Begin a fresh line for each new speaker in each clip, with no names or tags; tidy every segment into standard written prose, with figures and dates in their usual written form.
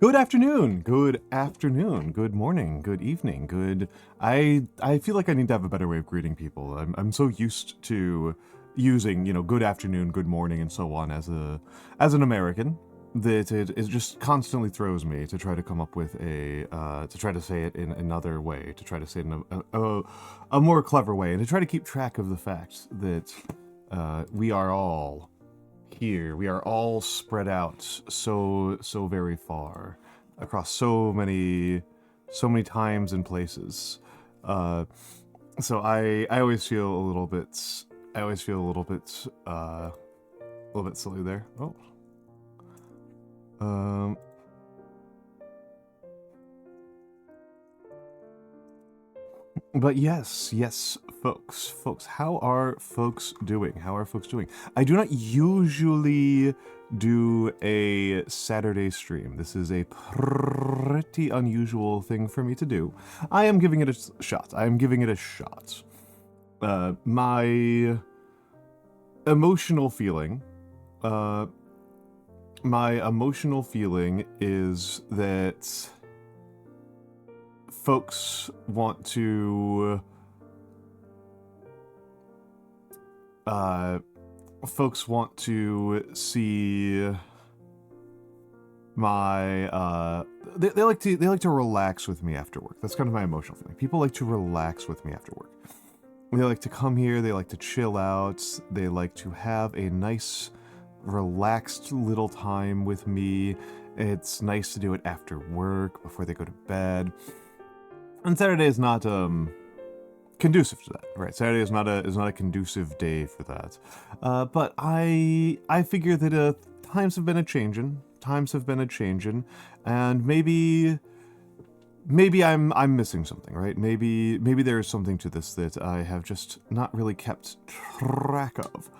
Good afternoon, good morning, good evening, good... I feel like I need to have a better way of greeting people. I'm so used to using, good afternoon, good morning, and so on as an American, that it just constantly throws me to try to come up with to try to say it in another way, to try to say it in a more clever way, and to try to keep track of the fact that we are all here. We are all spread out so very far across so many times and places. So I always feel a little bit a little bit silly there. Oh. But yes, folks, how are folks doing? I do not usually do a Saturday stream. This is a pretty unusual thing for me to do. I am giving it a shot. My emotional feeling, is that folks want to see my they like to relax with me after work. That's kind of my emotional feeling. People like to relax with me after work. They like to come here, they like to chill out, they like to have a nice relaxed little time with me. It's nice to do it after work, before they go to bed. And Saturday is not conducive to that, right? Saturday is not a conducive day for that. But I figure that times have been a changin', and maybe I'm missing something, right? Maybe there is something to this that I have just not really kept track of.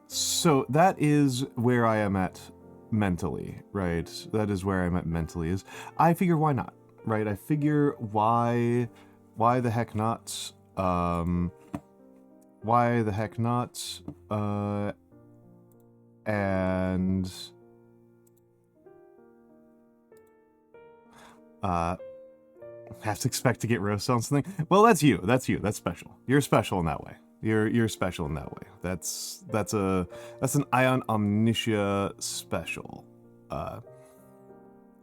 So that is where I am at mentally, right? Is I figure why not? Right, I figure why the heck not? Why the heck not? And have to expect to get roasted on something. Well, that's you. That's special. You're special in that way. You're special in that way. That's an Ion Omnitia special.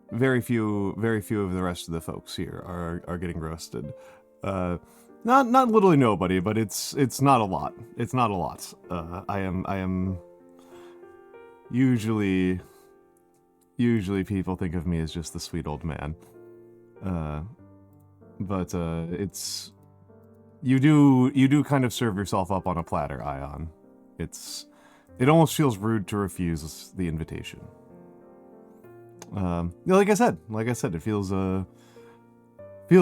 Very few of the rest of the folks here are getting roasted. Not literally nobody, but it's not a lot. I am usually people think of me as just the sweet old man. But it's you do kind of serve yourself up on a platter, Ion. It almost feels rude to refuse the invitation. Like I said, it feels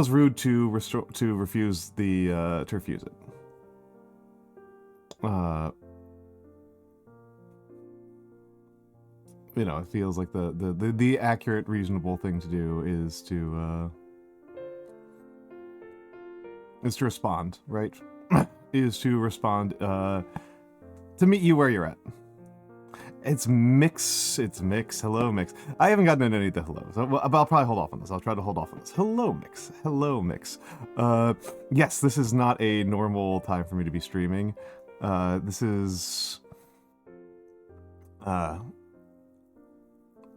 rude to refuse it. It feels like the accurate, reasonable thing to do is to respond, right? Is to respond to meet you where you're at. It's Mix. Hello, Mix. I haven't gotten into any of the hellos, but I'll probably hold off on this. I'll try to hold off on this. Hello, Mix. Yes, this is not a normal time for me to be streaming. This is...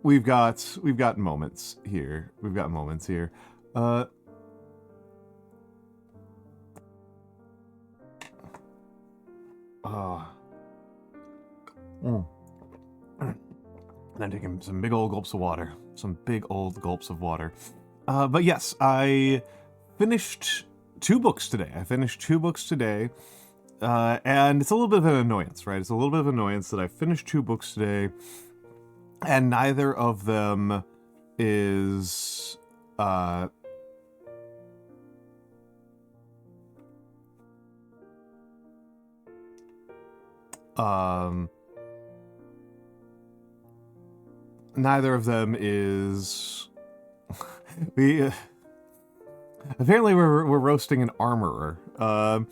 We've got moments here. And I'm taking some big old gulps of water. But yes, I finished 2 books today. And it's a little bit of an annoyance, right? That I finished 2 books today, and neither of them is... neither of them is... we... apparently we're roasting an armorer. I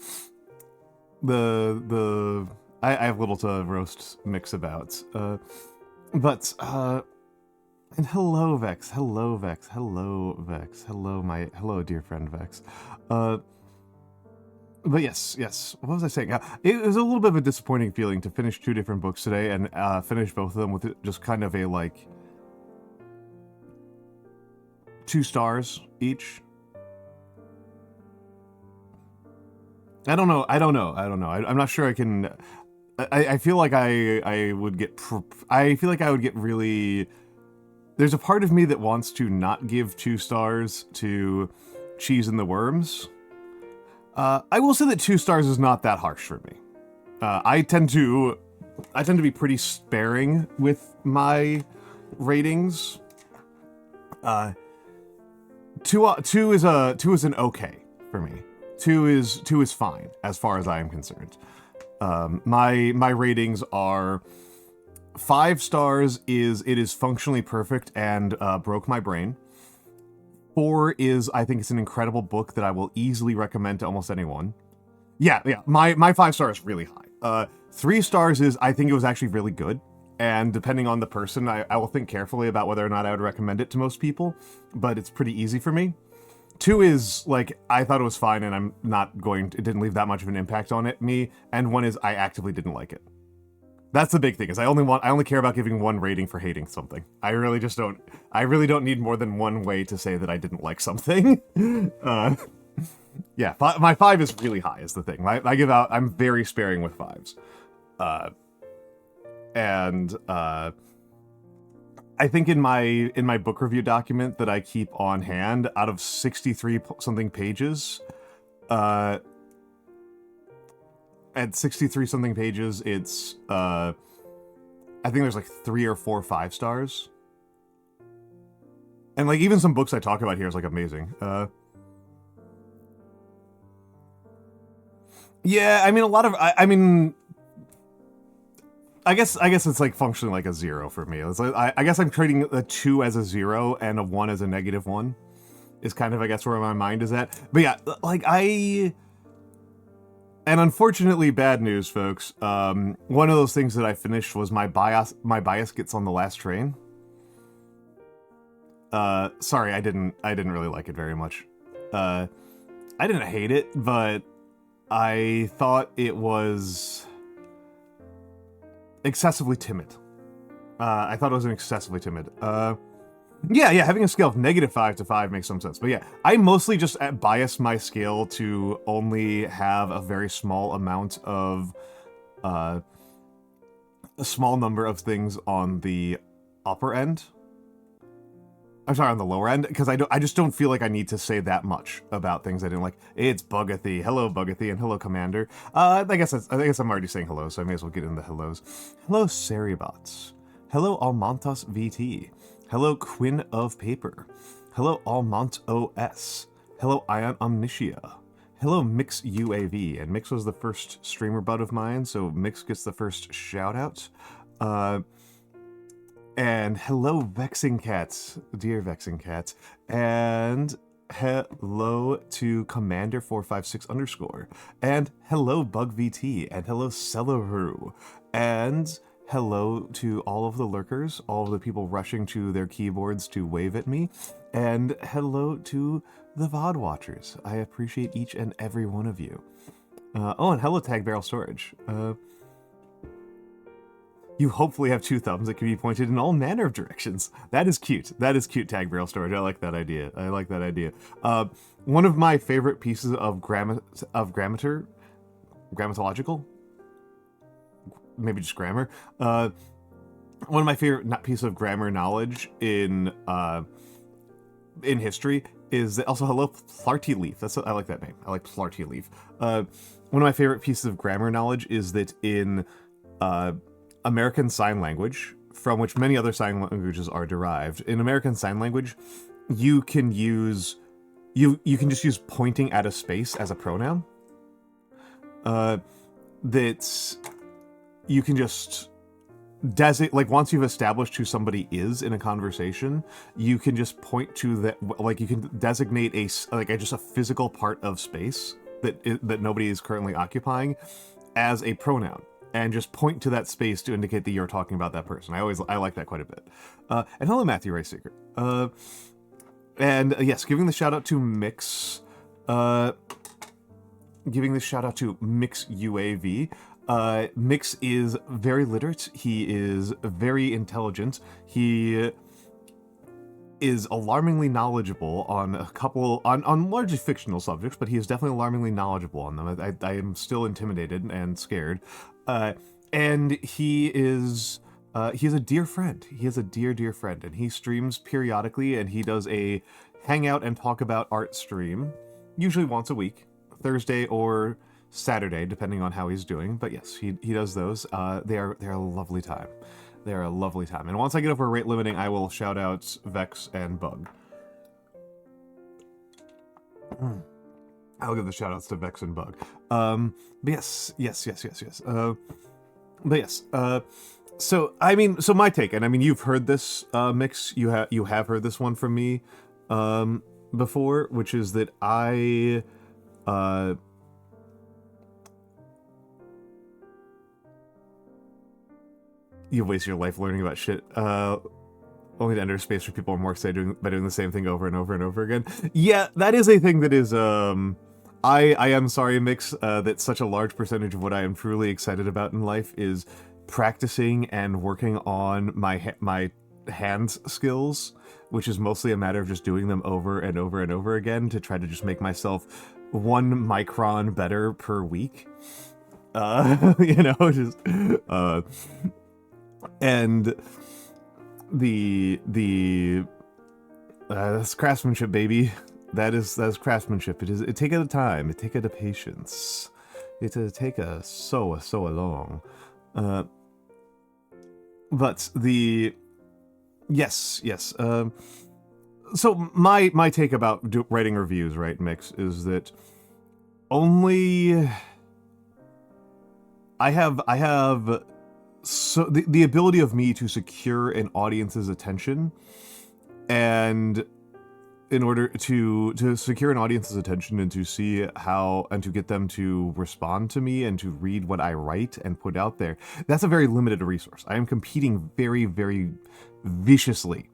have little to roast Mix about. But And hello, Vex. Hello, Vex. Hello, Vex. Hello, dear friend Vex. Uh, but yes. What was I saying? It was a little bit of a disappointing feeling to finish 2 different books today and finish both of them with just kind of a like 2 stars each. I don't know. I'm not sure I can. I feel like I would get. I feel like I would get really. There's a part of me that wants to not give 2 stars to Cheese and the Worms. I will say that 2 stars is not that harsh for me. I tend to be pretty sparing with my ratings. Two is an okay for me. Two is fine as far as I am concerned. My ratings are 5 stars is it is functionally perfect and broke my brain. 4 is I think it's an incredible book that I will easily recommend to almost anyone. Yeah. My 5 stars is really high. 3 stars is I think it was actually really good. And depending on the person, I will think carefully about whether or not I would recommend it to most people, but it's pretty easy for me. 2 is, like, I thought it was fine and I'm not going to, it didn't leave that much of an impact on me, and 1 is I actively didn't like it. That's the big thing, is I only care about giving 1 rating for hating something. I really don't need more than 1 way to say that I didn't like something. Yeah, my 5 is really high, is the thing. I'm very sparing with 5s. I think in my book review document that I keep on hand, out of 63 something pages, at 63 something pages, it's I think there's like 3 or 4 5 stars, and like even some books I talk about here is like amazing. Yeah, I mean a lot of I guess it's like functionally like a 0 for me. It's like, I guess I'm treating a 2 as a 0 and a 1 as a -1 is kind of I guess where my mind is at. But yeah, like and unfortunately bad news, folks. One of those things that I finished was my bias gets on the last train. Sorry, I didn't really like it very much. I didn't hate it, but I thought it was excessively timid. I thought it was an excessively timid. Yeah, having a scale of -5 to 5 makes some sense. But yeah, I mostly just bias my scale to only have a very small amount of, a small number of things on the upper end. I'm sorry, on the lower end, because I just don't feel like I need to say that much about things I didn't like. It's Bugathy. Hello, Bugathy, and hello, Commander. I guess I'm already saying hello, so I may as well get into hellos. Hello, Seribots. Hello, Almantas VT. Hello, Quinn of Paper. Hello, Almont OS. Hello, Ion Omnitia. Hello, Mix UAV. And Mix was the first streamer bud of mine, so Mix gets the first shout out. And hello, Vexing Cats, dear Vexing Cats, and hello to Commander456_, and hello, BugVT, and hello, Celeru, and hello to all of the lurkers, all of the people rushing to their keyboards to wave at me, and hello to the VOD watchers. I appreciate each and every one of you. Oh, and hello, Tag Barrel Storage. You hopefully have 2 thumbs that can be pointed in all manner of directions. That is cute. That is cute, Tag Barrel Storage. I like that idea. One of my favorite pieces of grammatological, maybe just grammar. One of my favorite pieces of grammar knowledge in history is that, also hello, Plarty Leaf. I like that name. I like Plarty Leaf. One of my favorite pieces of grammar knowledge is that in American Sign Language, from which many other sign languages are derived. In American Sign Language, you can use you can just use pointing at a space as a pronoun. That you can just designate, like once you've established who somebody is in a conversation, you can just point to that, like you can designate just a physical part of space that nobody is currently occupying as a pronoun. and just point to that space to indicate that you're talking about that person. I like that quite a bit. And hello, Matthew Rice Seeker. Yes, giving the shout out to Mix. Giving the shout out to Mix UAV. Mix is very literate. He is very intelligent. He is alarmingly knowledgeable on a couple, on largely fictional subjects, but he is definitely alarmingly knowledgeable on them. I am still intimidated and scared. And he is a dear friend. He is a dear friend, and he streams periodically, and he does a hangout and talk about art stream, usually once a week, Thursday or Saturday, depending on how he's doing. But yes, he does those. They're a lovely time. They're a lovely time. And once I get over rate limiting, I will shout out Vex and Bug. I'll give the shout outs to Vex and Bug. But yes. So my take, and I mean, you've heard this, Mix, you have heard this one from me, before, which is that you waste your life learning about shit, only to enter space where people are more excited by doing the same thing over and over and over again. Yeah, that is a thing that is, I am sorry, Mix, that such a large percentage of what I am truly excited about in life is practicing and working on my hand skills, which is mostly a matter of just doing them over and over and over again to try to just make myself 1 micron better per week. And that's craftsmanship, baby. That's craftsmanship. It take a time. It take a patience. It take a so long. But yes. So my take about writing reviews, right, Mix, is that only I have so the ability of me to secure an audience's attention, and in order to secure an audience's attention and to see how, and to get them to respond to me and to read what I write and put out there, that's a very limited resource. I am competing very, very viciously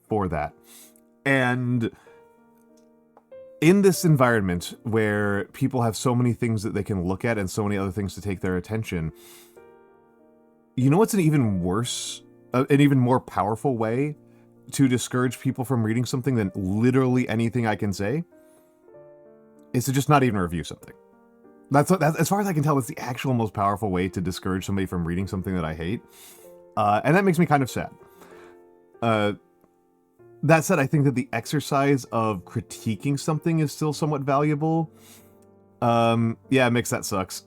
for that. And in this environment where people have so many things that they can look at and so many other things to take their attention, you know what's an even worse, an even more powerful way to discourage people from reading something than literally anything I can say? Is to just not even review something. That's as far as I can tell, that's the actual most powerful way to discourage somebody from reading something that I hate. And that makes me kind of sad. That said, I think that the exercise of critiquing something is still somewhat valuable. Yeah, Mix, that sucks.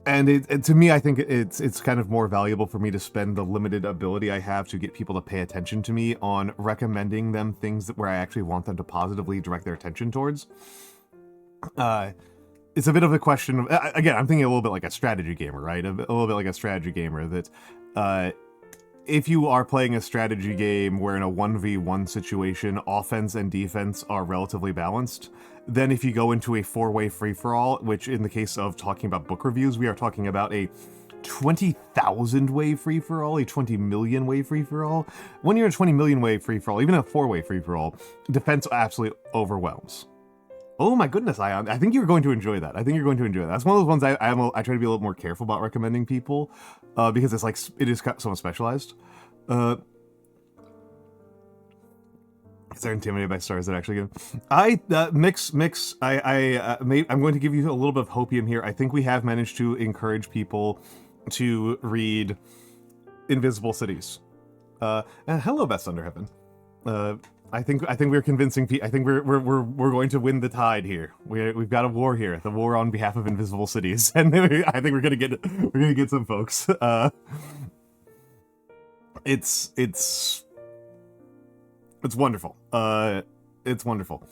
And to me, I think it's kind of more valuable for me to spend the limited ability I have to get people to pay attention to me on recommending them things where I actually want them to positively direct their attention towards. It's a bit of a question of, again, I'm thinking a little bit like a strategy gamer, right? A little bit like a strategy gamer that, if you are playing a strategy game where in a 1v1 situation, offense and defense are relatively balanced, then if you go into a 4-way free-for-all, which in the case of talking about book reviews, we are talking about a 20,000 way free-for-all, a 20 million way free-for-all. When you're a 20 million way free-for-all, even a 4-way free-for-all, defense absolutely overwhelms. Oh my goodness, Ion. I think you're going to enjoy that. That's one of those ones I try to be a little more careful about recommending people, because it's like, it is somewhat specialized. Because they're intimidated by stars that actually give. Mix. I'm going to give you a little bit of hopium here. I think we have managed to encourage people to read Invisible Cities. And hello, Best Under Heaven. I think we're convincing people. I think we're going to win the tide here. We've got a war here, the war on behalf of Invisible Cities, and I think we're gonna get some folks. It's wonderful. It's wonderful.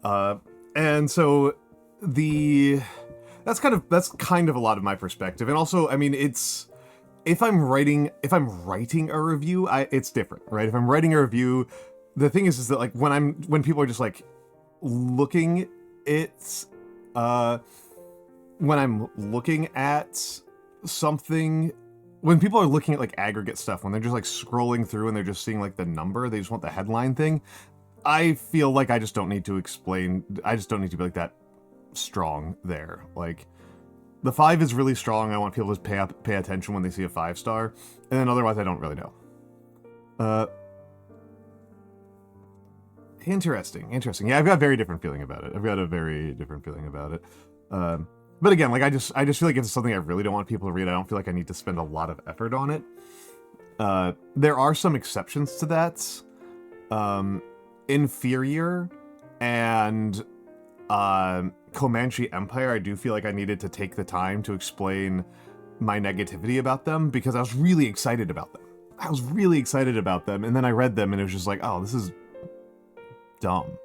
And so that's kind of a lot of my perspective, and also, I mean, if I'm writing a review, it's different, right? If I'm writing a review, the thing is that like when people are just like looking it's uh when I'm looking at something, when people are looking at like aggregate stuff, when they're just like scrolling through and they're just seeing like the number, they just want the headline thing. I feel like I just don't need to explain. I just don't need to be like that strong there. Like the 5 is really strong. I want people to pay attention when they see a 5-star, and then otherwise I don't really know. Interesting. Yeah, I've got a very different feeling about it. But again, like I just feel like if it's something I really don't want people to read, I don't feel like I need to spend a lot of effort on it. There are some exceptions to that. Inferior and Comanche Empire, I do feel like I needed to take the time to explain my negativity about them because I was really excited about them. And then I read them and it was just like, oh, this is dumb.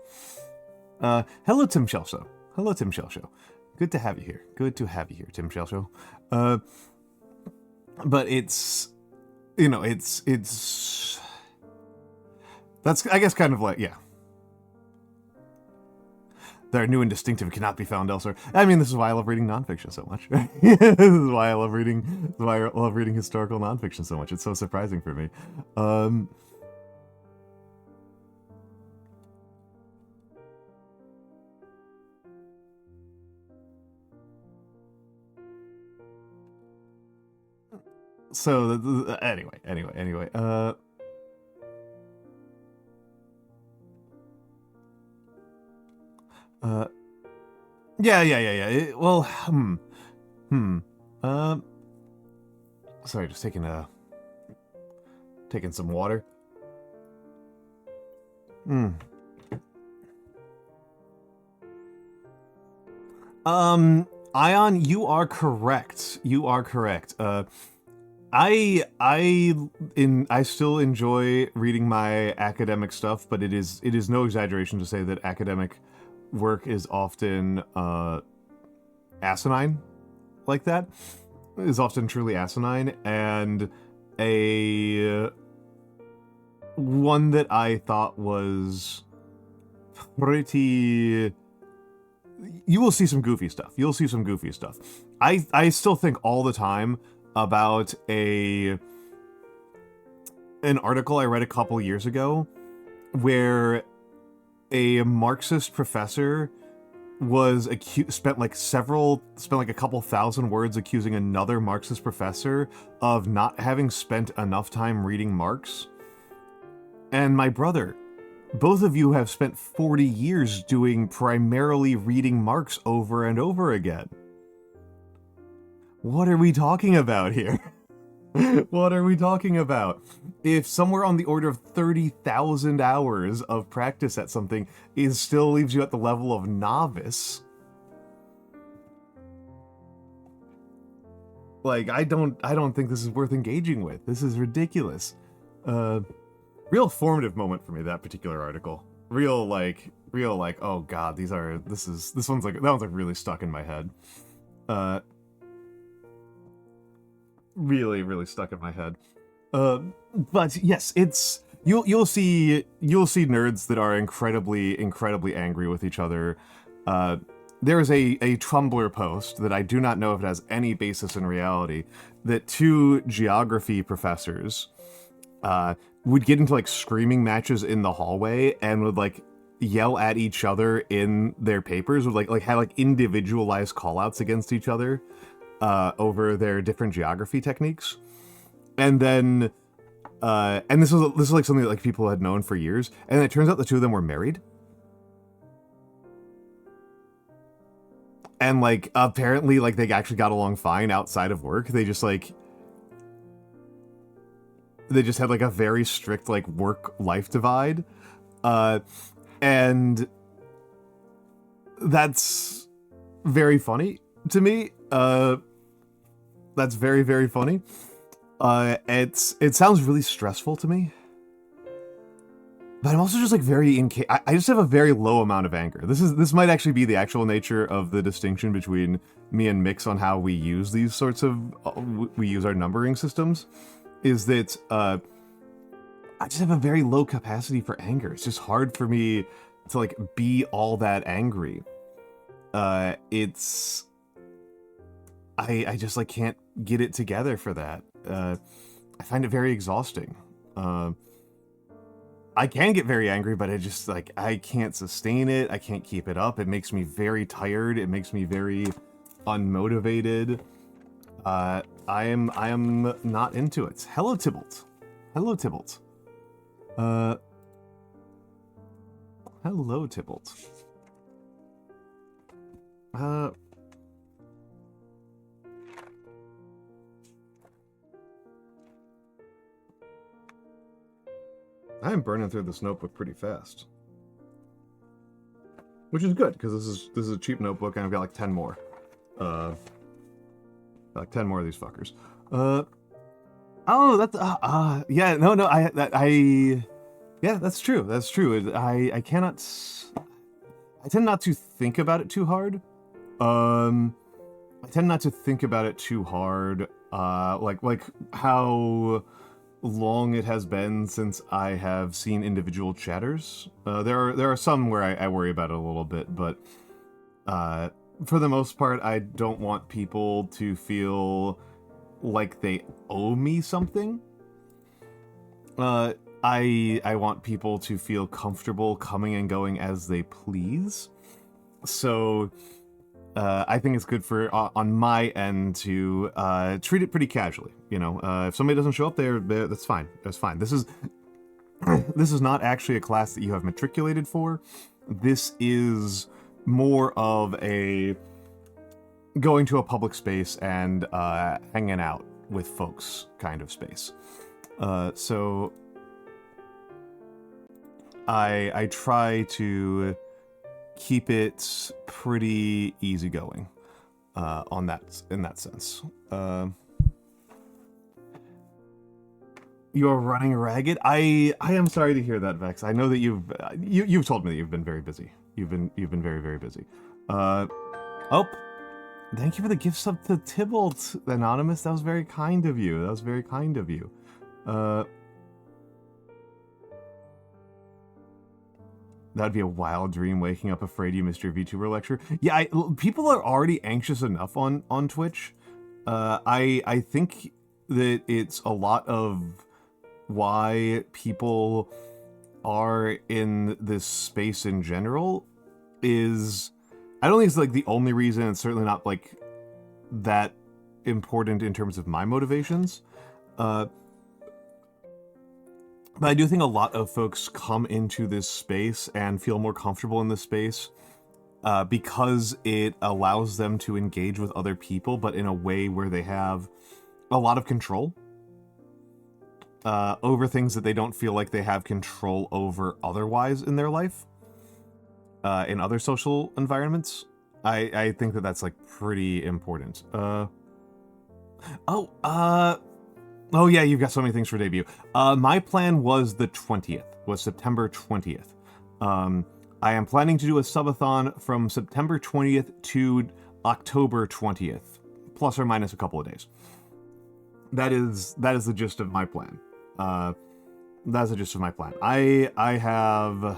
Hello, Tim Shelshow. Good to have you here. Tim Shelshow. But it's, that's, I guess, kind of like, yeah. They're new and distinctive, cannot be found elsewhere. I mean, this is why I love reading nonfiction so much. This is why I love reading historical nonfiction so much. It's so surprising for me. So anyway. Yeah. Sorry, just taking some water. Ion, you are correct. I still enjoy reading my academic stuff, but it is no exaggeration to say that academic work is often asinine like that. It is often truly asinine, and a one that I thought was pretty... You will see some goofy stuff. I still think all the time about an article I read a couple years ago where a Marxist professor was spent like a couple thousand words accusing another Marxist professor of not having spent enough time reading Marx. And my brother, both of you have spent 40 years doing primarily reading Marx over and over again. What are we talking about here? What are we talking about? If somewhere on the order of 30,000 hours of practice at something still leaves you at the level of novice, like, I don't think this is worth engaging with. This is ridiculous. Real formative moment for me, that particular article. Real like, oh god, that one's like really stuck in my head. Really stuck in my head. But yes, it's you'll see nerds that are incredibly angry with each other. There is a Tumblr post that I do not know if it has any basis in reality, that 2 geography professors would get into like screaming matches in the hallway and would like yell at each other in their papers, would like have like individualized callouts against each other over their different geography techniques. And then and this was like something that like people had known for years, and it turns out the 2 of them were married. And like apparently like they actually got along fine outside of work. They just had like a very strict like work-life divide. And that's very funny to me. That's very funny. It sounds really stressful to me. But I'm also just like I just have a very low amount of anger. This might actually be the actual nature of the distinction between me and Mix on how we use these sorts of we use our numbering systems, is that I just have a very low capacity for anger. It's just hard for me to like be all that angry. It's I just like can't get it together for that. I find it very exhausting. I can get very angry, but I just like I can't sustain it. I can't keep it up. It makes me very tired. It makes me very unmotivated. I am not into it. Hello, Tybalt. Hello, Tybalt. Hello, Tybalt. I am burning through this notebook pretty fast, which is good because this is a cheap notebook and I've got like 10 more. Like 10 more of these fuckers. Oh, that's yeah, no, yeah, that's true. That's true. I cannot. I tend not to think about it too hard. I tend not to think about it too hard. Like how long it has been since I have seen individual chatters. There are some where I worry about it a little bit, but for the most part, I don't want people to feel like they owe me something. I want people to feel comfortable coming and going as they please. So I think it's good for on my end to treat it pretty casually. You know, if somebody doesn't show up there, that's fine. That's fine. This is this is not actually a class that you have matriculated for. This is more of a going to a public space and hanging out with folks kind of space. So I try to keep it pretty easygoing in that sense. You're running ragged. I am sorry to hear that, Vex. I know that you've told me that you've been very busy. You've been very, very busy. Oh, thank you for the gift sub to Tybalt, Anonymous. That was very kind of you. That was very kind of you. That'd be a wild dream, waking up afraid you missed your VTuber lecture. Yeah, people are already anxious enough on Twitch. I think that it's a lot of why people are in this space in general is... I don't think it's like the only reason. It's certainly not like that important in terms of my motivations. But I do think a lot of folks come into this space and feel more comfortable in this space because it allows them to engage with other people, but in a way where they have a lot of control over things that they don't feel like they have control over otherwise in their life, in other social environments. I think that that's like pretty important. Oh yeah, you've got so many things for debut. My plan was the 20th, was September 20th. I am planning to do a subathon from September 20th to October 20th, plus or minus a couple of days. That is the gist of my plan. That's the gist of my plan. I have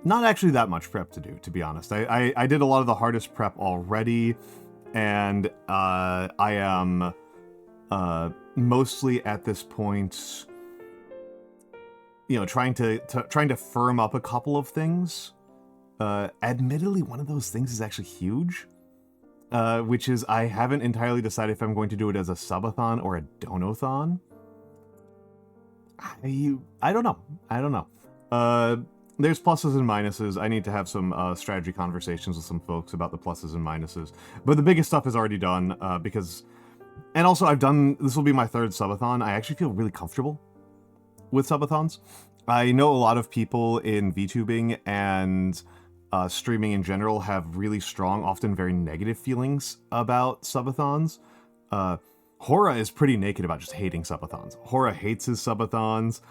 not actually that much prep to do, to be honest. I did a lot of the hardest prep already. And I am mostly at this point, you know, trying to firm up a couple of things. Admittedly, one of those things is actually huge, which is I haven't entirely decided if I'm going to do it as a subathon or a donathon. I don't know. There's pluses and minuses. I need to have some strategy conversations with some folks about the pluses and minuses. But the biggest stuff is already done because... And also, this will be my third subathon. I actually feel really comfortable with subathons. I know a lot of people in VTubing and streaming in general have really strong, often very negative feelings about subathons. Hora is pretty naked about just hating subathons. Hora hates his subathons.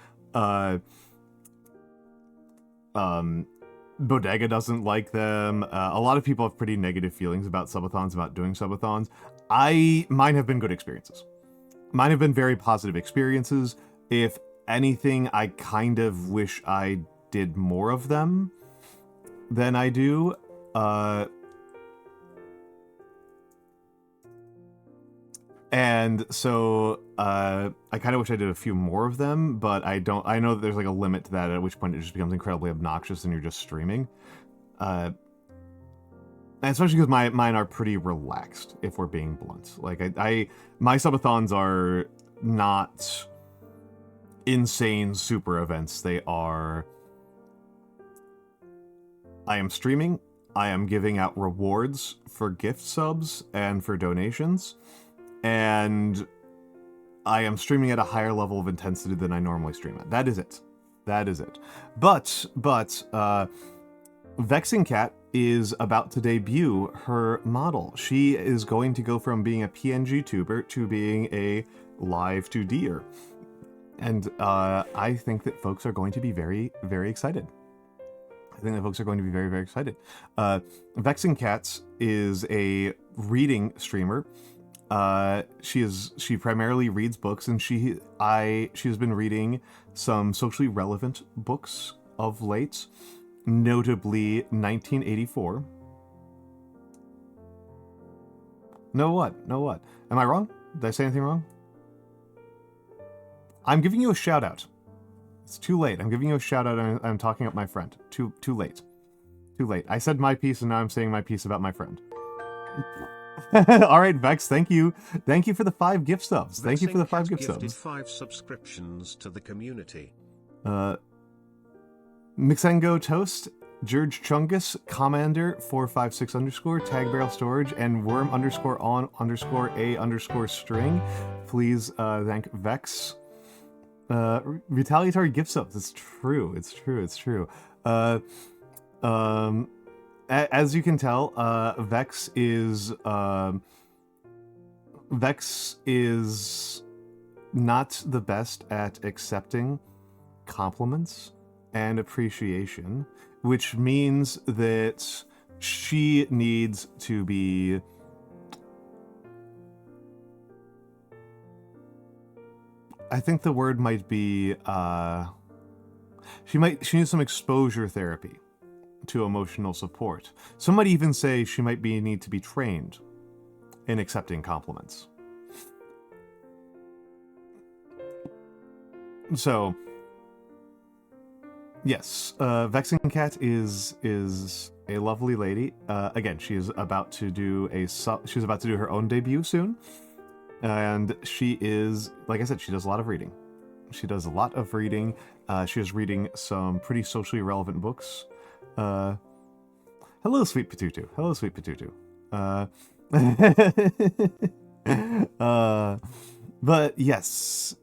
Bodega doesn't like them. A lot of people have pretty negative feelings about subathons, about doing subathons. Mine have been good experiences. Mine have been very positive experiences. If anything, I kind of wish I did more of them. than I do. And so I kind of wish I did a few more of them, but I don't. I know that there's like a limit to that, at which point it just becomes incredibly obnoxious and you're just streaming. And especially because mine are pretty relaxed, if we're being blunt. Like my subathons are not insane super events. They are, I am streaming, I am giving out rewards for gift subs and for donations, and I am streaming at a higher level of intensity than I normally stream at. That is it. That is it. But Vexing Cat is about to debut her model. She is going to go from being a PNG tuber to being a live 2D'er. And I think that folks are going to be very, very excited. I think that folks are going to be very, very excited. Vexing Cats is a reading streamer. She primarily reads books, and she has been reading some socially relevant books of late, notably 1984. No what? No what? Am I wrong? Did I say anything wrong? I'm giving you a shout out. It's too late. I'm giving you a shout out and I'm talking up my friend. Too late. Too late. I said my piece and now I'm saying my piece about my friend. All right, Vex, thank you. Thank you for the 5 gift subs. Thank you for the 5 gift subs.
5 subscriptions to the community.
Mixengo Toast, George Chungus, Commander 456 _ Tag Barrel Storage, and Worm _on _a _string. Please thank Vex. Retaliatory gift subs. It's true. It's true. It's true. As you can tell, Vex is not the best at accepting compliments and appreciation, which means that she needs to be I think the word might be she needs some exposure therapy to emotional support. Some might even say she might need to be trained in accepting compliments. So yes, Vexing Cat is a lovely lady. Again, she is about to do her own debut soon. And she is, like I said, she does a lot of reading. She does a lot of reading. She is reading some pretty socially relevant books. Hello, Sweet Patutu. Hello, Sweet Patutu. But yes.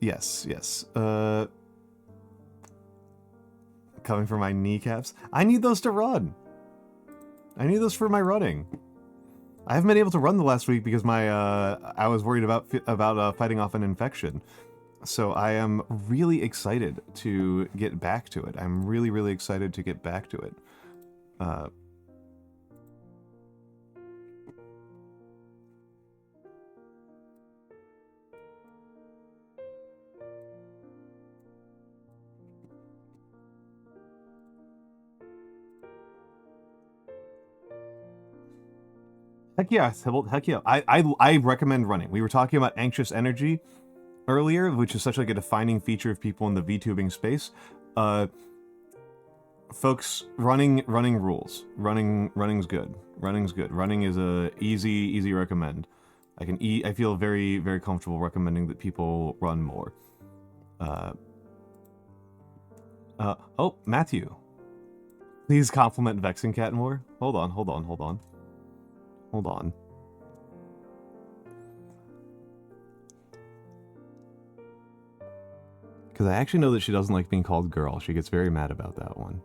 Coming for my kneecaps. I need those to run. I need those for my running. I haven't been able to run the last week because I was worried about fighting off an infection. So I am really excited to get back to it. I'm really, really excited to get back to it. Heck yeah, Sybil, heck yeah. I recommend running. We were talking about anxious energy earlier, which is such like a defining feature of people in the VTubing space. Folks, running rules. Running's good. Running's good. Running is a easy recommend. I feel very, very comfortable recommending that people run more. Oh, Matthew. Please compliment Vexing Cat more. Hold on. Because I actually know that she doesn't like being called girl. She gets very mad about that one.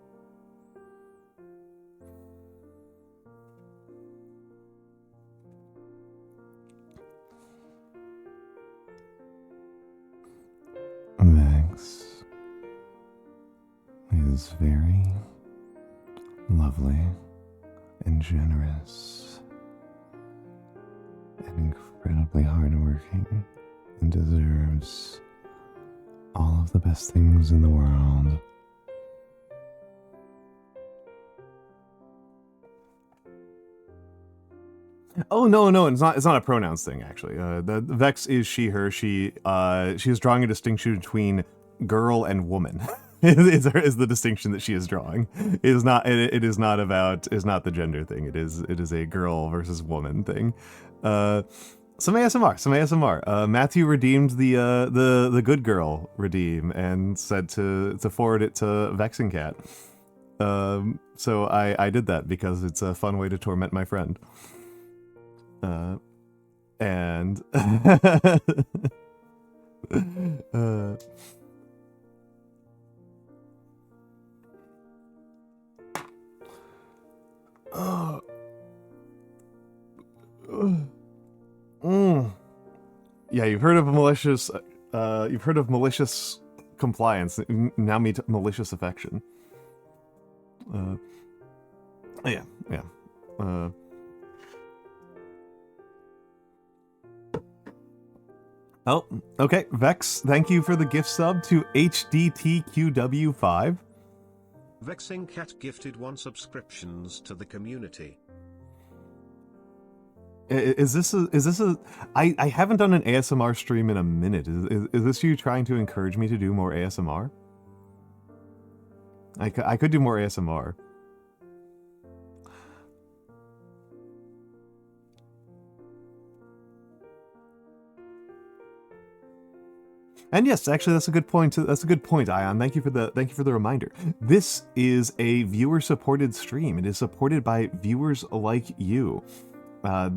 Vex is very lovely and generous and incredibly hardworking and deserves all of the best things in the world. Oh no, it's not. It's not a pronouns thing actually. The Vex is she, her. She is drawing a distinction between girl and woman. is the distinction that she is drawing. It is not. It is not about. Is not the gender thing. It is a girl versus woman thing. Some ASMR. Some ASMR. Matthew redeemed the good girl redeem and said to forward it to Vexing Cat. So I did that because it's a fun way to torment my friend. And yeah, you've heard of malicious. You've heard of malicious compliance. Now meet malicious affection. Yeah. Oh, okay. Vex, thank you for the gift sub to HDTQW5.
Vexing Cat gifted 1 subscriptions to the community.
Is this a I haven't done an ASMR stream in a minute. Is this you trying to encourage me to do more ASMR? I could do more ASMR. And yes, actually, that's a good point. That's a good point, Ion. Thank you for the reminder. This is a viewer-supported stream. It is supported by viewers like you.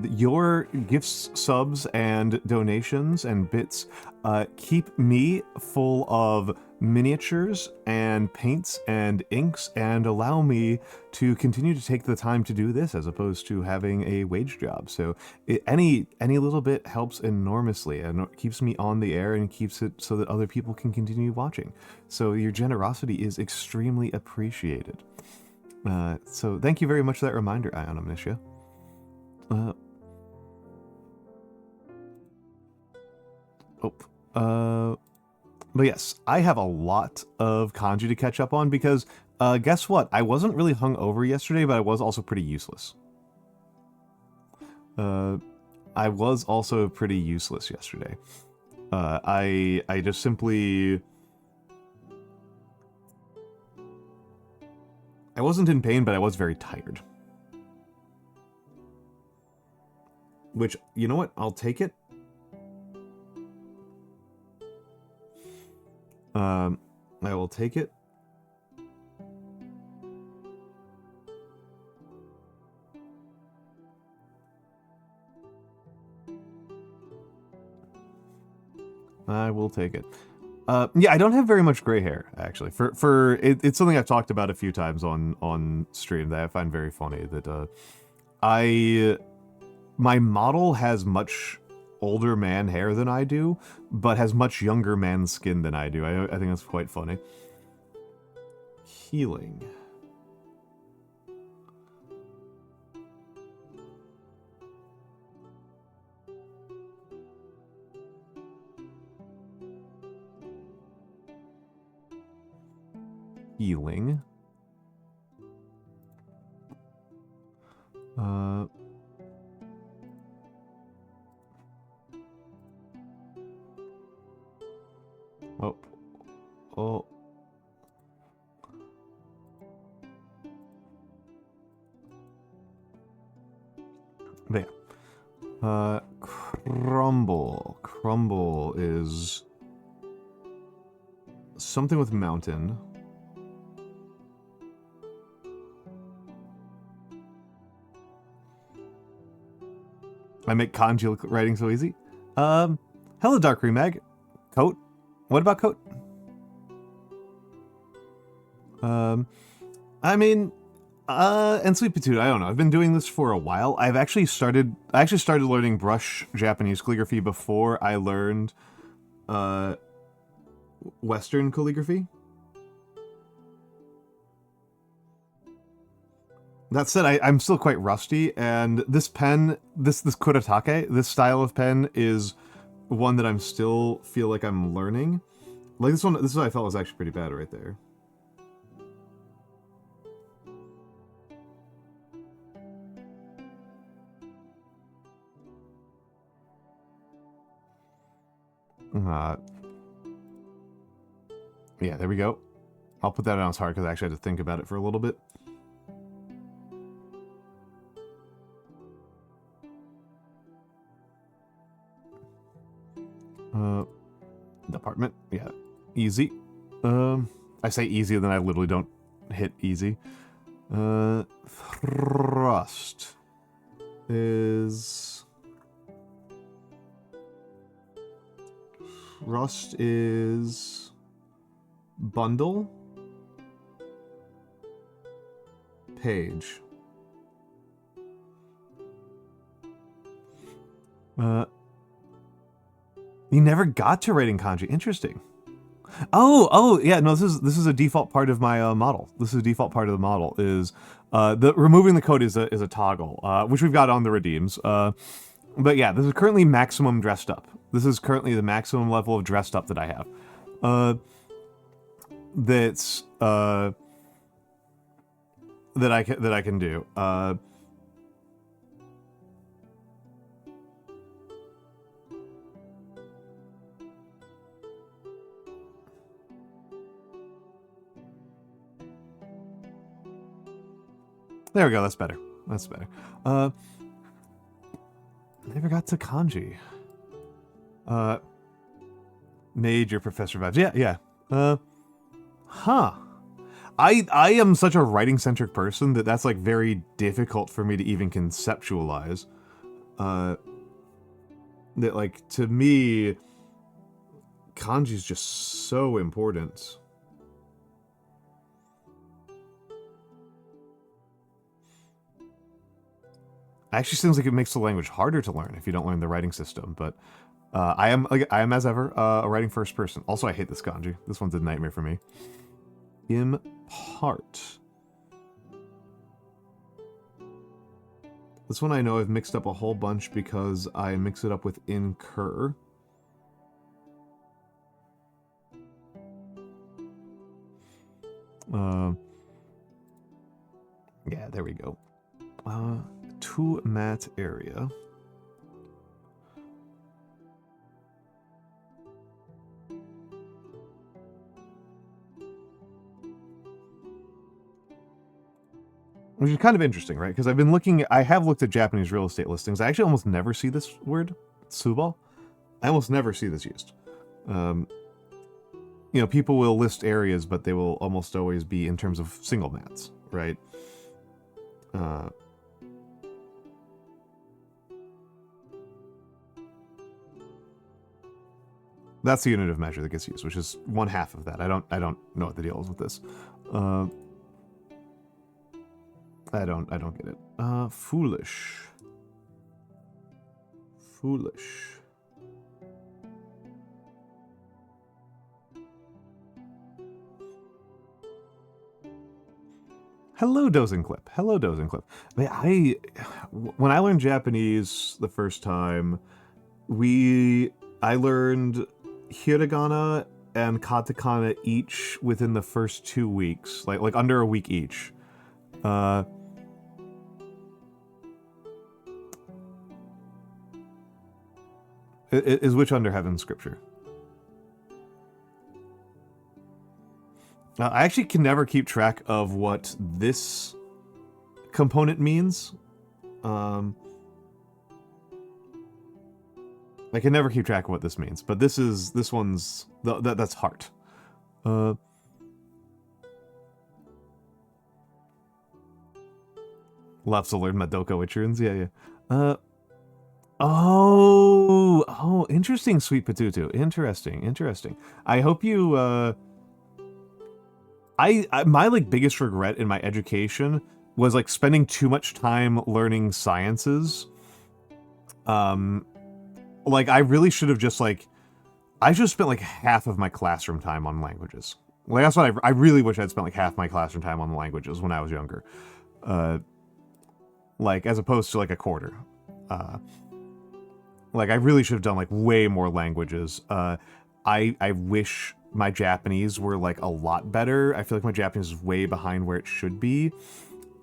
Your gifts, subs, and donations and bits keep me full of miniatures and paints and inks and allow me to continue to take the time to do this as opposed to having a wage job. So any little bit helps enormously and keeps me on the air and keeps it so that other people can continue watching. So your generosity is extremely appreciated. So thank you very much for that reminder, Ion Omniscia. But yes, I have a lot of kanji to catch up on because guess what? I wasn't really hungover yesterday, but I was also pretty useless. I was also pretty useless yesterday. I just simply... I wasn't in pain, but I was very tired. Which, you know what? I'll take it. I will take it. I will take it. Yeah, I don't have very much gray hair, actually. It's something I've talked about a few times on stream that I find very funny. That my model has much older man hair than I do, but has much younger man skin than I do. I think that's quite funny. Healing. Healing. Oh. There. Crumble. Crumble is something with mountain. I make kanji writing so easy. Hello, Dark Remag. Coat. What about Coat? I mean, and Sweet Potato, I don't know. I've been doing this for a while. I actually started learning brush Japanese calligraphy before I learned, Western calligraphy. That said, I'm still quite rusty, and this pen, this kuretake, this style of pen is one that I'm still feel like I'm learning. Like this one I felt was actually pretty bad right there. Yeah, there we go. I'll put that on as hard because I actually had to think about it for a little bit. Department, yeah, easy. I say easy, then I literally don't hit easy. Thrust is bundle page. You never got to writing kanji. Interesting. Oh, yeah. No, this is a default part of my model. This is a default part of the model. Is the removing the code is a toggle, which we've got on the redeems. But yeah, this is currently maximum dressed up. This is currently the maximum level of dressed up that I have. That's that I can do. There we go. That's better. That's better. Never got to kanji. Major professor vibes. Yeah. Huh. I am such a writing centric person that's like very difficult for me to even conceptualize. That like to me, kanji is just so important. Actually seems like it makes the language harder to learn if you don't learn the writing system, but I am as ever a writing first person. Also, I hate this kanji. This one's a nightmare for me. Impart. This one I know I've mixed up a whole bunch because I mix it up with incur. Yeah, there we go. To mat area. Which is kind of interesting, right? Because I have looked at Japanese real estate listings. I actually almost never see this word, tsuba. I almost never see this used. You know, people will list areas, but they will almost always be in terms of single mats, right? That's the unit of measure that gets used, which is 1/2 of that. I don't know what the deal is with this. I don't get it. Foolish. Hello, Dozing Clip. When I learned Japanese the first time, I learned hiragana and katakana each within the first 2 weeks, like under a week each. Is which under heaven scripture? I actually can never keep track of what this component means. I can never keep track of what this means, but this one's that's heart. Loves to learn Madoka Witcherins, yeah. Oh, interesting, Sweet Patutu. Interesting. I hope you, my, like, biggest regret in my education was, like, spending too much time learning sciences. Like, I really should have just, like, I should have spent, like, half of my classroom time on languages. Like, that's what I really wish I'd spent, like, half my classroom time on languages when I was younger. Like, as opposed to, like, a quarter. Like, I really should have done, like, way more languages. I wish my Japanese were, like, a lot better. I feel like my Japanese is way behind where it should be.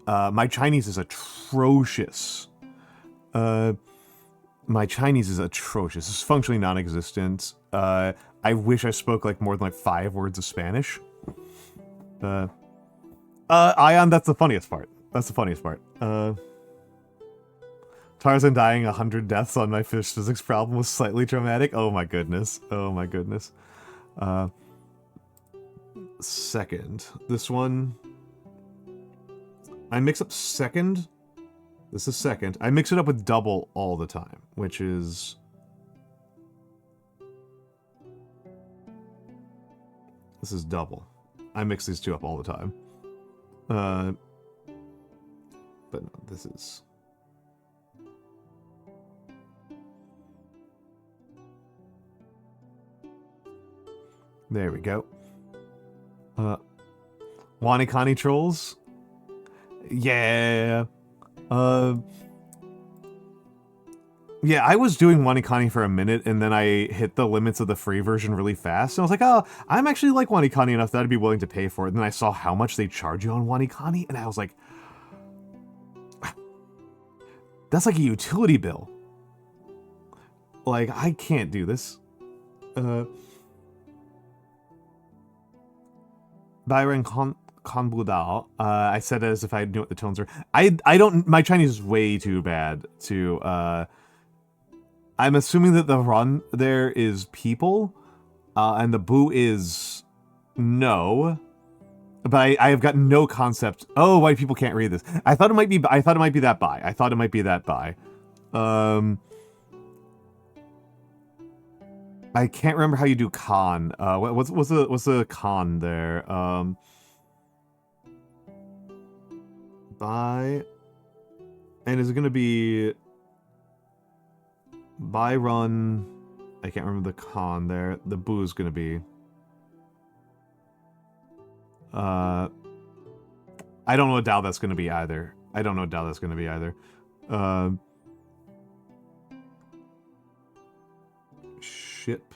My Chinese is atrocious. My Chinese is atrocious. It's functionally non-existent. I wish I spoke like more than like 5 words of Spanish. Ion, that's the funniest part. That's the funniest part. Tarzan dying 100 deaths on my fish physics problem was slightly traumatic. Oh my goodness. Oh my goodness. Second. This one. I mix up second. This is second. I mix it up with double all the time, which is... This is double. I mix these two up all the time. But no, this is... There we go. Wanikani trolls? Yeah. Yeah, I was doing Wanikani for a minute, and then I hit the limits of the free version really fast, and I was like, oh, I'm actually like Wanikani enough that I'd be willing to pay for it. And then I saw how much they charge you on Wanikani, and I was like, that's like a utility bill. Like, I can't do this. Byron Konbudao. I said it as if I knew what the tones were. I don't... My Chinese is way too bad to... I'm assuming that the run there is people, and the boo is no. But I have got no concept. Oh, white people can't read this. I thought it might be that by. I thought it might be that by. I can't remember how you do con. What's the con there? By, and is it gonna be by run? I can't remember the con there. The boo is gonna be. I don't know what Dao that's gonna be either. Ship.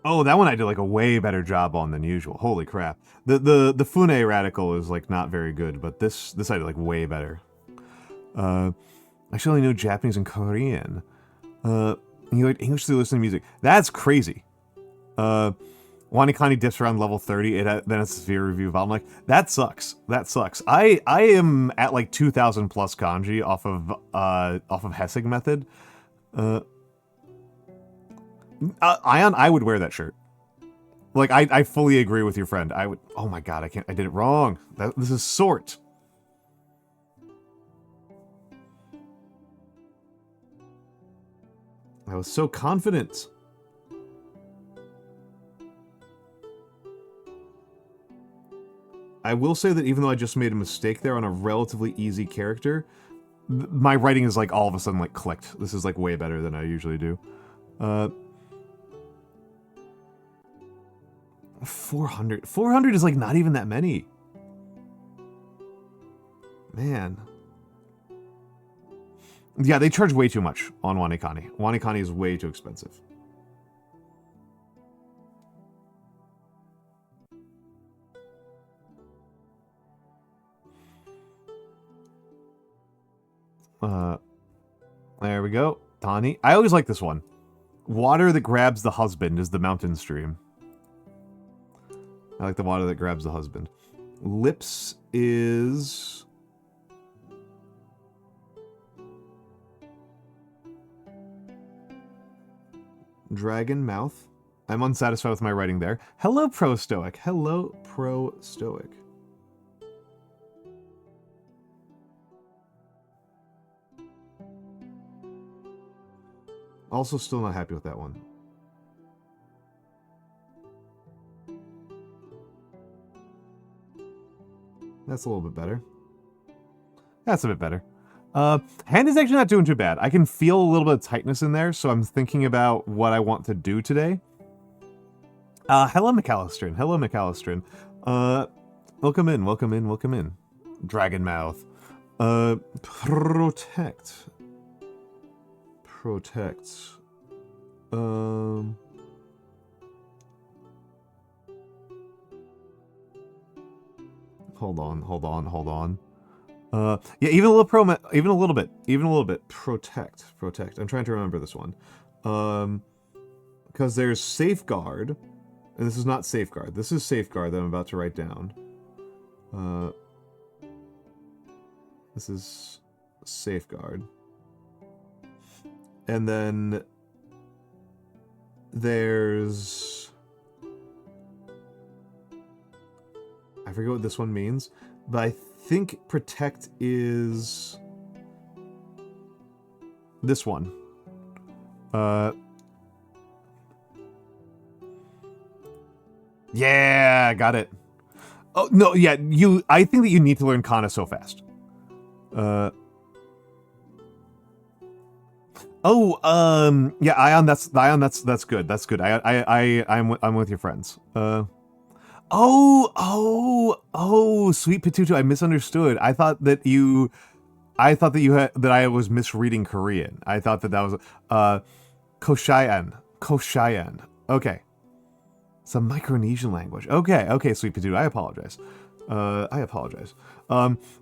Oh, that one I did like a way better job on than usual. Holy crap. The Fune radical is like not very good, but this I did like way better. I actually only know Japanese and Korean. You like English to listen to music. That's crazy. Wanikani dips around level 30, then it's a severe review of. I'm like, that sucks. That sucks. I am at like 2,000 plus kanji off of Hessig method. Ion, I would wear that shirt. Like, I fully agree with your friend. I would... Oh my god, I did it wrong. This is sort. I was so confident. I will say that even though I just made a mistake there on a relatively easy character, my writing is like all of a sudden like clicked. This is like way better than I usually do. 400. 400 is like not even that many. Man. Yeah, they charge way too much on Wanikani. Wanikani is way too expensive. There we go. Tani. I always like this one. Water that grabs the husband is the mountain stream. I like the water that grabs the husband. Lips is... Dragon mouth. I'm unsatisfied with my writing there. Hello, Pro Stoic. Hello, Pro Stoic. Also still not happy with that one. That's a little bit better. That's a bit better. Hand is actually not doing too bad. I can feel a little bit of tightness in there, so I'm thinking about what I want to do today. Hello, McAllistrin. Hello, McAllistrin. Welcome in, welcome in, welcome in. Dragon mouth. Protect. Protect. Hold on, hold on, hold on. Yeah, even a little even a little bit. Protect. I'm trying to remember this one. Because there's safeguard, and this is not safeguard. This is safeguard that I'm about to write down. This is safeguard. And then there's... I forget what this one means, but I think protect is this one. Yeah, got it. Oh, no, yeah, I think that you need to learn Kana so fast. Yeah, Ion, that's good. That's good. I'm with your friends. Sweet Patutu, I misunderstood. I thought that I was misreading Korean. I thought that was Koshayan. Okay. It's a Micronesian language. Okay, Sweet Patutu, I apologize.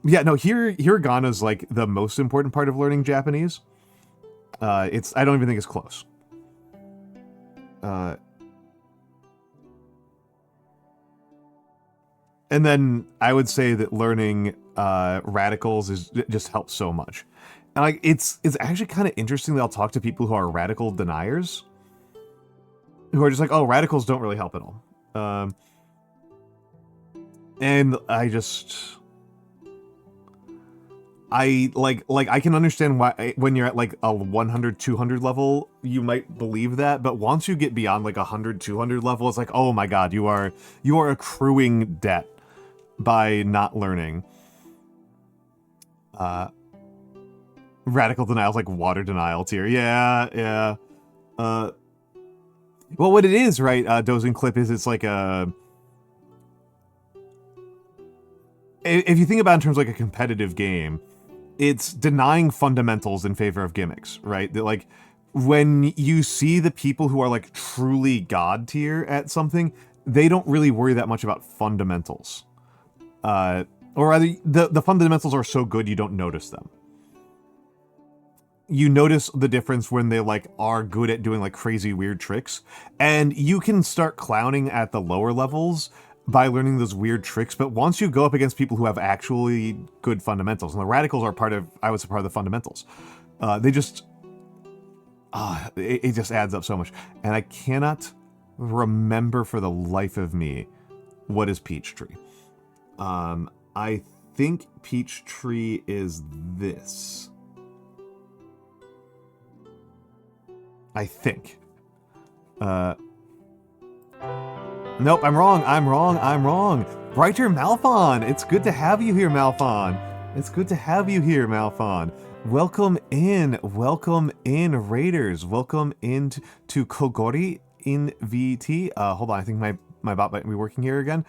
Yeah, no, hiragana's like the most important part of learning Japanese. I don't even think it's close. And then I would say that learning radicals just helps so much. And like it's actually kind of interesting that I'll talk to people who are radical deniers, who are just like, oh, radicals don't really help at all. And I can understand why when you're at like a 100, 200 level, you might believe that. But once you get beyond like 100, 200 level, it's like, oh my God, you are accruing debt by not learning. Radical denial is like water denial tier. Yeah. Well, what it is, right, Dozing Clip, is it's like if you think about it in terms of like a competitive game, it's denying fundamentals in favor of gimmicks, right? That like when you see the people who are like truly god tier at something, they don't really worry that much about fundamentals. Or rather, the fundamentals are so good you don't notice them. You notice the difference when they like are good at doing like crazy weird tricks, and you can start clowning at the lower levels by learning those weird tricks. But once you go up against people who have actually good fundamentals, and the radicals are part of the fundamentals, they just it just adds up so much. And I cannot remember for the life of me what is Peachtree. I think Peachtree is this. I think. Nope, I'm wrong. Brighter Malphon! It's good to have you here, Malphon. Welcome in, Raiders. Welcome in to Kogori in VT. Hold on, I think my bot might be working here again.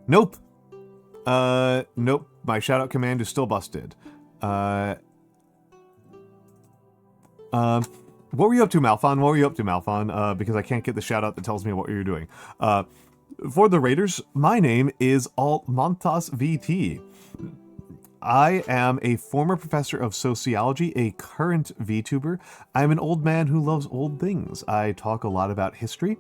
Nope. Nope. My shoutout command is still busted. What were you up to, Malphon? Because I can't get the shout out that tells me what you're doing. For the Raiders, my name is Almantas VT. I am a former professor of sociology, a current VTuber. I'm an old man who loves old things. I talk a lot about history.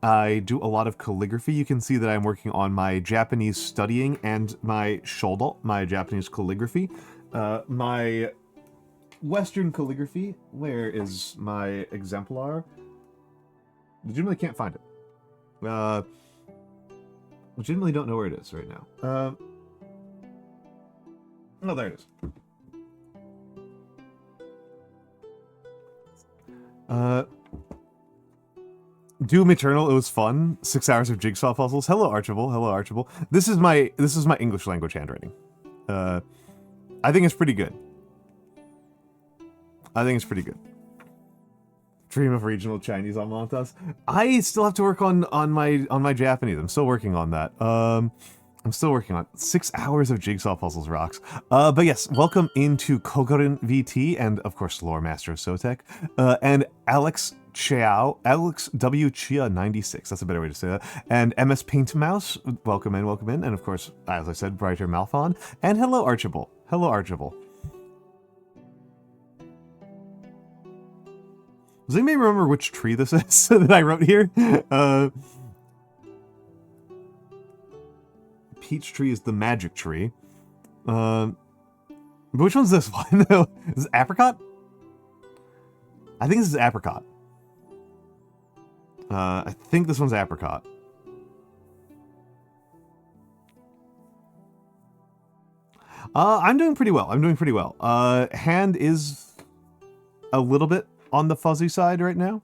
I do a lot of calligraphy. You can see that I'm working on my Japanese studying and my shodo, my Japanese calligraphy. My Western calligraphy, where is my exemplar? Legitimately can't find it. Legitimately don't know where it is right now. Oh, there it is. Doom Eternal, it was fun. 6 hours of jigsaw puzzles. Hello, Archibald. This is my English language handwriting. I think it's pretty good. Dream of regional Chinese Almantas. I still have to work on my Japanese. I'm still working on that. I'm still working on it. 6 hours of jigsaw puzzles rocks. But yes, welcome into Kogorin VT and of course Lore Master of Sotek. And Alex Chiao, Alex W. Chia 96. That's a better way to say that. And MS Paint Mouse, welcome in, welcome in. And of course, as I said, Brighter Malphon. And hello, Archibald. Hello, Archibald. Does anybody remember which tree this is that I wrote here? Peach tree is the magic tree. But which one's this one? Is this apricot? I think this is apricot. I think this one's apricot. I'm doing pretty well. I'm doing pretty well. Hand is a little bit on the fuzzy side right now.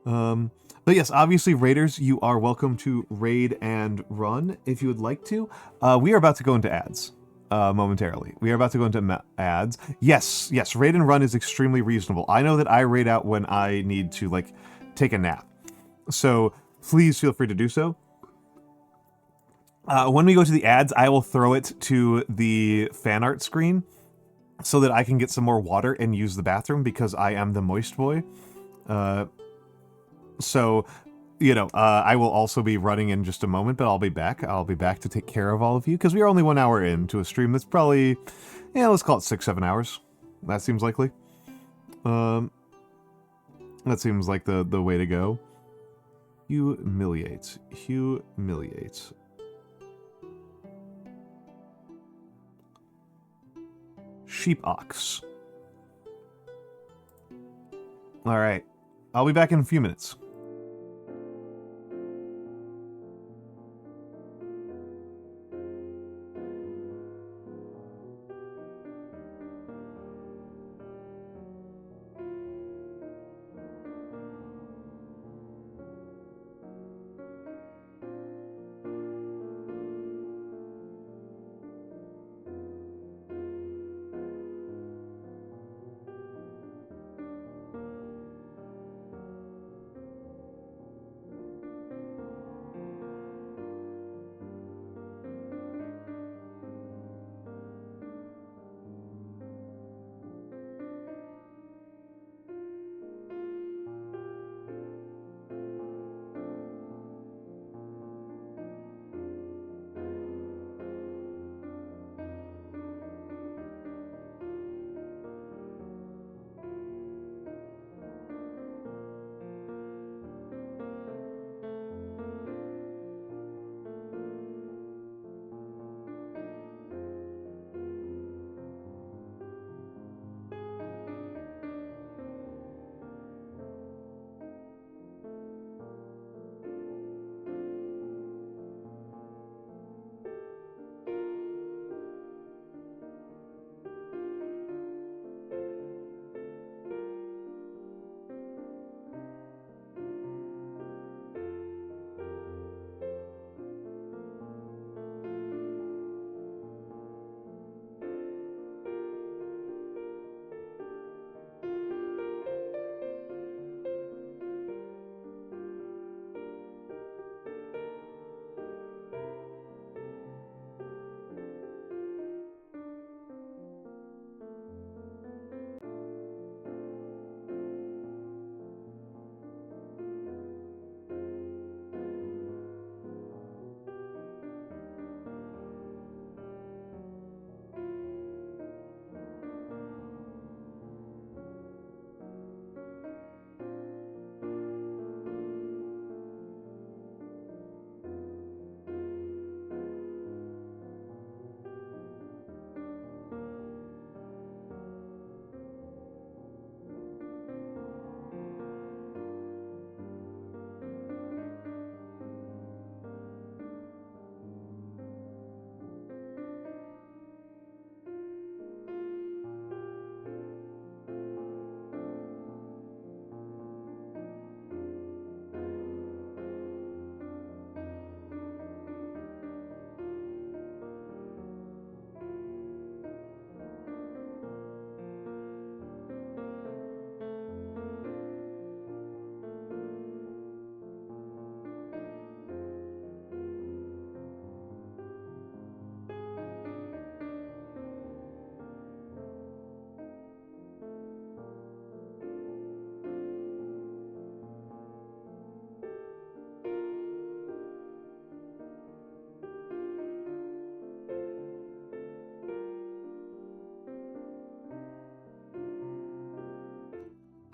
But yes, obviously, raiders, you are welcome to raid and run if you would like to. We are about to go into ads momentarily. We are about to go into ads. Yes, raid and run is extremely reasonable. I know that I raid out when I need to, like, take a nap. So please feel free to do so. When we go to the ads, I will throw it to the fan art screen so that I can get some more water and use the bathroom because I am the moist boy. So, you know, I will also be running in just a moment, but I'll be back. I'll be back to take care of all of you because we are only 1 hour into a stream that's probably, yeah, let's call it 6-7 hours. That seems likely. That seems like the way to go. Humiliate. Humiliate. Sheep ox. All right. I'll be back in a few minutes.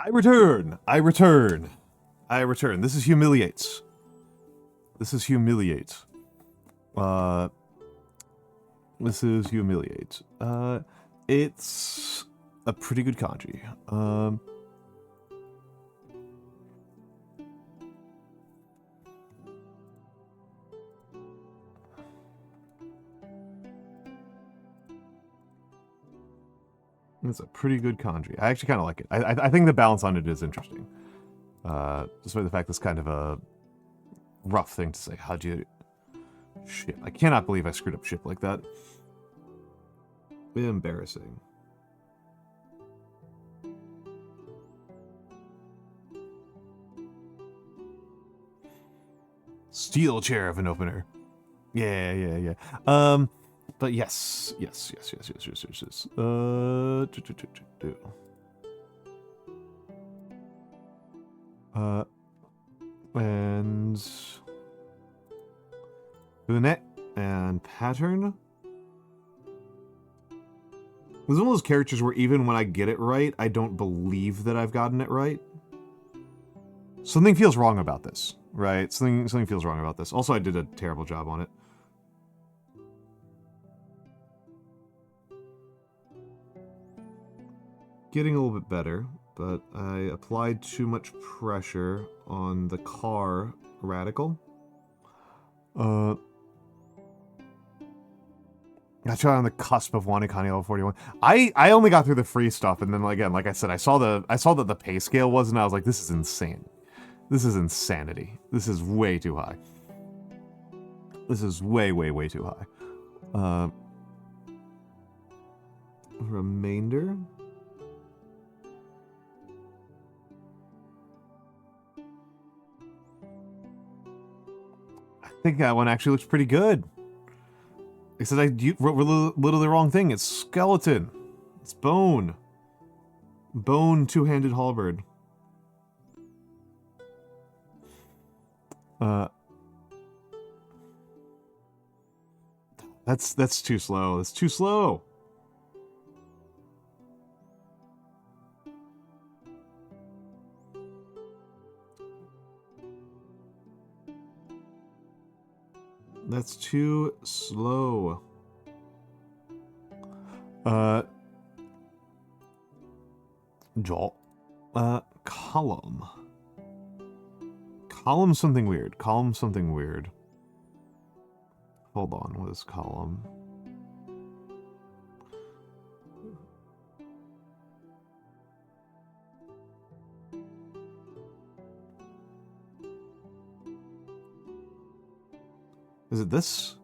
I return. I return. I return. This is humiliates. This is humiliate. This is humiliate. It's a pretty good kanji. It's a pretty good kanji. I actually kind of like it. I think the balance on it is interesting. Despite the fact it's kind of a rough thing to say. How'd you... Shit. I cannot believe I screwed up shit like that. Embarrassing. Steel chair of an opener. Yeah. But yes. And brunette and pattern. This is one of those characters where even when I get it right, I don't believe that I've gotten it right. Something feels wrong about this, right? Something feels wrong about this. Also, I did a terrible job on it. Getting a little bit better, but I applied too much pressure on the car radical. I tried on the cusp of wanting Connie level 41. I only got through the free stuff, and then again, like I said, I saw that the pay scale was, and I was like, this is insane. This is insanity. This is way too high. This is way too high. Remainder. I think that one actually looks pretty good. Except I wrote literally the wrong thing. It's skeleton. It's bone. Bone two-handed halberd. That's too slow. That's too slow. That's too slow. Jolt. Column. Column something weird. Column something weird. Hold on, what is column? Is it this?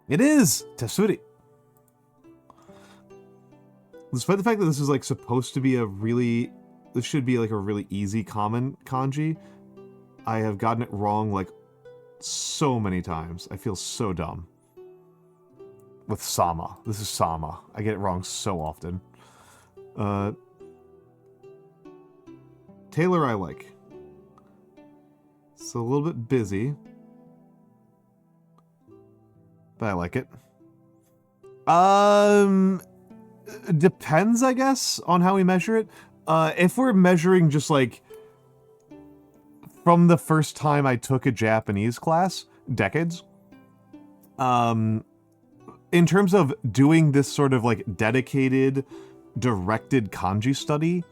It is! Tetsuri! Despite the fact that this is like supposed to be this should be like a really easy common kanji, I have gotten it wrong like so many times. I feel so dumb. With Sama. This is Sama. I get it wrong so often. Taylor I like. It's a little bit busy. But I like it. Depends, I guess, on how we measure it. If we're measuring just like from the first time I took a Japanese class, decades. In terms of doing this sort of like dedicated, directed kanji study,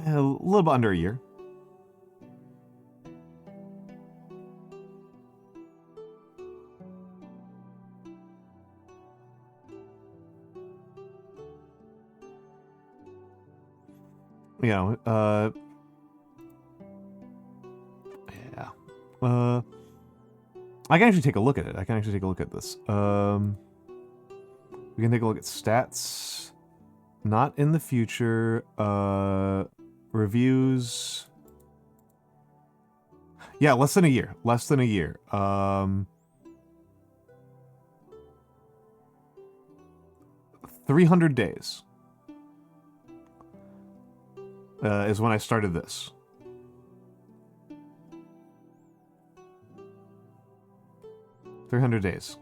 a little bit under a year. You know, yeah. I can actually take a look at it. I can actually take a look at this. We can take a look at stats. Not in the future. Reviews. Yeah, less than a year. Less than a year. 300 days. Is when I started this. $300 days.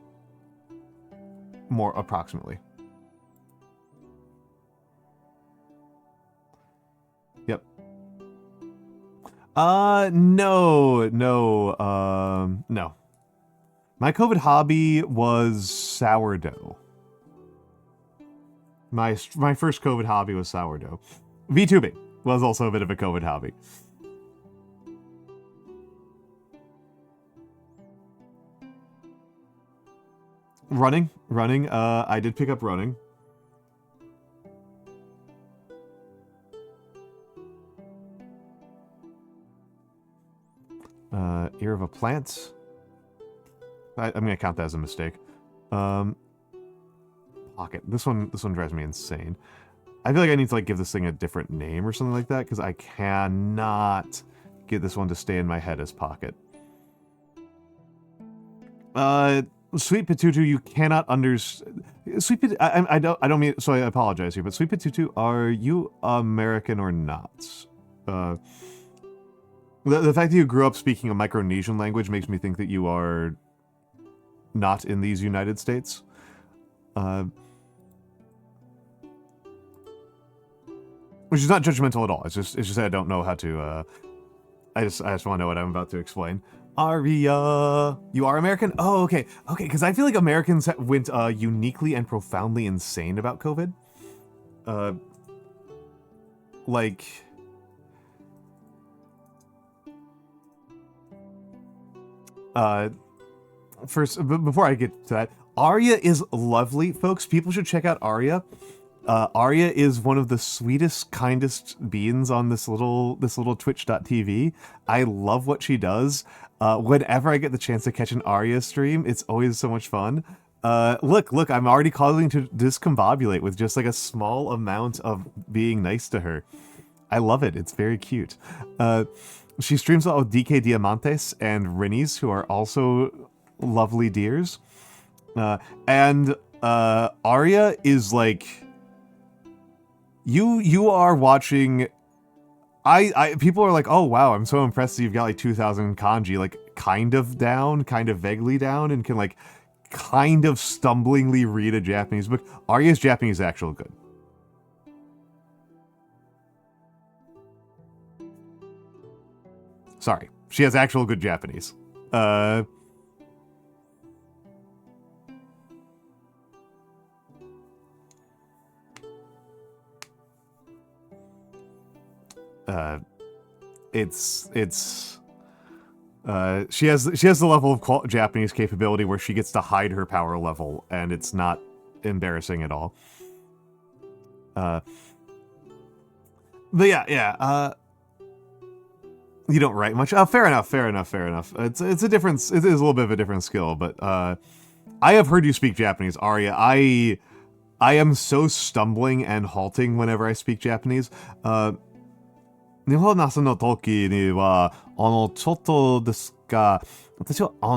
More approximately. No. My COVID hobby was sourdough. My first COVID hobby was sourdough. VTubing was also a bit of a COVID hobby. Running. I did pick up running. Ear of a plant. I'm gonna count that as a mistake. Pocket. This one drives me insane. I feel like I need to like give this thing a different name or something like that because I cannot get this one to stay in my head as pocket. Sweet Patutu, you cannot understand. Sweet Patutu, I don't mean, so I apologize here, but Sweet Patutu, are you American or not? The fact that you grew up speaking a Micronesian language makes me think that you are not in these United States. Which is not judgmental at all. It's just that I don't know how to. I just want to know what I'm about to explain. Aria, you are American? Oh, okay, because I feel like Americans went uniquely and profoundly insane about COVID. Like. First, before I get to that, Aria is lovely, folks. People should check out Aria. Aria is one of the sweetest, kindest beings on this little Twitch.tv. I love what she does. Whenever I get the chance to catch an Aria stream, it's always so much fun. Look, I'm already causing to discombobulate with just like a small amount of being nice to her. I love it. It's very cute. She streams a lot with DK Diamantes and Rinnies, who are also lovely dears. And Aria is like... You are watching... people are like, oh wow, I'm so impressed that you've got like 2,000 kanji, like kind of down, kind of vaguely down, and can like kind of stumblingly read a Japanese book. Aria's Japanese is actually good. Sorry, she has actual good Japanese. She has the level of Japanese capability where she gets to hide her power level, and it's not embarrassing at all. But yeah. You don't write much. Fair enough. It's a difference. It is a little bit of a different skill, but I have heard you speak Japanese, Aria. I am so stumbling and halting whenever I speak Japanese. 日本のその時にはちょっとですが、私はと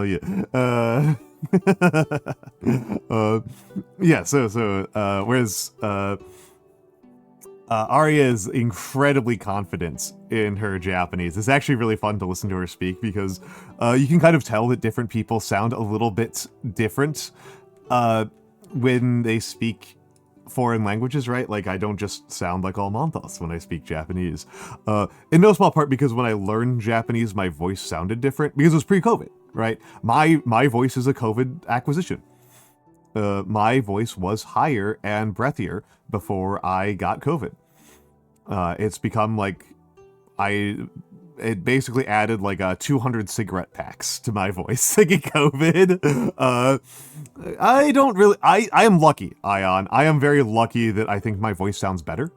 いう。Yeah, whereas Aria is incredibly confident in her Japanese. It's actually really fun to listen to her speak because you can kind of tell that different people sound a little bit different when they speak foreign languages, right? Like, I don't just sound like Almantas when I speak Japanese. In no small part because when I learned Japanese, my voice sounded different because it was pre-COVID, right? My voice is a COVID acquisition. My voice was higher and breathier before I got COVID. It's become like it basically added like 200 cigarette packs to my voice thinking COVID. I am lucky, Ion. I am very lucky that I think my voice sounds better.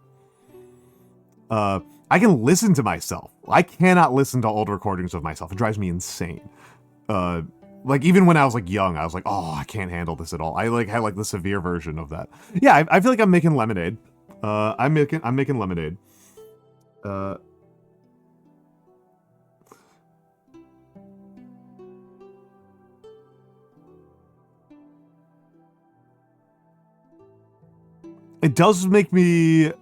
I can listen to myself. I cannot listen to old recordings of myself. It drives me insane. Like even when I was like young, I was like, oh, I can't handle this at all. I like had like the severe version of that. Yeah, I feel like I'm making lemonade. I'm making lemonade. It does make me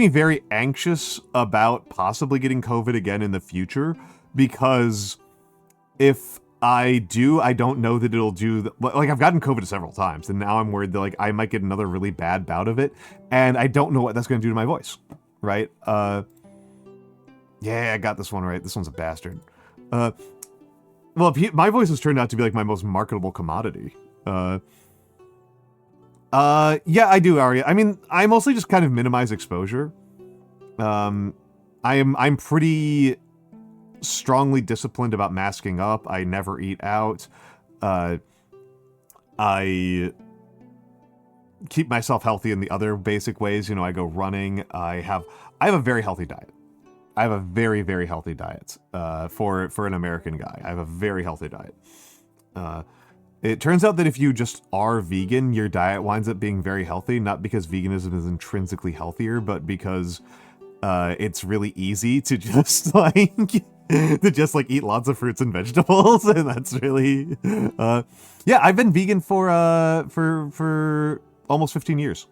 very anxious about possibly getting COVID again in the future, because if I do. I don't know that it'll do. Like, I've gotten COVID several times, and now I'm worried that like I might get another really bad bout of it, and I don't know what that's going to do to my voice. Right? Yeah, I got this one right. This one's a bastard. Well, my voice has turned out to be like my most marketable commodity. Yeah, I do, Arya. I mean, I mostly just kind of minimize exposure. I'm pretty strongly disciplined about masking up. I never eat out. I keep myself healthy in the other basic ways. You know, I go running. I have a very healthy diet. I have a very, very healthy diet. For an American guy, I have a very healthy diet. It turns out that if you just are vegan, your diet winds up being very healthy, not because veganism is intrinsically healthier, but because it's really easy to just like eat lots of fruits and vegetables, and that's really yeah. I've been vegan for almost 15 years.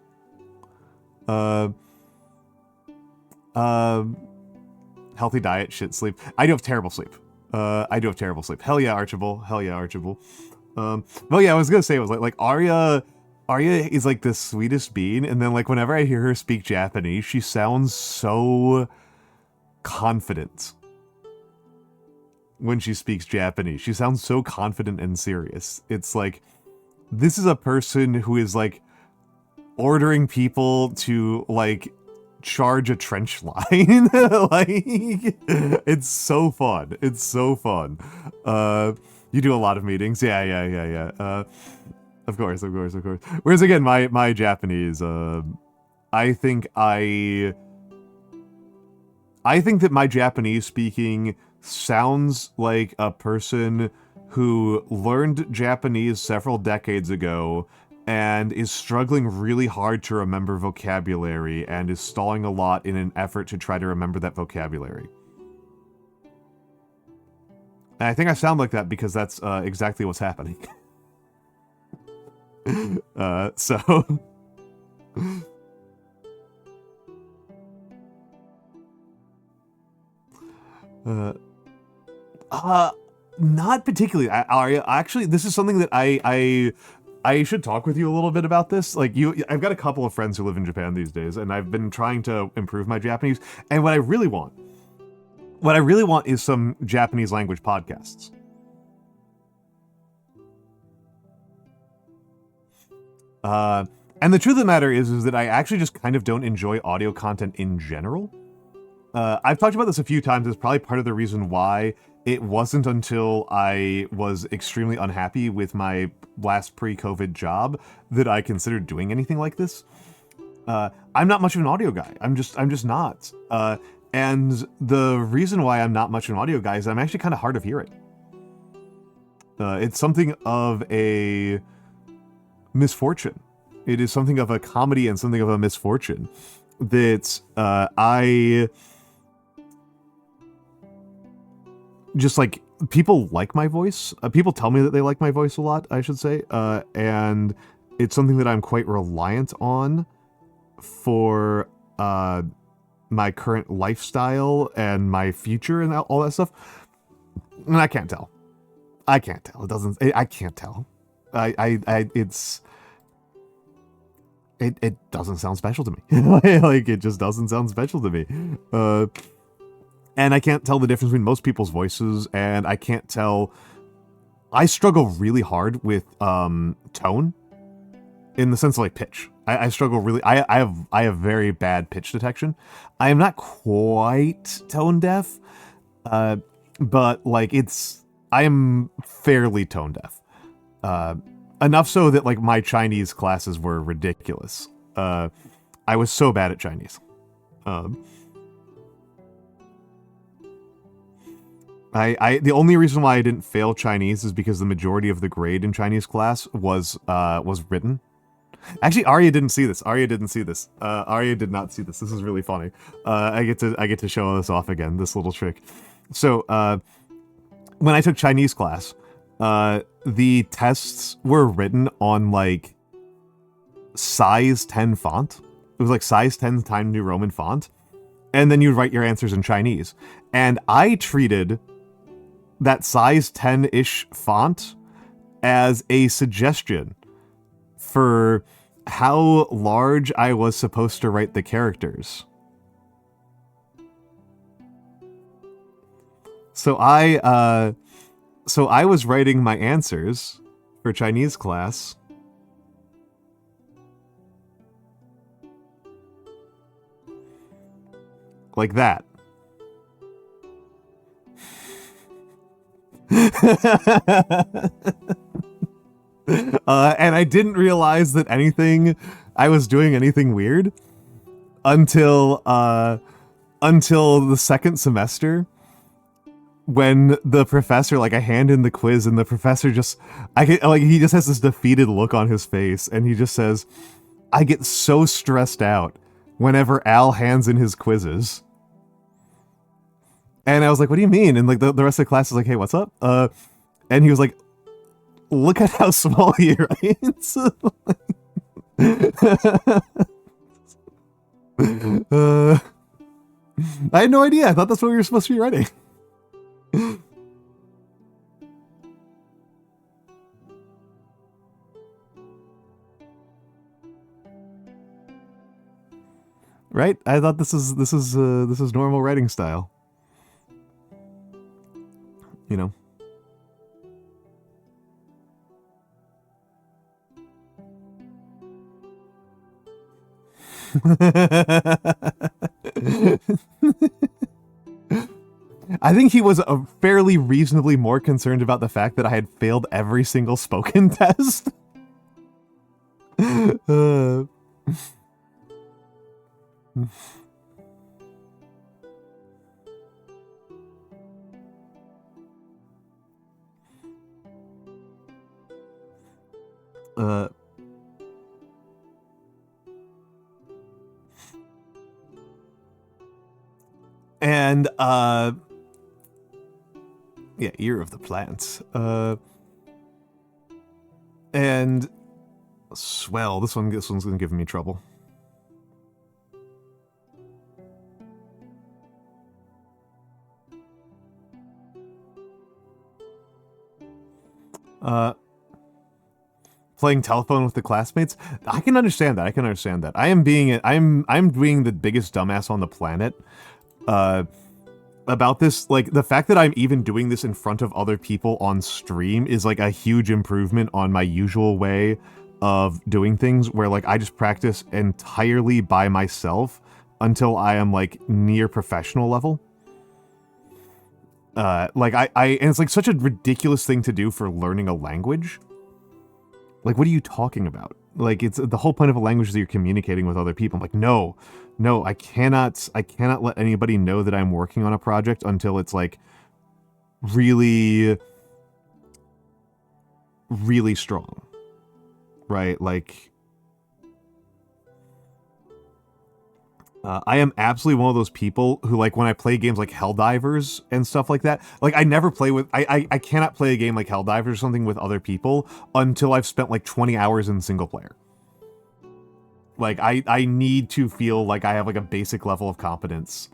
Healthy diet, shit sleep. I do have terrible sleep. Hell yeah, Archibald. Well, yeah, I was gonna say, it was like Arya is like the sweetest bean, and then like whenever I hear her speak Japanese, she sounds so confident. When she speaks Japanese, she sounds so confident and serious. It's like, this is a person who is like ordering people to like charge a trench line. Like, it's so fun. You do a lot of meetings. Yeah. Of course. Whereas again, my Japanese, I think that my Japanese speaking sounds like a person who learned Japanese several decades ago and is struggling really hard to remember vocabulary and is stalling a lot in an effort to try to remember that vocabulary. And I think I sound like that because that's exactly what's happening. So... not particularly. Actually, this is something that I should talk with you a little bit about this. Like, I've got a couple of friends who live in Japan these days, and I've been trying to improve my Japanese. And what I really want is some Japanese language podcasts. And the truth of the matter is that I actually just kind of don't enjoy audio content in general. I've talked about this a few times. It's probably part of the reason why it wasn't until I was extremely unhappy with my last pre-COVID job that I considered doing anything like this. I'm not much of an audio guy. I'm just not. And the reason why I'm not much of an audio guy is I'm actually kind of hard of hearing. It's something of a misfortune. It is something of a comedy and something of a misfortune that I just like. People like my voice. People tell me that they like my voice a lot, I should say. And it's something that I'm quite reliant on for my current lifestyle and my future and all that stuff. And I can't tell. I can't tell. I can't tell. It doesn't sound special to me. Like, it just doesn't sound special to me. And I can't tell the difference between most people's voices, and I can't tell. I struggle really hard with tone, in the sense of like pitch. I struggle really. I have very bad pitch detection. I am not quite tone deaf, but like I am fairly tone deaf. Enough so that like my Chinese classes were ridiculous. I was so bad at Chinese. The only reason why I didn't fail Chinese is because the majority of the grade in Chinese class was written. Actually, Arya didn't see this. Arya did not see this. This is really funny. I get to show this off again, this little trick. So, when I took Chinese class, the tests were written on like size 10 font. It was like size 10 Times New Roman font. And then you'd write your answers in Chinese. And I treated that size 10-ish font as a suggestion for how large I was supposed to write the characters. So I was writing my answers for Chinese class like that. And I didn't realize that I was doing anything weird until the second semester, when the professor, like, I hand in the quiz and the professor he just has this defeated look on his face, and he just says, "I get so stressed out whenever Al hands in his quizzes." And I was like, "What do you mean?" And like the rest of the class was like, "Hey, what's up?" And he was like, "Look at how small he writes." I had no idea. I thought that's what we were supposed to be writing. Right? I thought this is normal writing style. You know. I think he was fairly reasonably more concerned about the fact that I had failed every single spoken test. And yeah, Ear of the Plants. And swell, this one's gonna give me trouble. Playing telephone with the classmates. I can understand that. I'm being the biggest dumbass on the planet about this. Like, the fact that I'm even doing this in front of other people on stream is like a huge improvement on my usual way of doing things, where like I just practice entirely by myself until I am like near professional level. Like and it's like such a ridiculous thing to do for learning a language. Like, what are you talking about? Like, it's the whole point of a language is that you're communicating with other people. I'm like, no, I cannot let anybody know that I'm working on a project until it's like really, really strong, right? Like, I am absolutely one of those people who, like, when I play games like Helldivers and stuff like that, like, I never play with, I cannot play a game like Helldivers or something with other people until I've spent like 20 hours in single player. Like, I need to feel like I have like a basic level of competence.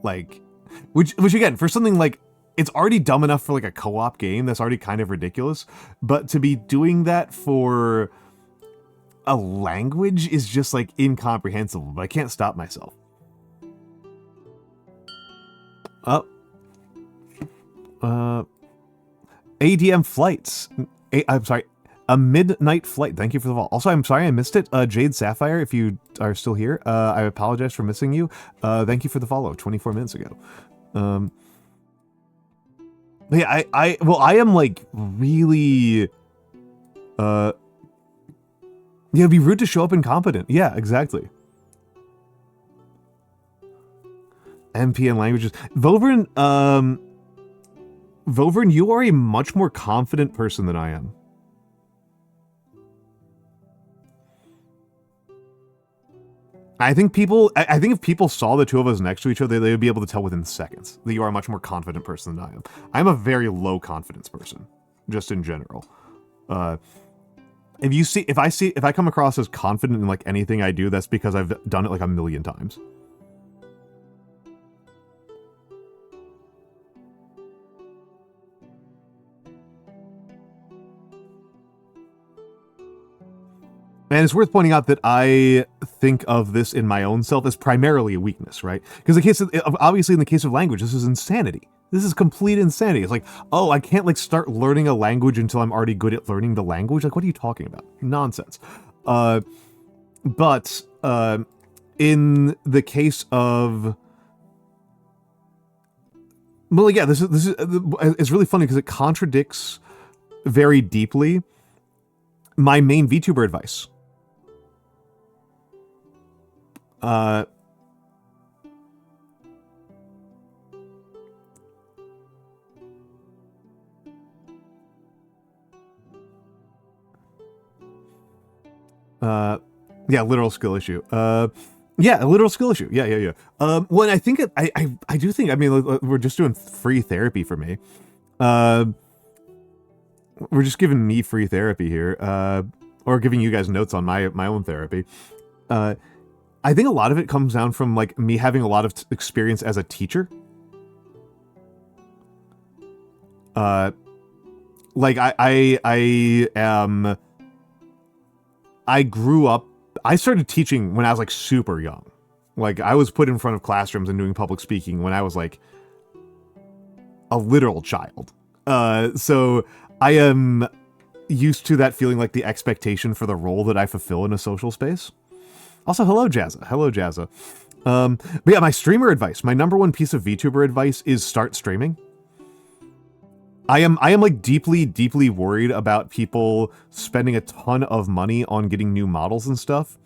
Like, which again, for something like, it's already dumb enough for like a co-op game, that's already kind of ridiculous, but to be doing that for a language is just like incomprehensible, but I can't stop myself. ADM flights. I'm sorry, a midnight flight. Thank you for the follow. Also, I'm sorry I missed it. Jade Sapphire, if you are still here, I apologize for missing you. Thank you for the follow 24 minutes ago. Yeah, I am like really, yeah, it'd be rude to show up incompetent. Yeah, exactly. MPN languages. Vovern, you are a much more confident person than I am. I think if people saw the two of us next to each other, they would be able to tell within seconds that you are a much more confident person than I am. I'm a very low confidence person, just in general. If I come across as confident in like anything I do, that's because I've done it like a million times. And it's worth pointing out that I think of this in my own self as primarily a weakness, right? Because obviously in the case of language, this is insanity. This is complete insanity. It's like, oh, I can't like start learning a language until I'm already good at learning the language. Like, what are you talking about? Nonsense. But in the case of, well, yeah, this is it's really funny because it contradicts very deeply my main VTuber advice. Yeah, literal skill issue. Yeah, a literal skill issue. Yeah. Well, I think I do think. I mean, we're just doing free therapy for me. We're just giving me free therapy here, or giving you guys notes on my own therapy. I think a lot of it comes down from like me having a lot of experience as a teacher. Like I grew up. I started teaching when I was like super young. Like I was put in front of classrooms and doing public speaking when I was like a literal child. So I am used to that feeling like the expectation for the role that I fulfill in a social space. Also, hello, Jazza. Hello, Jazza. But yeah, my streamer advice, my number one piece of VTuber advice is start streaming. I am like deeply worried about people spending a ton of money on getting new models and stuff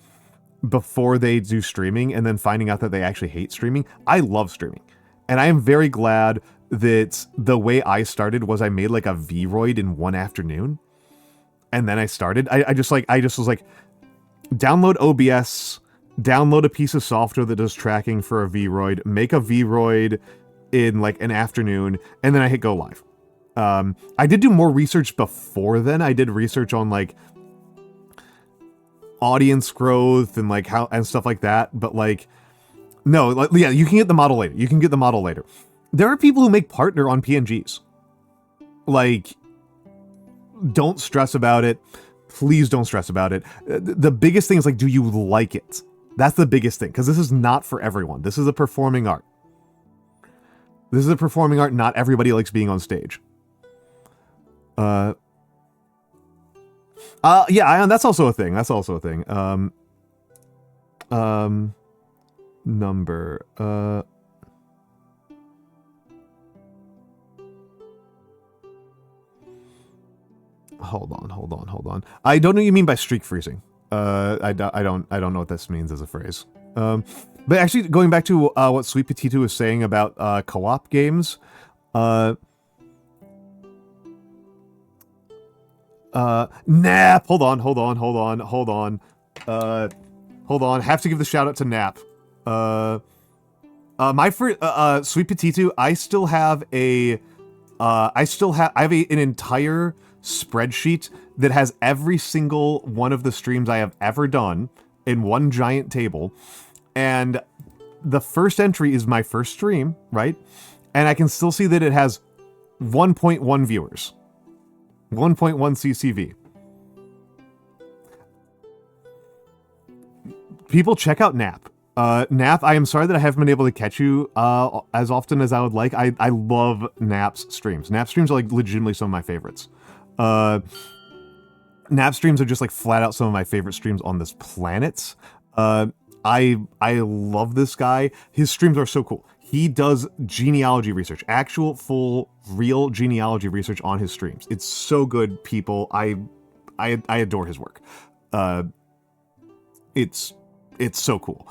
before they do streaming and then finding out that they actually hate streaming. I love streaming. And I am very glad that the way I started was I made like a Vroid in one afternoon. And then I started. I just was like, download OBS, download a piece of software that does tracking for a Vroid, make a Vroid in like an afternoon, and then I hit go live. I did do more research before then. I did research on like audience growth and like how and stuff like that. But like, no, like, yeah, you can get the model later. There are people who make partner on PNGs. Like, don't stress about it. Please don't stress about it. The biggest thing is like, do you like it? That's the biggest thing, because this is not for everyone. This is a performing art. Not everybody likes being on stage. Yeah, Ion, that's also a thing. Number, hold on. I don't know what you mean by streak freezing. I don't know what this means as a phrase. But actually, going back to what Sweet Petito was saying about co-op games, Nap. Hold on. Have to give the shout out to Nap. My Sweet Petito, I have an entire spreadsheet that has every single one of the streams I have ever done in one giant table. And the first entry is my first stream, right? And I can still see that it has 1.1 viewers. 1.1 CCV. People check out Nap. Nap, I am sorry that I haven't been able to catch you as often as I would like. I love Nap's streams. Nap streams are like legitimately some of my favorites. Nap streams are just like flat out some of my favorite streams on this planet. I love this guy. His streams are so cool. He does genealogy research, actual full real genealogy research on his streams. It's so good, people. I adore his work. It's so cool.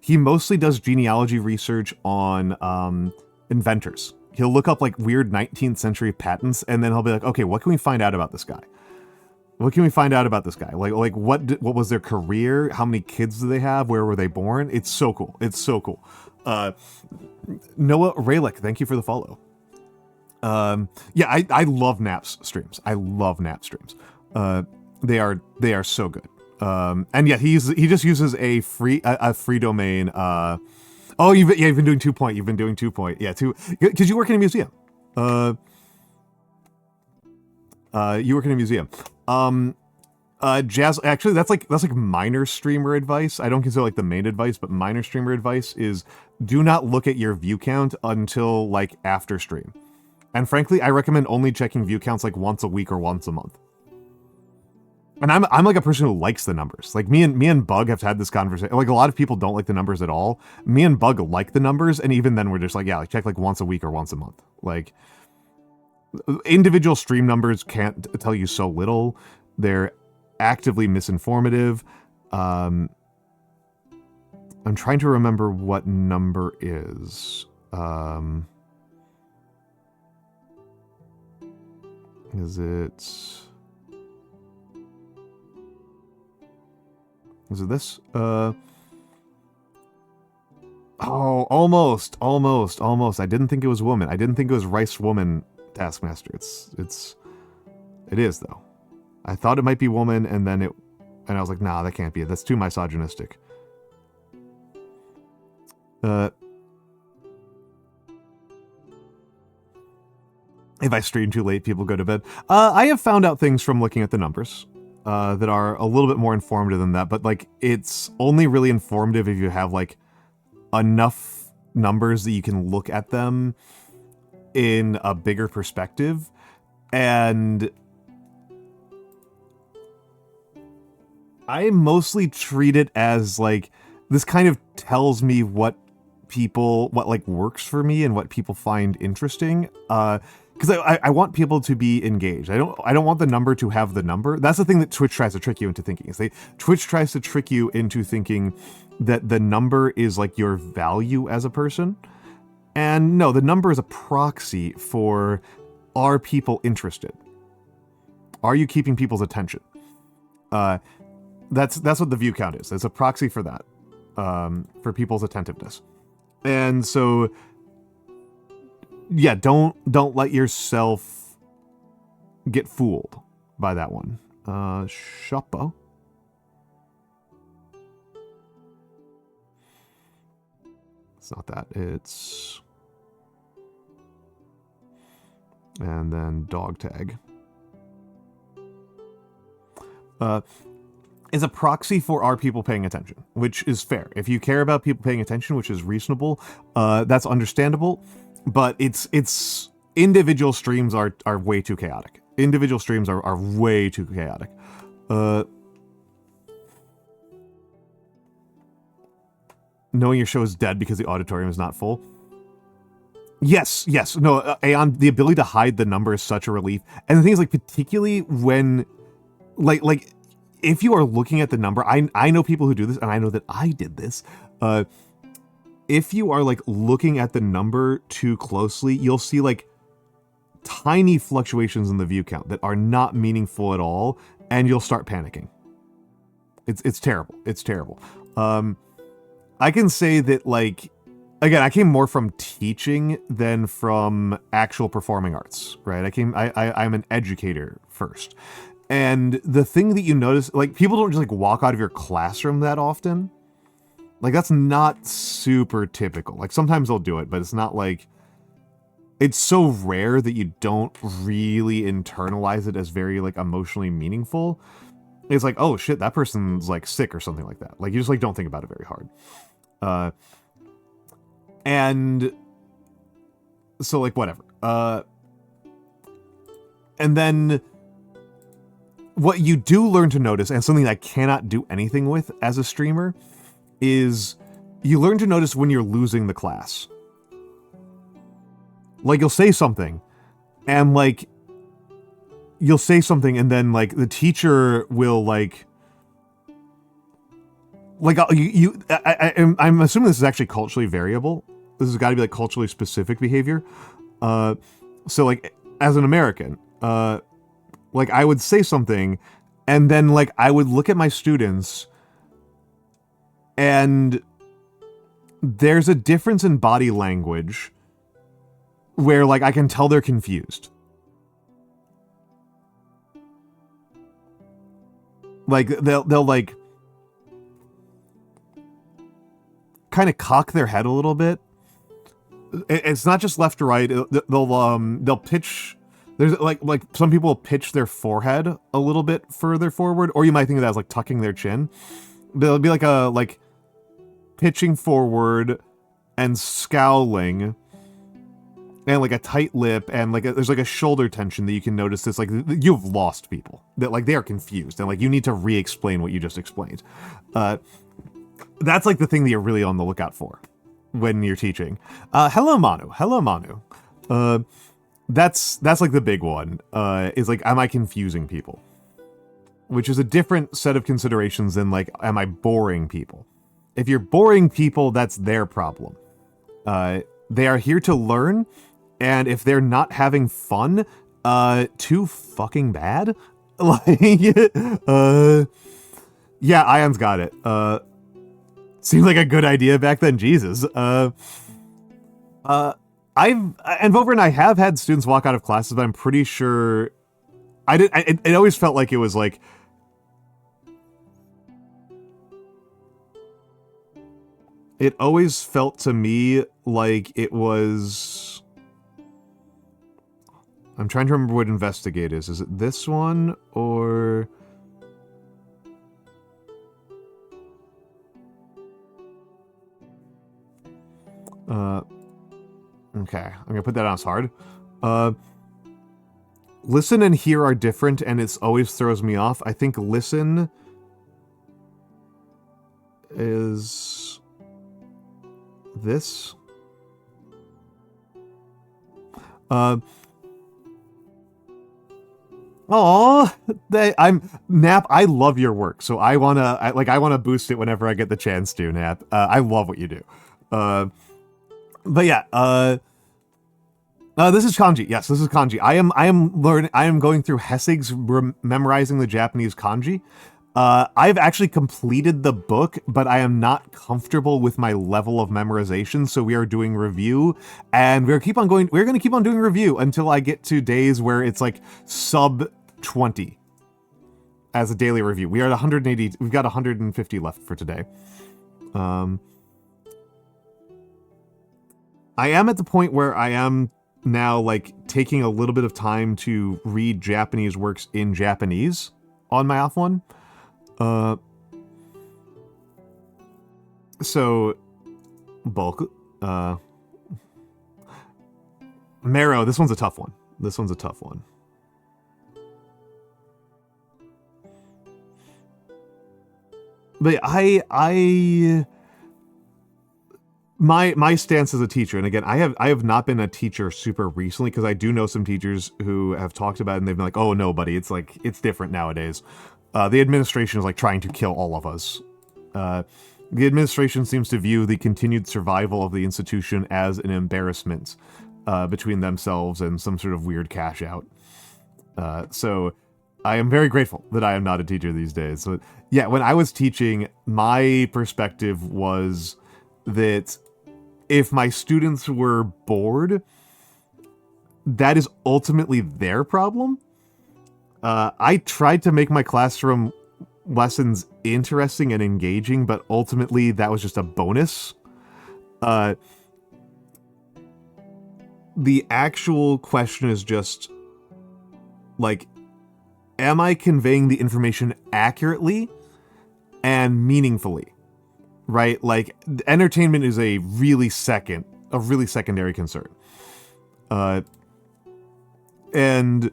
He mostly does genealogy research on inventors. He'll look up like weird 19th century patents, and then he'll be like, okay, what can we find out about this guy? Like what was their career? How many kids do they have? Where were they born? It's so cool. Noah Raylick, thank you for the follow. Yeah, I love Nap's streams. They are so good. And yeah, he just uses a free domain. Oh, you've been doing 2 point. Yeah, because you work in a museum. You work in a museum. Jazz, actually, that's like minor streamer advice. I don't consider like the main advice, but minor streamer advice is do not look at your view count until like after stream. And frankly, I recommend only checking view counts like once a week or once a month. And I'm like a person who likes the numbers. Like me and Bug have had this conversation. Like a lot of people don't like the numbers at all. Me and Bug like the numbers, and even then we're just like, yeah, like check like once a week or once a month. Like individual stream numbers can't tell you so little. They're actively misinformative. I'm trying to remember what number is. Is it this? Oh, almost. I didn't think it was woman. I didn't think it was Rice Woman Taskmaster. It is though. I thought it might be woman, and I was like, nah, that can't be it. That's too misogynistic. If I stream too late, people go to bed. I have found out things from looking at the numbers that are a little bit more informative than that, but like it's only really informative if you have like enough numbers that you can look at them in a bigger perspective. And I mostly treat it as like this kind of tells me what like works for me and what people find interesting. Because I want people to be engaged. I don't want the number to have the number. That's the thing that Twitch tries to trick you into thinking. Twitch tries to trick you into thinking that the number is like your value as a person. And no, the number is a proxy for, are people interested? Are you keeping people's attention? That's what the view count is. It's a proxy for that, for people's attentiveness. And so, yeah, don't let yourself get fooled by that one. Shoppo. It's not that. It's... And then dog tag. Is a proxy for are people paying attention, which is fair. If you care about people paying attention, which is reasonable, that's understandable. But it's individual streams are way too chaotic. Individual streams are way too chaotic. Knowing your show is dead because the auditorium is not full. Yes. No, Aeon, the ability to hide the number is such a relief. And the thing is, like, particularly when, like, if you are looking at the number, I know people who do this, and I know that I did this. If you are, like, looking at the number too closely, you'll see, like, tiny fluctuations in the view count that are not meaningful at all, and you'll start panicking. It's terrible. It's terrible. I can say that, like, again, I came more from teaching than from actual performing arts, right? I'm an educator first. And the thing that you notice, like, people don't just, like, walk out of your classroom that often. Like, that's not super typical. Like, sometimes they'll do it, but it's not like... It's so rare that you don't really internalize it as very, like, emotionally meaningful. It's like, oh, shit, that person's, like, sick or something like that. Like, you just, like, don't think about it very hard. And so, like, whatever. And then what you do learn to notice, and something I cannot do anything with as a streamer, is you learn to notice when you're losing the class. Like, you'll say something, and, like, you'll say something, and then, like, the teacher will, like, I'm assuming this is actually culturally variable. This has got to be, like, culturally specific behavior. So, like, as an American, like, I would say something, and then, like, I would look at my students, and there's a difference in body language where, like, I can tell they're confused. Like, they'll like, kind of cock their head a little bit. It's not just left to right. They'll pitch There's like some people pitch their forehead a little bit further forward, or you might think of that as like tucking their chin. There'll be like a pitching forward and scowling, and like a tight lip, and like there's like a shoulder tension that you can notice. That's like you've lost people, that like they are confused, and like you need to re-explain what you just explained. That's like the thing that you're really on the lookout for when you're teaching. Hello Manu. That's like the big one. Is like, am I confusing people? Which is a different set of considerations than like, am I boring people? If you're boring people, that's their problem. They are here to learn, and if they're not having fun, too fucking bad. Like, yeah, Ion's got it. Seemed like a good idea back then, Jesus. And Vover and I have had students walk out of classes, but I'm pretty sure it always felt like it was like, it always felt to me like it was, I'm trying to remember what investigate is. Is it this one or? Okay, I'm gonna put that on as hard. Listen and hear are different, and it's always throws me off. I think listen is this. I'm Nap. I love your work, so I wanna boost it whenever I get the chance to. Nap, I love what you do. But yeah, this is kanji. Yes, this is kanji. I am going through Hessig's memorizing the Japanese kanji. I've actually completed the book, but I am not comfortable with my level of memorization, so we are doing review, and we're going to keep on doing review until I get to days where it's like sub 20 as a daily review. We are at 180. We've got 150 left for today. I am at the point where I am now like taking a little bit of time to read Japanese works in Japanese on my off one. So bulk Marrow, this one's a tough one. But my stance as a teacher, and again, I have not been a teacher super recently, because I do know some teachers who have talked about it and they've been like, oh no, buddy, it's like, it's different nowadays. The administration is like trying to kill all of us. The administration seems to view the continued survival of the institution as an embarrassment between themselves and some sort of weird cash out. So I am very grateful that I am not a teacher these days. So yeah, when I was teaching, my perspective was that if my students were bored, that is ultimately their problem. I tried to make my classroom lessons interesting and engaging, but ultimately that was just a bonus. The actual question is just, like, am I conveying the information accurately and meaningfully? Right? Like, entertainment is a really secondary concern. And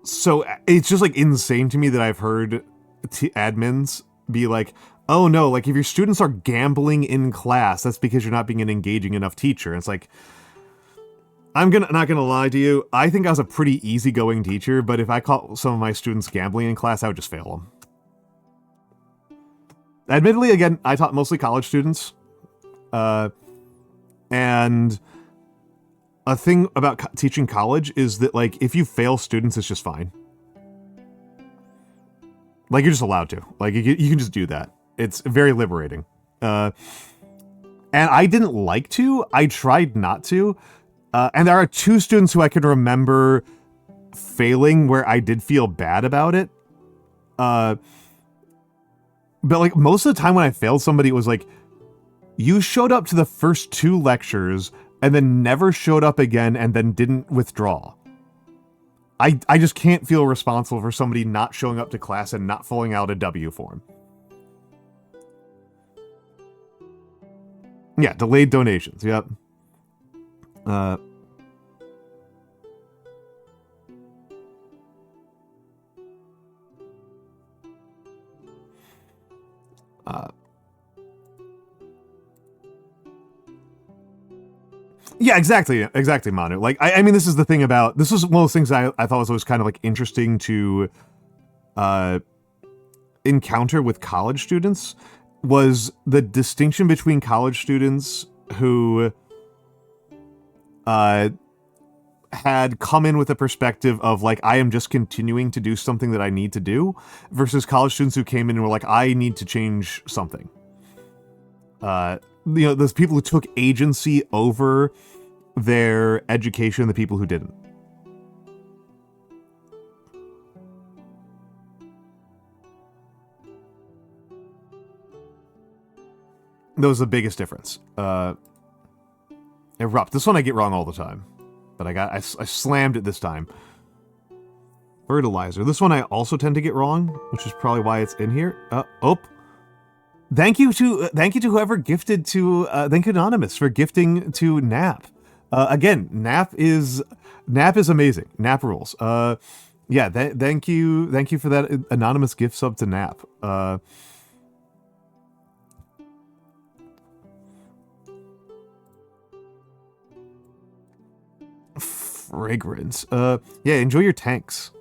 so it's just like insane to me that I've heard admins be like, oh no, like if your students are gambling in class, that's because you're not being an engaging enough teacher. And it's like, not gonna lie to you, I think I was a pretty easygoing teacher, but if I caught some of my students gambling in class, I would just fail them. Admittedly, again, I taught mostly college students. And a thing about teaching college is that, like, if you fail students, it's just fine. Like, you're just allowed to. Like, you can just do that. It's very liberating. And I didn't like to. I tried not to. And there are two students who I can remember failing where I did feel bad about it. But, like, most of the time when I failed somebody, it was like, you showed up to the first 2 lectures and then never showed up again and then didn't withdraw. I just can't feel responsible for somebody not showing up to class and not filling out a W form. Yeah, delayed donations. Yep. Uh, uh, yeah, exactly, Manu. Like, I mean, this is the thing about this was one of those things I thought was always kind of like interesting to uh, encounter with college students was the distinction between college students who had come in with a perspective of like, I am just continuing to do something that I need to do, versus college students who came in and were like, I need to change something. Those people who took agency over their education, the people who didn't. That was the biggest difference. Erupt. This one I get wrong all the time, but I slammed it this time. Fertilizer. This one I also tend to get wrong, which is probably why it's in here. Thank you to whoever gifted to thank you Anonymous for gifting to Nap. Again, Nap is amazing. Nap rules. Yeah, thank you for that anonymous gift sub to Nap. Fragrance. Yeah, enjoy your tanks.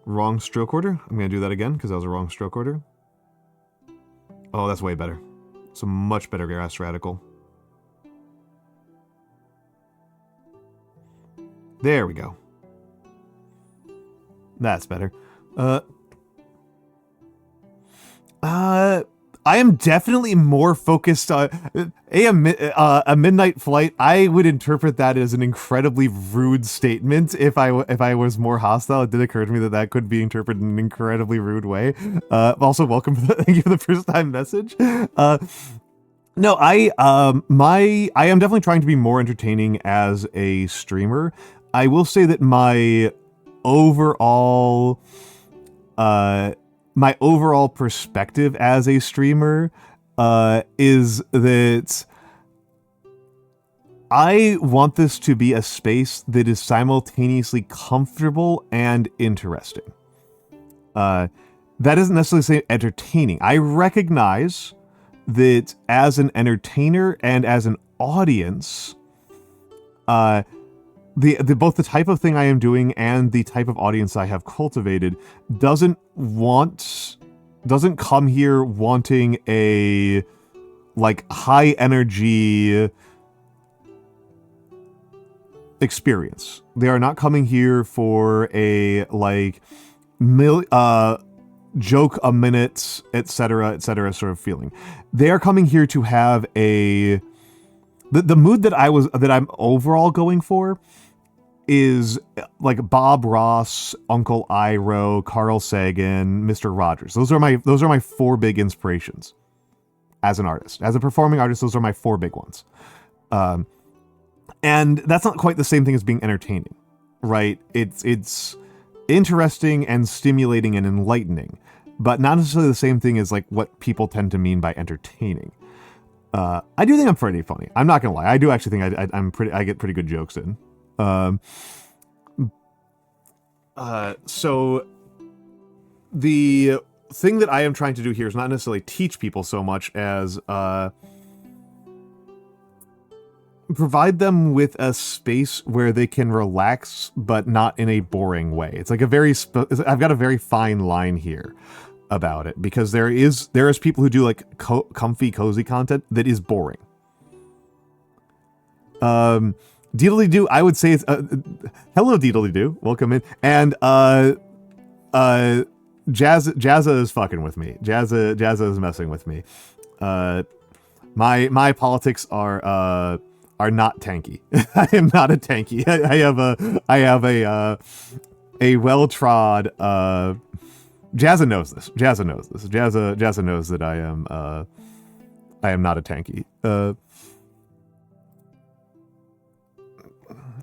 Wrong stroke order. I'm gonna do that again because that was a wrong stroke order. Oh, that's way better. It's a much better grass radical. There we go. That's better. I am definitely more focused on a midnight flight. I would interpret that as an incredibly rude statement. If I was more hostile, it did occur to me that could be interpreted in an incredibly rude way. Also, welcome. Thank you for the first time message. No, I am definitely trying to be more entertaining as a streamer. I will say that my overall perspective as a streamer is that I want this to be a space that is simultaneously comfortable and interesting. That doesn't necessarily say entertaining. I recognize that as an entertainer and as an audience, the both the type of thing I am doing and the type of audience I have cultivated doesn't come here wanting a like high energy experience. They are not coming here for a like joke a minute, etc., sort of feeling. They are coming here to have the mood that I'm overall going for is like Bob Ross, Uncle Iroh, Carl Sagan, Mr. Rogers. Those are my four big inspirations as an artist. As a performing artist, those are my four big ones. And that's not quite the same thing as being entertaining, right? It's interesting and stimulating and enlightening, but not necessarily the same thing as like what people tend to mean by entertaining. I do think I'm pretty funny. I'm not gonna lie. I do actually think I get pretty good jokes in. So the thing that I am trying to do here is not necessarily teach people so much as provide them with a space where they can relax, but not in a boring way. It's like I've got a very fine line here about it, because there is people who do like comfy, cozy content that is boring. Deedly-doo, I would say it's hello Deedly-doo, welcome in, and Jazza is fucking with me. Jazza is messing with me. My politics are not tanky. I am not a tanky. I have a well-trod Jazza knows this. Jazza knows this. Jazza knows that I am not a tanky.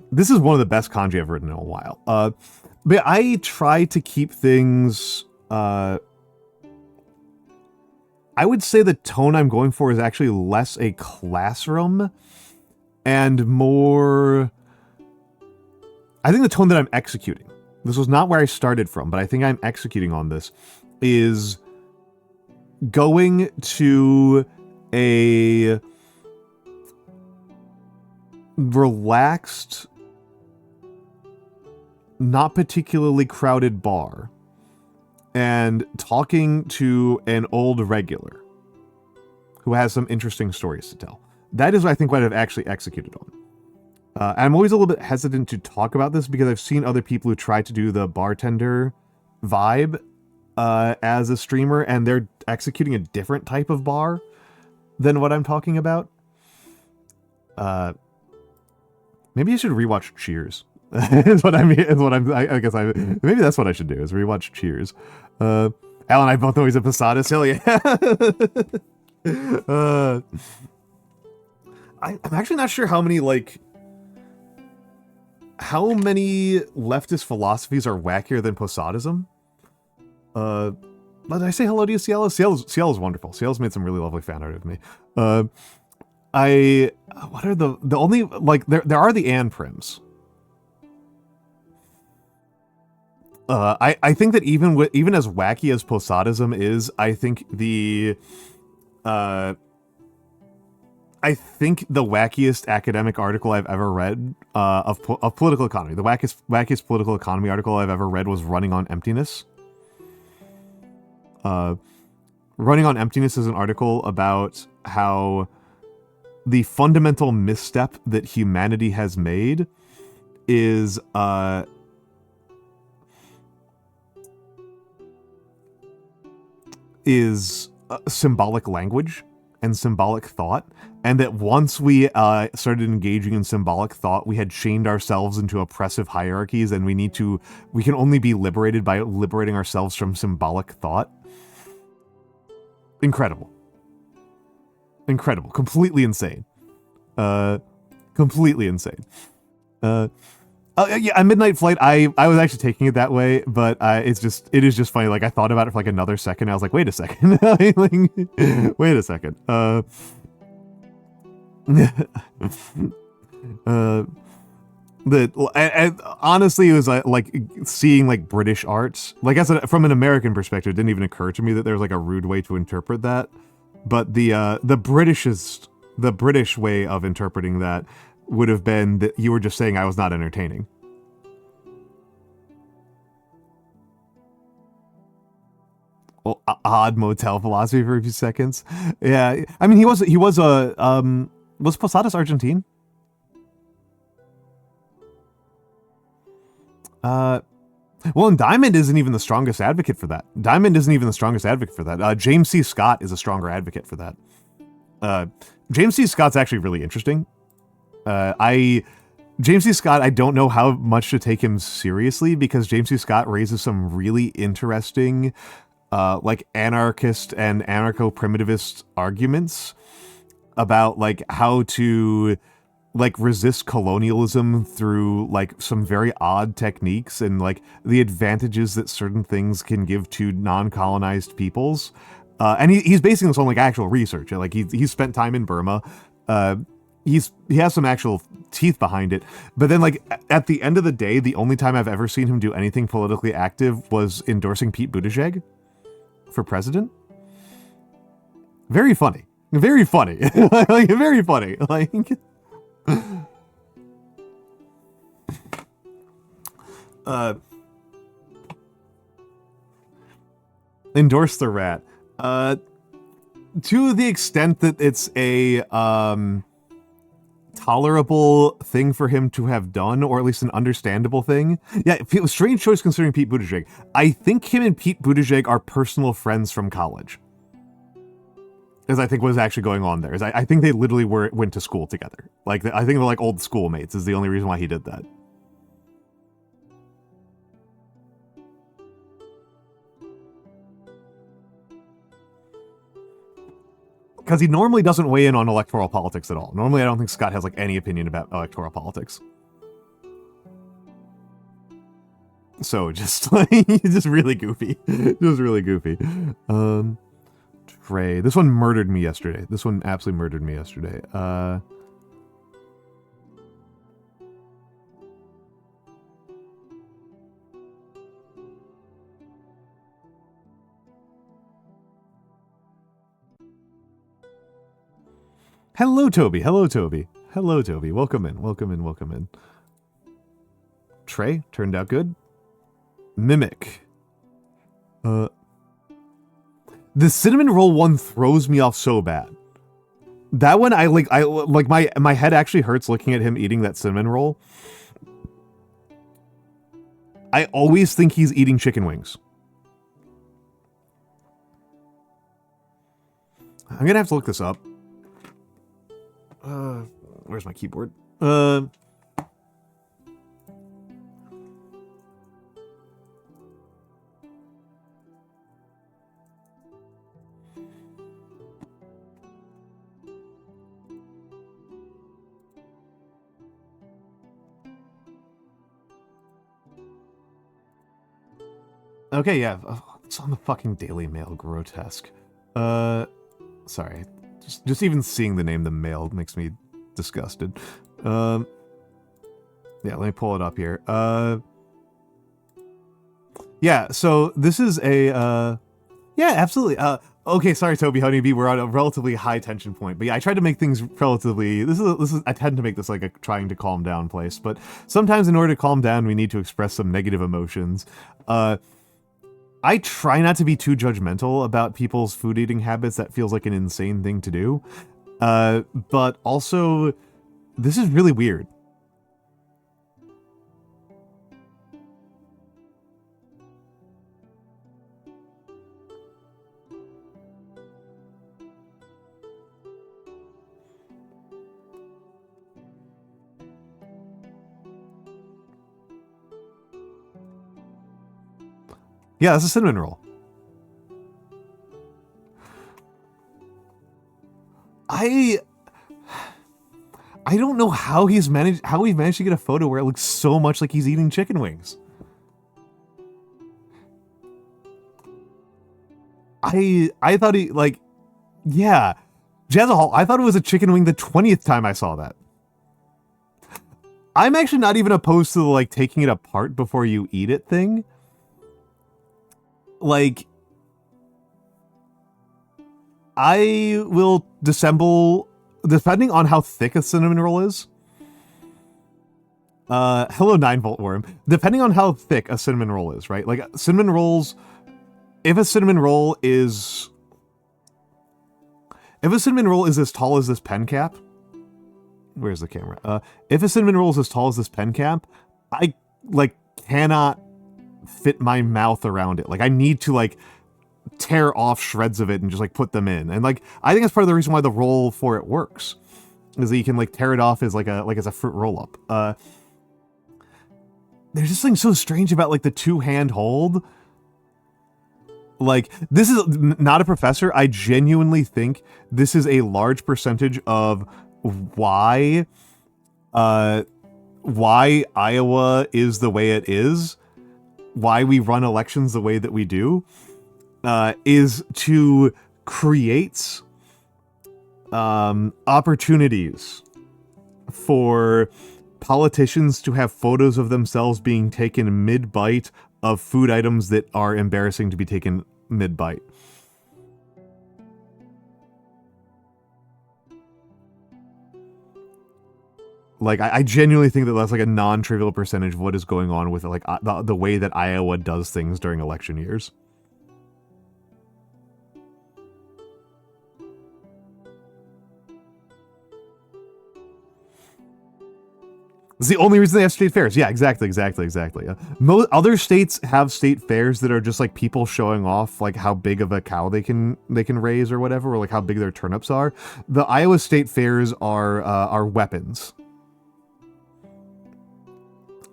This is one of the best kanji I've written in a while. But I try to keep things. I would say the tone I'm going for is actually less a classroom and more. I think the tone that I'm executing. This was not where I started from, but I think I'm executing on this. Is going to a relaxed, not particularly crowded bar and talking to an old regular who has some interesting stories to tell. That is, I think, what I've actually executed on. I'm always a little bit hesitant to talk about this because I've seen other people who try to do the bartender vibe as a streamer, and they're executing a different type of bar than what I'm talking about. Maybe I should rewatch Cheers. Is what I mean. Is what I guess maybe that's what I should do. Is rewatch Cheers. Al and I both know he's a Posadas. Hell yeah. I'm actually not sure how many leftist philosophies are wackier than Posadism. Did I say hello to you, Cielo? Cielo's wonderful. Cielo's made some really lovely fan art of me. What are the only, there are the Ann Prims. I think that even as wacky as Posadism is, I think the wackiest academic article I've ever read of political economy, the wackiest political economy article I've ever read was Running on Emptiness. Running on Emptiness is an article about how the fundamental misstep that humanity has made is symbolic language and symbolic thought, and that once we started engaging in symbolic thought, we had chained ourselves into oppressive hierarchies, and we can only be liberated by liberating ourselves from symbolic thought. Incredible. Completely insane. Completely insane. Yeah, a Midnight Flight, I was actually taking it that way, but it is just funny. I thought about it for another second. I was like, wait a second. Wait a second. Honestly, it was seeing British arts. From an American perspective, it didn't even occur to me that there's a rude way to interpret that. But the British way of interpreting that would have been that you were just saying I was not entertaining. Well, odd motel philosophy for a few seconds. Yeah, I mean, was Posadas Argentine? Well, and Diamond isn't even the strongest advocate for that. James C. Scott is a stronger advocate for that. James C. Scott's actually really interesting. James C. Scott, I don't know how much to take him seriously because James C. Scott raises some really interesting, anarchist and anarcho-primitivist arguments about how to resist colonialism through some very odd techniques and the advantages that certain things can give to non-colonized peoples. And he's basing this on actual research. He's spent time in Burma. He has some actual teeth behind it. But then at the end of the day, the only time I've ever seen him do anything politically active was endorsing Pete Buttigieg for president. Very funny. Very funny. Very funny. Endorse the rat. To the extent that it's a tolerable thing for him to have done, or at least an understandable thing. Yeah, strange choice considering Pete Buttigieg. I think him and Pete Buttigieg are personal friends from college. As I think was actually going on there. I think they literally went to school together. I think they're old schoolmates is the only reason why he did that. because he normally doesn't weigh in on electoral politics at all. Normally, I don't think Scott has like any opinion about electoral politics. So just like just really goofy, just really goofy. Trey, this one murdered me yesterday. This one absolutely murdered me yesterday. Hello, Toby. Hello, Toby. Hello, Toby. Welcome in. Welcome in. Welcome in. Trey, turned out good. Mimic. The cinnamon roll one throws me off so bad. That one, I like my head actually hurts looking at him eating that cinnamon roll. I always think he's eating chicken wings. I'm gonna have to look this up. Where's my keyboard? Okay, yeah, it's on the fucking Daily Mail. Grotesque. Sorry. Just even seeing the name the Mail makes me disgusted. Yeah, let me pull it up here. Yeah, so this is a yeah, absolutely. Okay, sorry, Toby Honeybee, we're on a relatively high tension point. But yeah, I tried to make things relatively. This is. I tend to make this like a trying to calm down place. But sometimes, in order to calm down, we need to express some negative emotions. I try not to be too judgmental about people's food eating habits. That feels like an insane thing to do. But also, this is really weird. Yeah, that's a cinnamon roll. I don't know how he managed to get a photo where it looks so much like he's eating chicken wings. I thought he like, yeah, Jazzahol, I thought it was a chicken wing the 20th time I saw that. I'm actually not even opposed to the like taking it apart before you eat it thing. Like, I will disassemble, depending on how thick a cinnamon roll is. Hello 9-volt worm. Depending on how thick a cinnamon roll is, right? Like, cinnamon rolls, if a cinnamon roll is as tall as this pen cap, where's the camera? If a cinnamon roll is as tall as this pen cap, I, like, cannot fit my mouth around it. Like, I need to, like, tear off shreds of it and just, like, put them in. And, like, I think that's part of the reason why the roll for it works. Is that you can, like, tear it off as, like, as a fruit roll-up. There's just something so strange about, like, the two-hand hold. Like, this is not a professor. I genuinely think this is a large percentage of why Iowa is the way it is, why we run elections the way that we do, is to create opportunities for politicians to have photos of themselves being taken mid-bite of food items that are embarrassing to be taken mid-bite. Like, I genuinely think that that's like a non-trivial percentage of what is going on with like the way that Iowa does things during election years. It's the only reason they have state fairs. Yeah, exactly. Most other states have state fairs that are just like people showing off like how big of a cow they can raise or whatever, or like how big their turnips are. The Iowa state fairs are weapons.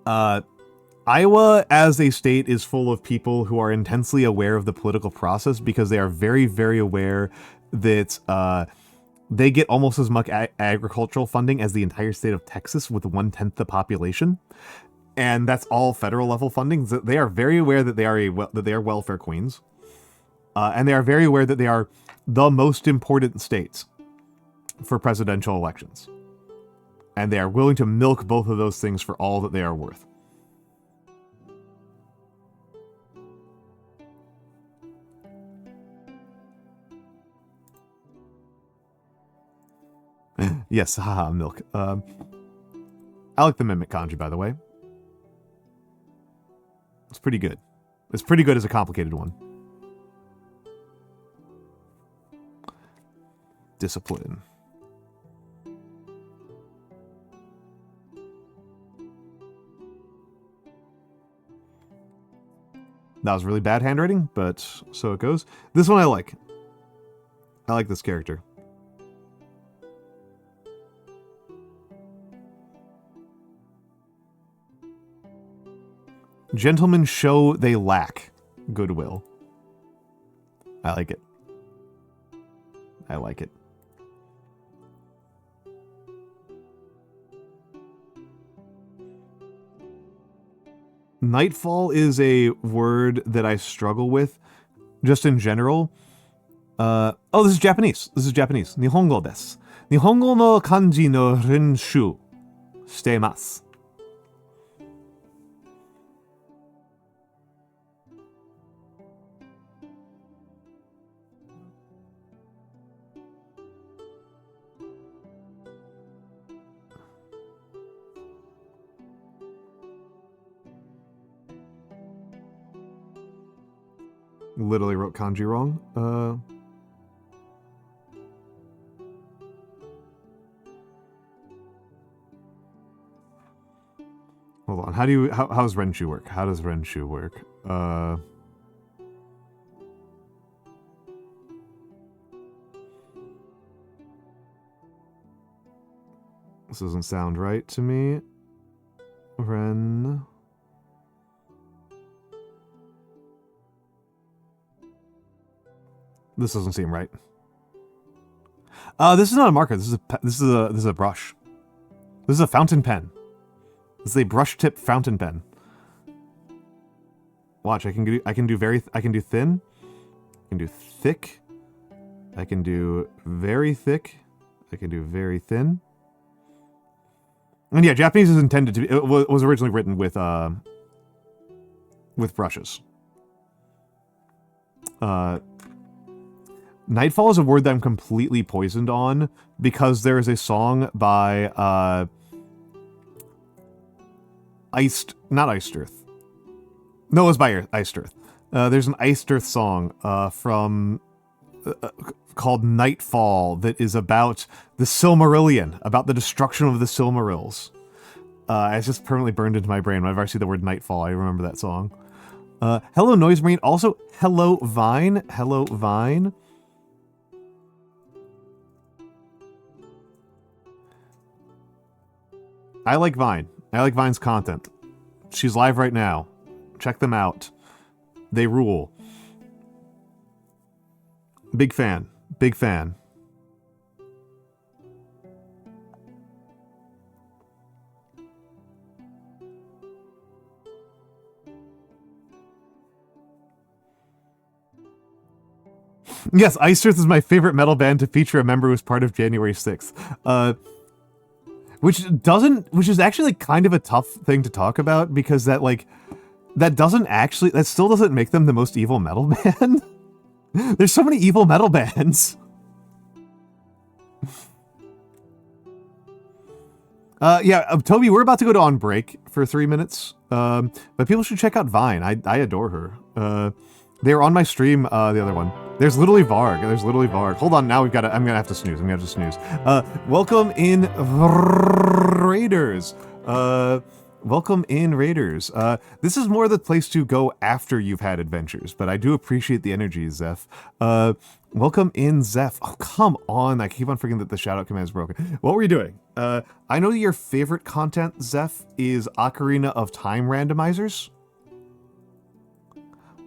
Iowa as a state is full of people who are intensely aware of the political process because they are very, very aware that They get almost as much agricultural funding as the entire state of Texas with 1/10 the population. And that's all federal level funding. They are very aware that they are welfare queens. And they are very aware that they are the most important states for presidential elections. And they are willing to milk both of those things for all that they are worth. Yes, haha, milk. I like the Mimic Kanji, by the way. It's pretty good. It's pretty good as a complicated one. Discipline. That was really bad handwriting, but so it goes. This one I like. I like this character. Gentlemen show they lack goodwill. I like it. I like it. Nightfall is a word that I struggle with, just in general. Oh, this is Japanese. This is Japanese. Nihongo desu. Nihongo no kanji no renshu shitemasu. Literally wrote kanji wrong. Hold on. How's Renshu work? How does Renshu work? This doesn't sound right to me. Ren. This doesn't seem right. This is not a marker. This is a brush. This is a fountain pen. This is a brush tip fountain pen. Watch, I can do thin. I can do thick. I can do very thick. I can do very thin. And yeah, Japanese is intended to be. It was originally written with brushes. Nightfall is a word that I'm completely poisoned on because there is a song by not Iced Earth. No, it was by Iced Earth. There's an Iced Earth song from called Nightfall that is about the Silmarillion, about the destruction of the Silmarils. It's just permanently burned into my brain. Whenever I see the word Nightfall, I remember that song. Hello, Noise Marine. Also, hello, Vine. Hello, Vine. I like Vine. I like Vine's content. She's live right now. Check them out. They rule. Big fan. Big fan. Yes, Iced Earth is my favorite metal band to feature a member who was part of January 6th. Which is actually kind of a tough thing to talk about because that still doesn't make them the most evil metal band. There's so many evil metal bands. Toby, we're about to go to on break for 3 minutes. But people should check out Vine. I adore her. They were on my stream, the other one. There's literally Varg. Hold on, now I'm gonna have to snooze. Welcome in Raiders. Welcome in Raiders. This is more the place to go after you've had adventures, but I do appreciate the energy, Zeph. Welcome in, Zeph. Oh, come on. I keep on forgetting that the shoutout command is broken. What were you doing? I know your favorite content, Zeph, is Ocarina of Time randomizers.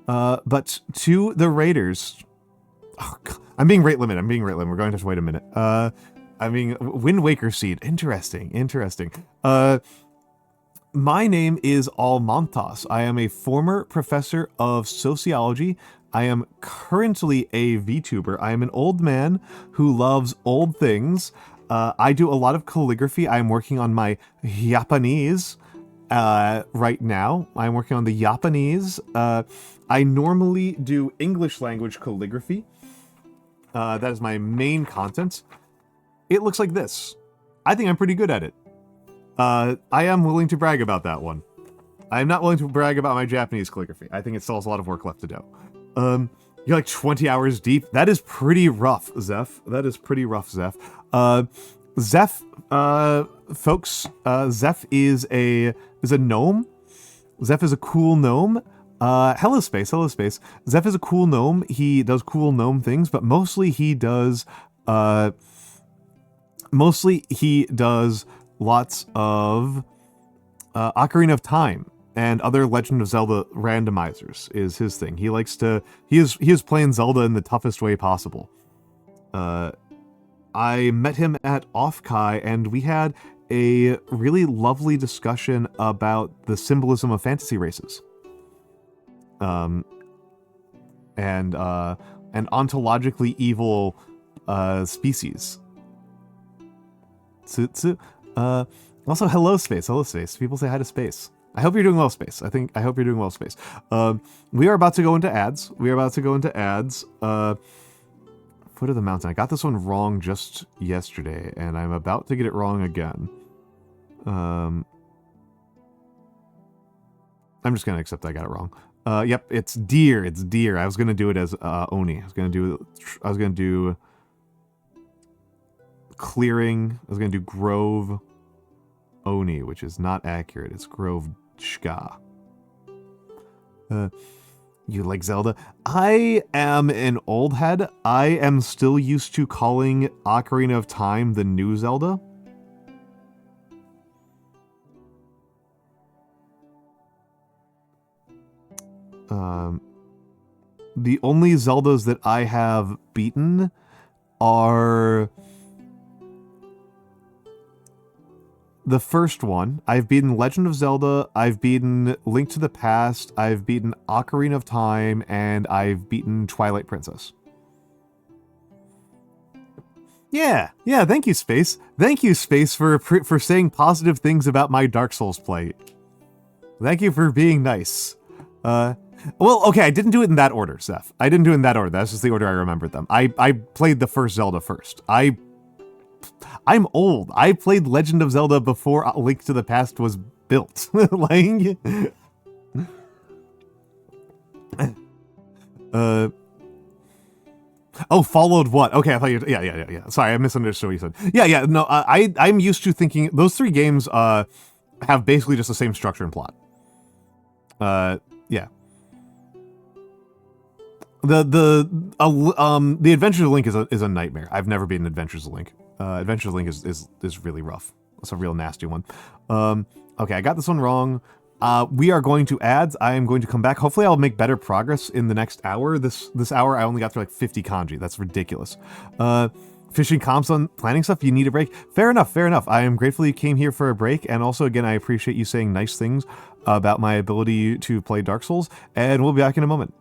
But to the Raiders, Oh, God. I'm being rate limited. We're going to have to wait a minute. Wind Waker seed. Interesting. My name is Almantas. I am a former professor of sociology. I am currently a VTuber. I am an old man who loves old things. I do a lot of calligraphy. I am working on my Japanese right now. I'm working on the Japanese. I normally do English language calligraphy. That is my main content. It looks like this. I think I'm pretty good at it. I am willing to brag about that one. I am not willing to brag about my Japanese calligraphy. I think it still has a lot of work left to do. You're like 20 hours deep. That is pretty rough, Zeph. Zeph, folks, Zeph is a gnome. Zeph is a cool gnome. Hello space. Zeph is a cool gnome. He does cool gnome things, but mostly he does lots of Ocarina of Time and other Legend of Zelda randomizers is his thing. He is playing Zelda in the toughest way possible. I met him at Offkai and we had a really lovely discussion about the symbolism of fantasy races. And ontologically evil species. Also, hello space. People say hi to space. I hope you're doing well, space. I hope you're doing well, space. We are about to go into ads. Foot of the mountain. I got this one wrong just yesterday, and I'm about to get it wrong again. I'm just gonna accept I got it wrong. Yep, it's deer. I was gonna do it as Oni. I was gonna do clearing. I was gonna do Grove Oni, which is not accurate. It's Grove Shka. You like Zelda? I am an old head. I am still used to calling Ocarina of Time the new Zelda. The only Zeldas that I have beaten are the first one. I've beaten Legend of Zelda, I've beaten Link to the Past, I've beaten Ocarina of Time, and I've beaten Twilight Princess. Yeah, thank you, Space. Thank you, Space, for saying positive things about my Dark Souls play. Thank you for being nice. Well, okay, I didn't do it in that order, Seth. I didn't do it in that order. That's just the order I remembered them. I played the first Zelda first. I'm old. I played Legend of Zelda before Link to the Past was built. Like, oh, followed what? Okay, I thought you. Yeah. Sorry, I misunderstood what you said. Yeah. No, I'm used to thinking those three games have basically just the same structure and plot. Yeah. The Adventures of Link is a nightmare. I've never beaten Adventures of Link. Adventures of Link is really rough. It's a real nasty one. Okay, I got this one wrong. We are going to ads. I am going to come back. Hopefully I'll make better progress in the next hour. This hour I only got through like 50 kanji. That's ridiculous. Fishing comps on planning stuff, you need a break. Fair enough. I am grateful you came here for a break, and also again I appreciate you saying nice things about my ability to play Dark Souls, and we'll be back in a moment.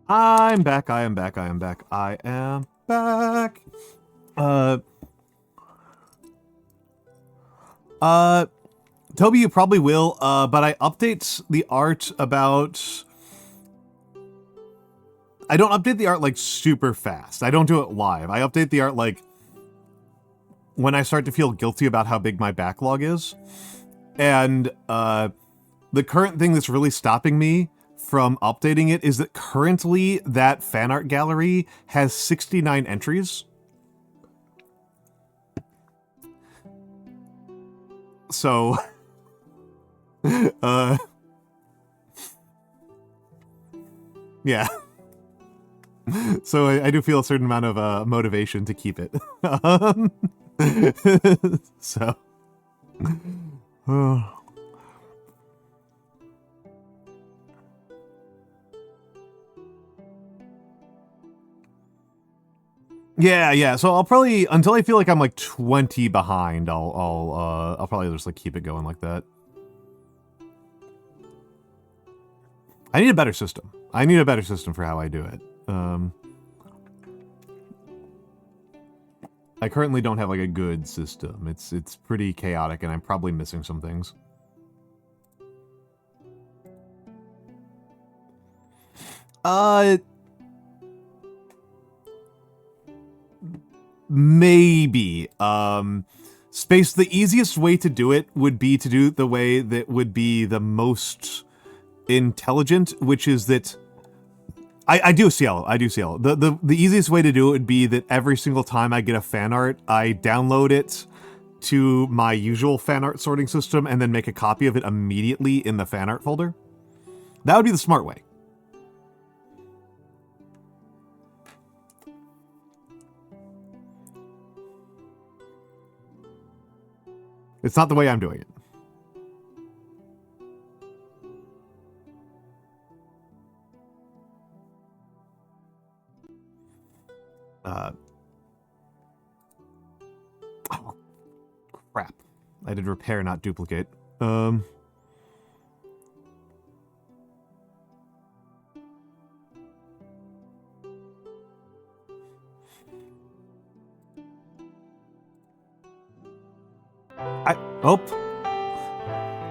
I'm back, I am back, I am back, I am back. Uh, Toby, you probably will, but I update the art about... I don't update the art, like, super fast. I don't do it live. I update the art, like, when I start to feel guilty about how big my backlog is. And, the current thing that's really stopping me from updating it is that currently that fan art gallery has 69 entries. So, yeah. So I do feel a certain amount of motivation to keep it. So, yeah. So I'll probably, until I feel like I'm like 20 behind, I'll probably just like keep it going like that. I need a better system. I need a better system for how I do it. I currently don't have like a good system. It's pretty chaotic, and I'm probably missing some things. Maybe. Space, the easiest way to do it would be to do it the way that would be the most intelligent, which is that I do CL. The easiest way to do it would be that every single time I get a fan art, I download it to my usual fan art sorting system and then make a copy of it immediately in the fan art folder. That would be the smart way. It's not the way I'm doing it. Oh, crap. I did repair, not duplicate.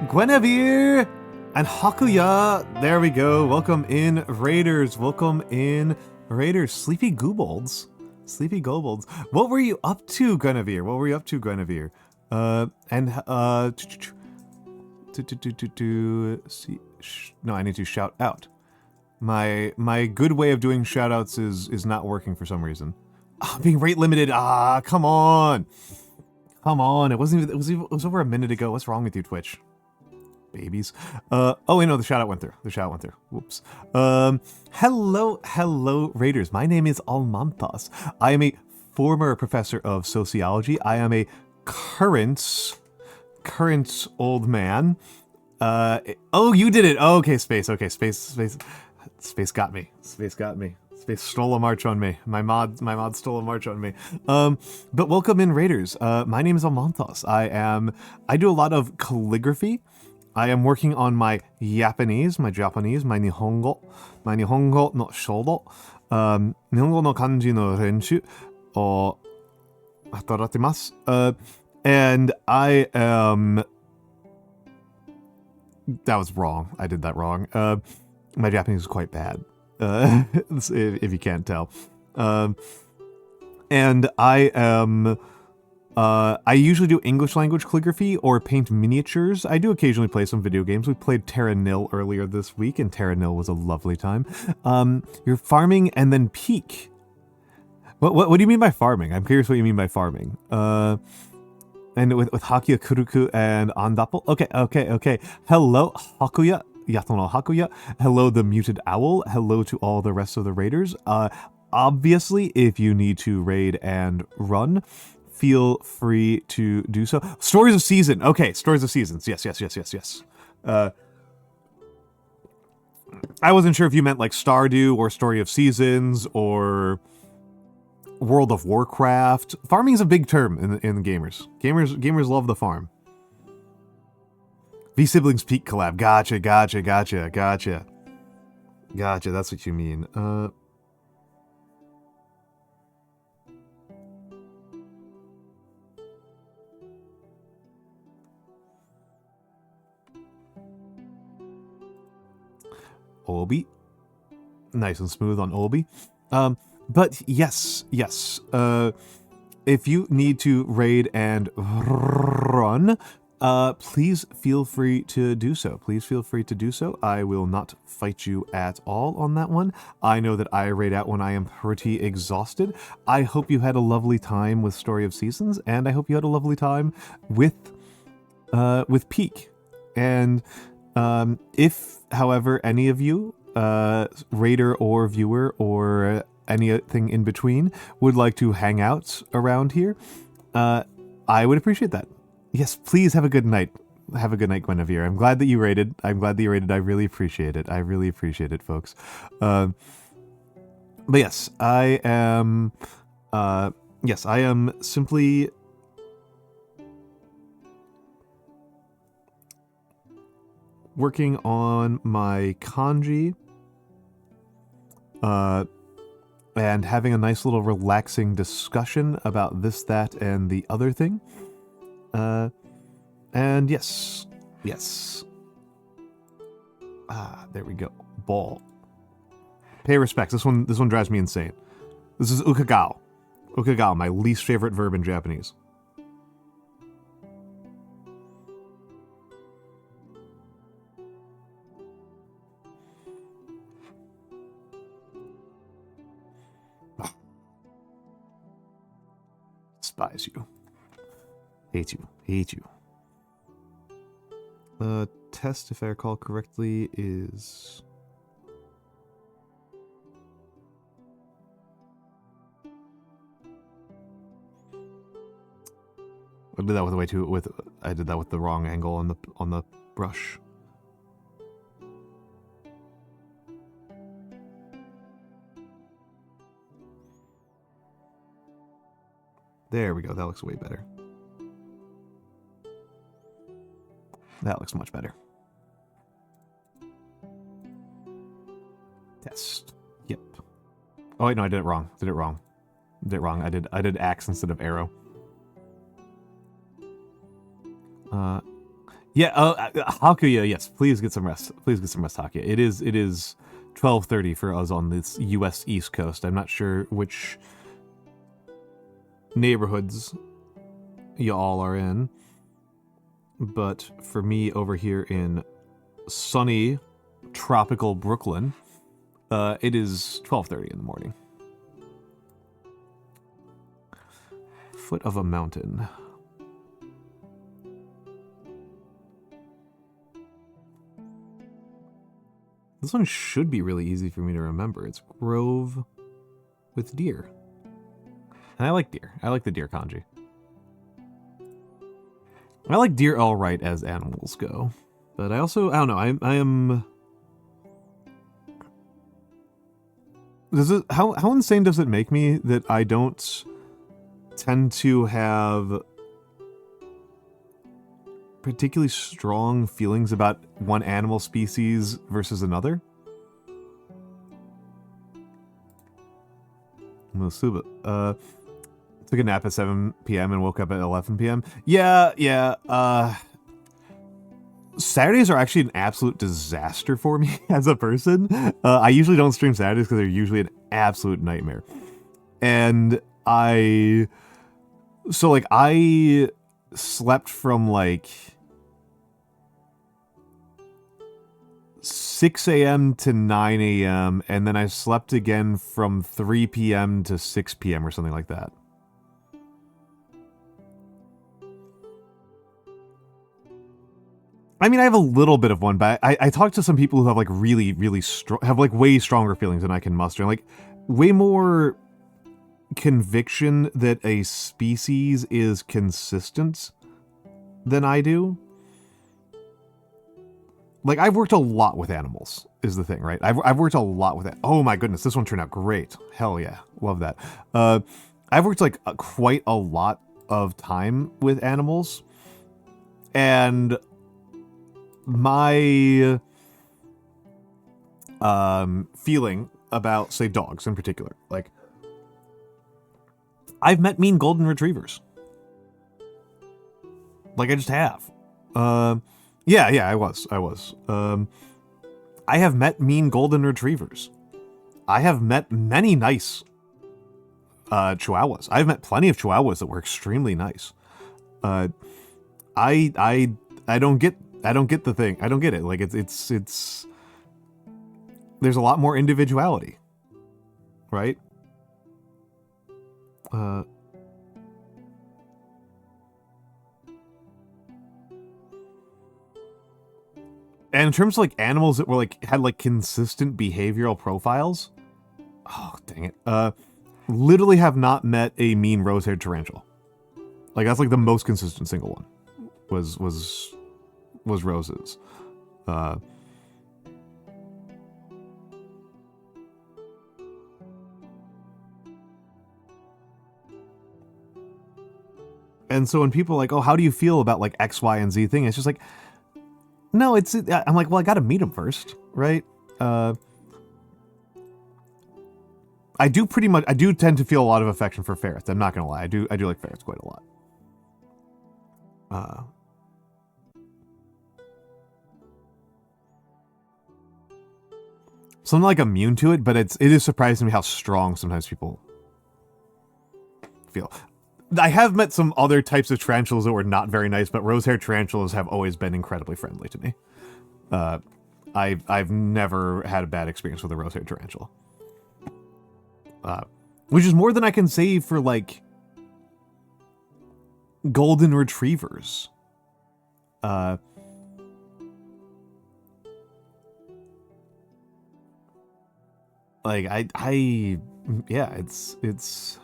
Guinevere and Hakuya. There we go. Welcome in, Raiders. Welcome in, Raiders. Sleepy Goobolds. Sleepy Gobolds. What were you up to, Guinevere? What were you up to, Guinevere? No, I need to shout out. My good way of doing shout outs is not working for some reason. Oh, I'm being rate limited. Come on. Come on. It was over a minute ago. What's wrong with you, Twitch? Babies. Oh wait, no, the shout out went through. Whoops. Hello, Raiders. My name is Almantas. I am a former professor of sociology. I am a current old man. Oh, you did it. Oh, okay, Space got me. Space stole a march on me. My mod stole a march on me. But welcome in, Raiders. My name is Almantas. I do a lot of calligraphy. I am working on my Japanese, my Nihongo no shodo, Nihongo no kanji no renshu o hatarattemasu. And I am... That was wrong. I did that wrong. My Japanese is quite bad, if you can't tell. And I am... I usually do English language calligraphy or paint miniatures. I do occasionally play some video games. We played Terra Nil earlier this week, and Terra Nil was a lovely time. You're farming and then peak. What do you mean by farming? I'm curious what you mean by farming. And with Hakuya, Kuruku, and Andapo. Okay. Hello, Hakuya. Yatono Hakuya. Hello, the muted owl. Hello to all the rest of the raiders. Obviously, if you need to raid and run, feel free to do so. Stories of Season. Okay, Stories of Seasons. Yes. I wasn't sure if you meant like Stardew or Story of Seasons or World of Warcraft. Farming is a big term in gamers. Gamers love the farm. V Siblings Peak collab. Gotcha. Gotcha, that's what you mean. Obi. Nice and smooth on Obi. But yes. If you need to raid and run, please feel free to do so. Please feel free to do so. I will not fight you at all on that one. I know that I raid out when I am pretty exhausted. I hope you had a lovely time with Story of Seasons, and I hope you had a lovely time with Peak. And if, however, any of you, raider or viewer or anything in between, would like to hang out around here, I would appreciate that. Yes, please have a good night. Have a good night, Guinevere. I'm glad that you raided. I really appreciate it. I really appreciate it, folks. But yes, I am simply working on my kanji, and having a nice little relaxing discussion about this, that, and the other thing. And yes. There we go. Ball. Pay respects. This one drives me insane. This is ukagao. Ukagao, my least favorite verb in Japanese. Despise you. Hate you. Test, if I recall correctly, is... I did that I did that with the wrong angle on the brush. There we go. That looks way better. That looks much better. Test. Yep. Oh wait, no, I did it wrong. I did axe instead of arrow. Hakuya, yes, please get some rest. Hakuya. It is 12:30 for us on this US East Coast. I'm not sure which neighborhoods y'all are in, but for me over here in sunny tropical Brooklyn, it is 12:30 in the morning. Foot of a mountain. This one should be really easy for me to remember. It's Grove with deer. And I like deer. I like the deer kanji. I like deer all right as animals go. But I don't know, I am... How insane does it make me that I don't tend to have particularly strong feelings about one animal species versus another? Musuba. Took a nap at 7 p.m. and woke up at 11 p.m. Yeah. Saturdays are actually an absolute disaster for me as a person. I usually don't stream Saturdays because they're usually an absolute nightmare. And I slept from like 6 a.m. to 9 a.m. and then I slept again from 3 p.m. to 6 p.m. or something like that. I mean, I have a little bit of one, but I talked to some people who have like really have like way stronger feelings than I can muster, and like way more conviction that a species is consistent than I do. Like, I've worked a lot with animals, is the thing, right? I've worked a lot with it. Oh my goodness, this one turned out great. Hell yeah, love that. I've worked like quite a lot of time with animals, and my feeling about, say, dogs in particular. Like, I've met mean golden retrievers. Like, I just have. Yeah, I was. I have met mean golden retrievers. I have met many nice chihuahuas. I've met plenty of chihuahuas that were extremely nice. I don't get the thing. I don't get it. Like, it's there's a lot more individuality, right? And in terms of like animals that were like had like consistent behavioral profiles, oh dang it, literally have not met a mean rose-haired tarantula. Like, that's like the most consistent single one was roses. And so when people are like, oh, how do you feel about like X, Y, and Z thing? It's just like, no, I'm like, well, I got to meet them first, right? I do tend to feel a lot of affection for ferrets. I'm not going to lie. I do like ferrets quite a lot. So I'm like immune to it, but it is surprising to me how strong sometimes people feel. I have met some other types of tarantulas that were not very nice, but rose-haired tarantulas have always been incredibly friendly to me. I've never had a bad experience with a rose-haired tarantula. Which is more than I can say for, like, golden retrievers. Like, yeah, it's...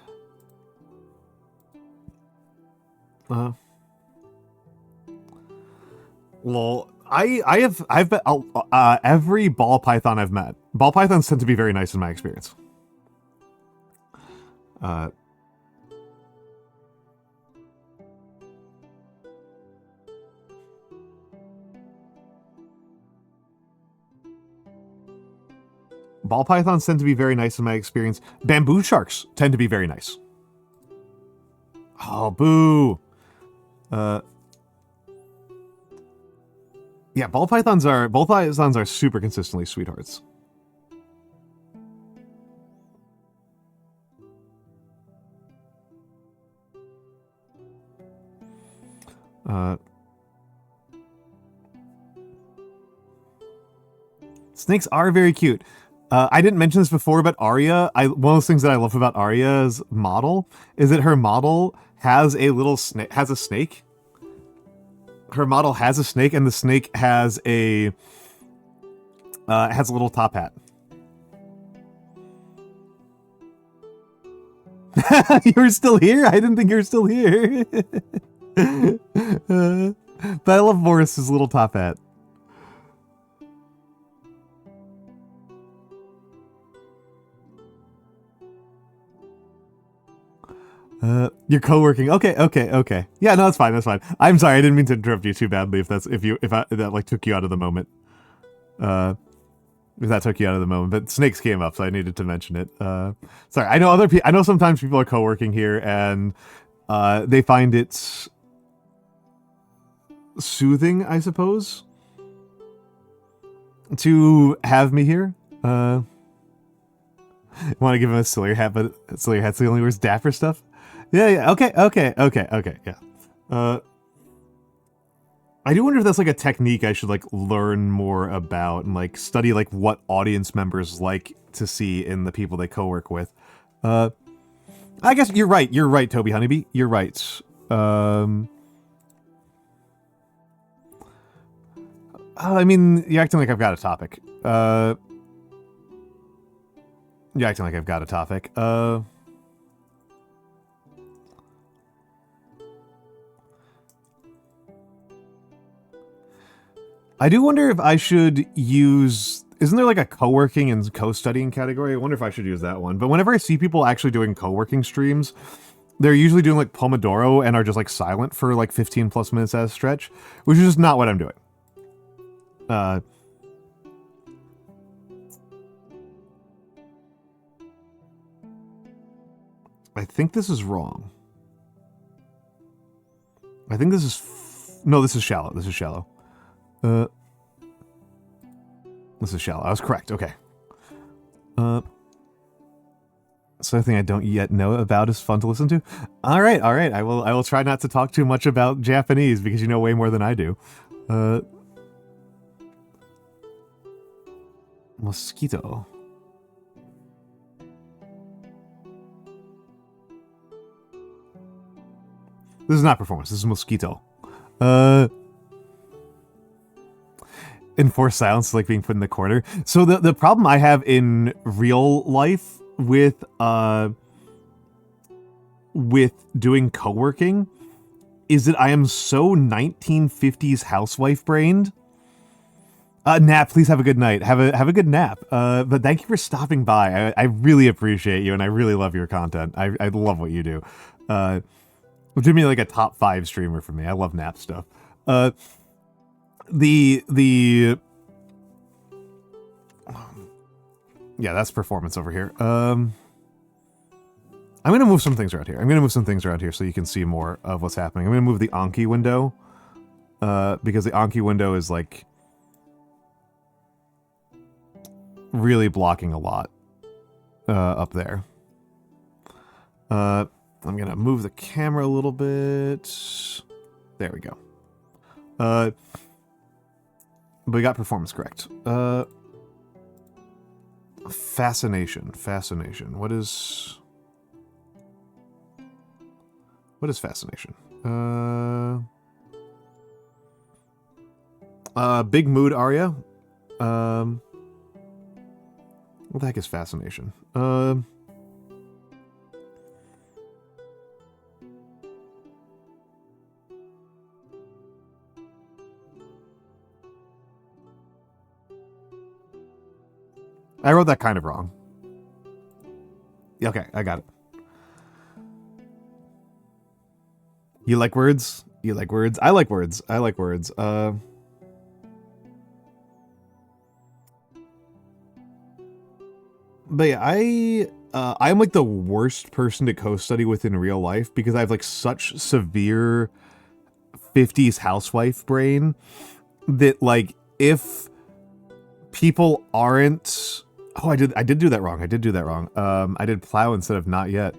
Well, I've met every ball python I've met. Ball pythons tend to be very nice in my experience. Ball pythons tend to be very nice in my experience. Bamboo sharks tend to be very nice. Oh, boo. Yeah, ball pythons are super consistently sweethearts. Snakes are very cute. I didn't mention this before, but Arya, one of those things that I love about Arya's model is that her model has a snake. Her model has a snake, and the snake has a little top hat. You were still here? I didn't think you were still here. But I love Morris's little top hat. You're co-working. Okay. Yeah, no, that's fine. I'm sorry, I didn't mean to interrupt you too badly. If that took you out of the moment. If that took you out of the moment, but snakes came up, so I needed to mention it. Sorry, I know sometimes people are co-working here, and they find it soothing, I suppose, to have me here. I want to give him a sillier hat, but sillier hat's the only wears dapper stuff. Yeah. Okay. Yeah. I do wonder if that's like a technique I should like learn more about and like study like what audience members like to see in the people they co-work with. I guess you're right. You're right, Toby Honeybee. You're right. I mean, you're acting like I've got a topic. I do wonder if I should use... Isn't there like a co-working and co-studying category? I wonder if I should use that one. But whenever I see people actually doing co-working streams, they're usually doing like Pomodoro and are just like silent for like 15 plus minutes at a stretch, which is just not what I'm doing. I think this is wrong. I think this is... no, this is shallow. This is shallow. This is shallow. I was correct. Okay. Something I don't yet know about is fun to listen to. All right. I will try not to talk too much about Japanese because you know way more than I do. Mosquito. This is not performance. This is mosquito. Enforced silence is like being put in the corner. So the problem I have in real life with doing co-working is that I am so 1950s housewife brained. Nap, please have a good night. Have a good nap. But thank you for stopping by. I really appreciate you and I really love your content. I love what you do. Which would be like a top 5 streamer for me. I love nap stuff. Yeah, that's performance over here. I'm gonna move some things around here. So you can see more of what's happening. I'm gonna move the Anki window. Because the Anki window is like really blocking a lot up there. I'm gonna move the camera a little bit. There we go. But we got performance correct. Fascination. What is fascination? Big mood aria. What the heck is fascination? I wrote that kind of wrong. Okay, I got it. You like words? You like words? I like words. I like words. But yeah, I'm like the worst person to co-study with in real life because I have like such severe 50s housewife brain that like if people aren't... Oh, I did do that wrong. I did plow instead of not yet.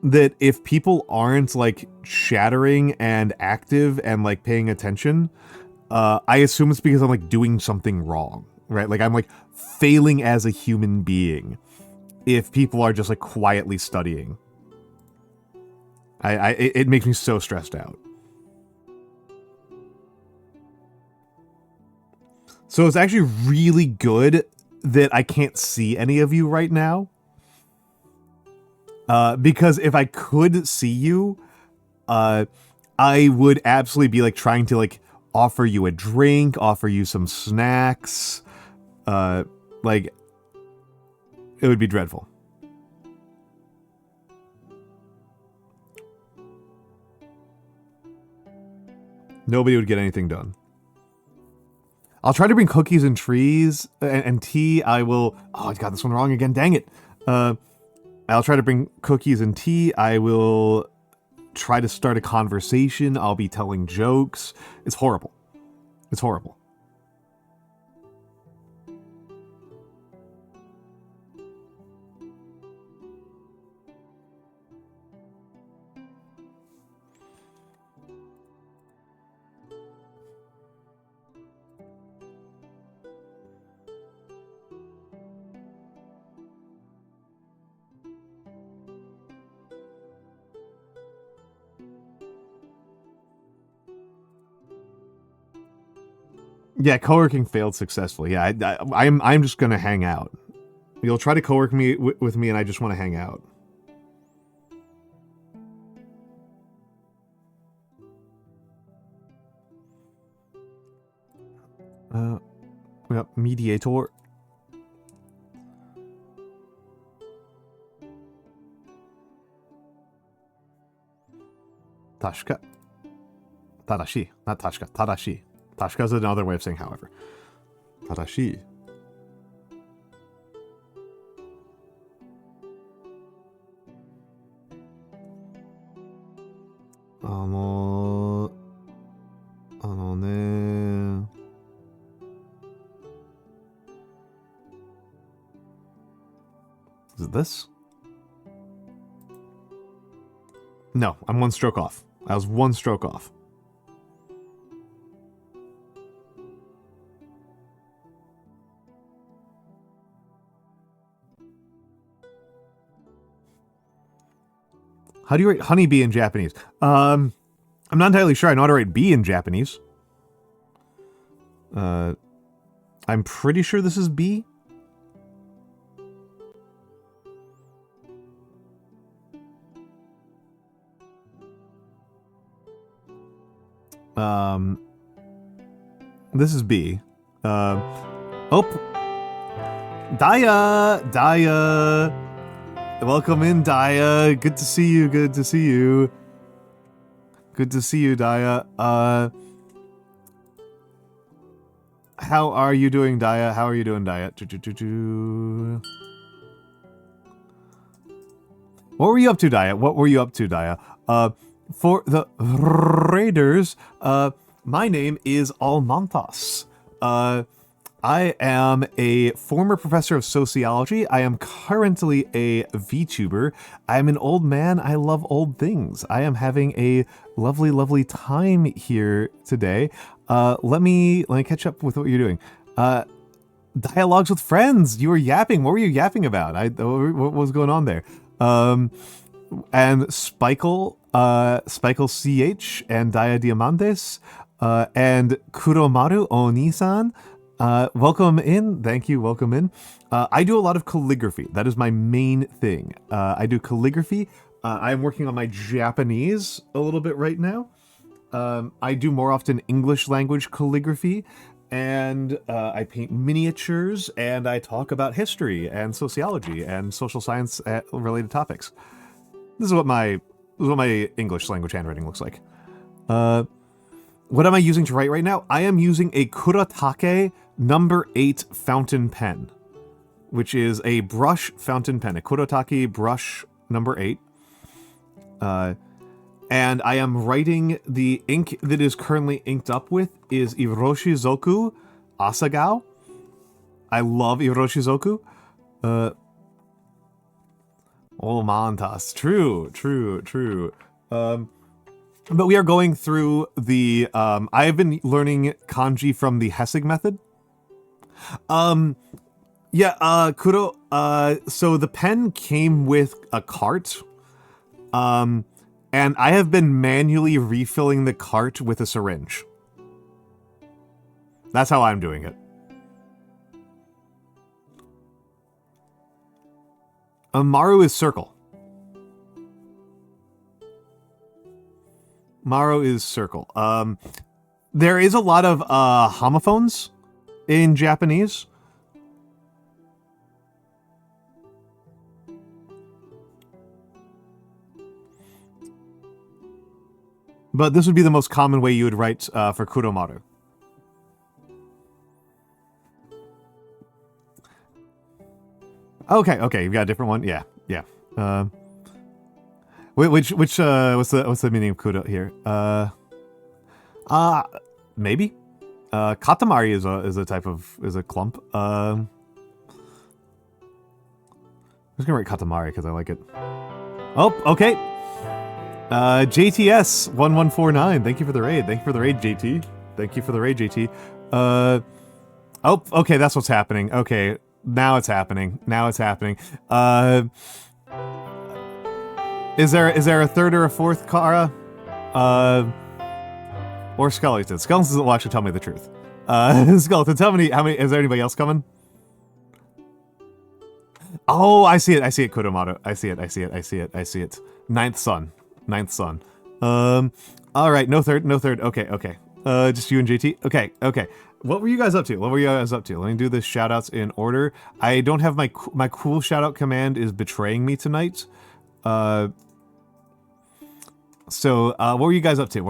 That if people aren't like shattering and active and like paying attention, I assume it's because I'm like doing something wrong, right? Like I'm like failing as a human being if people are just like quietly studying. It makes me so stressed out. So it's actually really good that I can't see any of you right now. Because if I could see you, I would absolutely be like trying to like offer you a drink, offer you some snacks. Like it would be dreadful. Nobody would get anything done. I'll try to bring cookies and trees and tea. I will... Oh, I got this one wrong again. Dang it. I'll try to bring cookies and tea. I will try to start a conversation. I'll be telling jokes. It's horrible. It's horrible. Yeah, co-working failed successfully. Yeah, I'm just gonna hang out. You'll try to co-work with me, and I just want to hang out. We got mediator. Tashka. Tadashi, not Tashka. Tadashi. Tashka is another way of saying however. Tadashi. ね. Is it this? No, I'm one stroke off. I was one stroke off. How do you write honeybee in Japanese? I'm not entirely sure. I know how to write bee in Japanese. I'm pretty sure this is bee. This is B. Oh, Daya. Welcome in, Daya. Good to see you. Good to see you. Good to see you, Daya. How are you doing, Daya? How are you doing, Daya? What were you up to, Daya? What were you up to, Daya? For the Raiders, my name is Almantas. I am a former professor of sociology. I am currently a VTuber. I'm an old man. I love old things. I am having a lovely, lovely time here today. Let me catch up with what you're doing. Dialogues with friends. You were yapping. What were you yapping about? What was going on there? And Spikle CH and Daya Diamantes, and Kuromaru Oni-san. Welcome in. Thank you. Welcome in. I do a lot of calligraphy. That is my main thing. I do calligraphy. I'm working on my Japanese a little bit right now. I do more often English language calligraphy, and I paint miniatures, and I talk about history and sociology and social science related topics. This is what my English language handwriting looks like. What am I using to write right now? I am using a Kuretake number 8 fountain pen, which is a brush fountain pen, a Kuretake brush number 8. And I am writing, the ink that is currently inked up with is Iroshizoku Asagao. I love Iroshizoku. Almantas. True. But we are going through the, I have been learning kanji from the Hessig method. Kuro, so the pen came with a cart, and I have been manually refilling the cart with a syringe. That's how I'm doing it. Maru is circle. Maru is circle. There is a lot of homophones in Japanese. But this would be the most common way you would write for Kuromaru. Okay, you've got a different one. Yeah. What's the meaning of Kuro here? Maybe. Katamari is a clump. I'm just gonna write Katamari because I like it. Oh, okay. JTS 1149. Thank you for the raid. Thank you for the raid, JT. Thank you for the raid, JT. Oh, okay, that's what's happening. Okay, now it's happening. Is there a third or a fourth Kara? Or Skeleton? Skeleton will actually tell me the truth. Skeleton, tell me how many. Is there anybody else coming? Oh, I see it, Kuromaru. I see it. Ninth son. All right, no third. Okay. Just you and JT. Okay. What were you guys up to? Let me do the shoutouts in order. I don't have my cool shoutout command is betraying me tonight. So, what were you guys up to?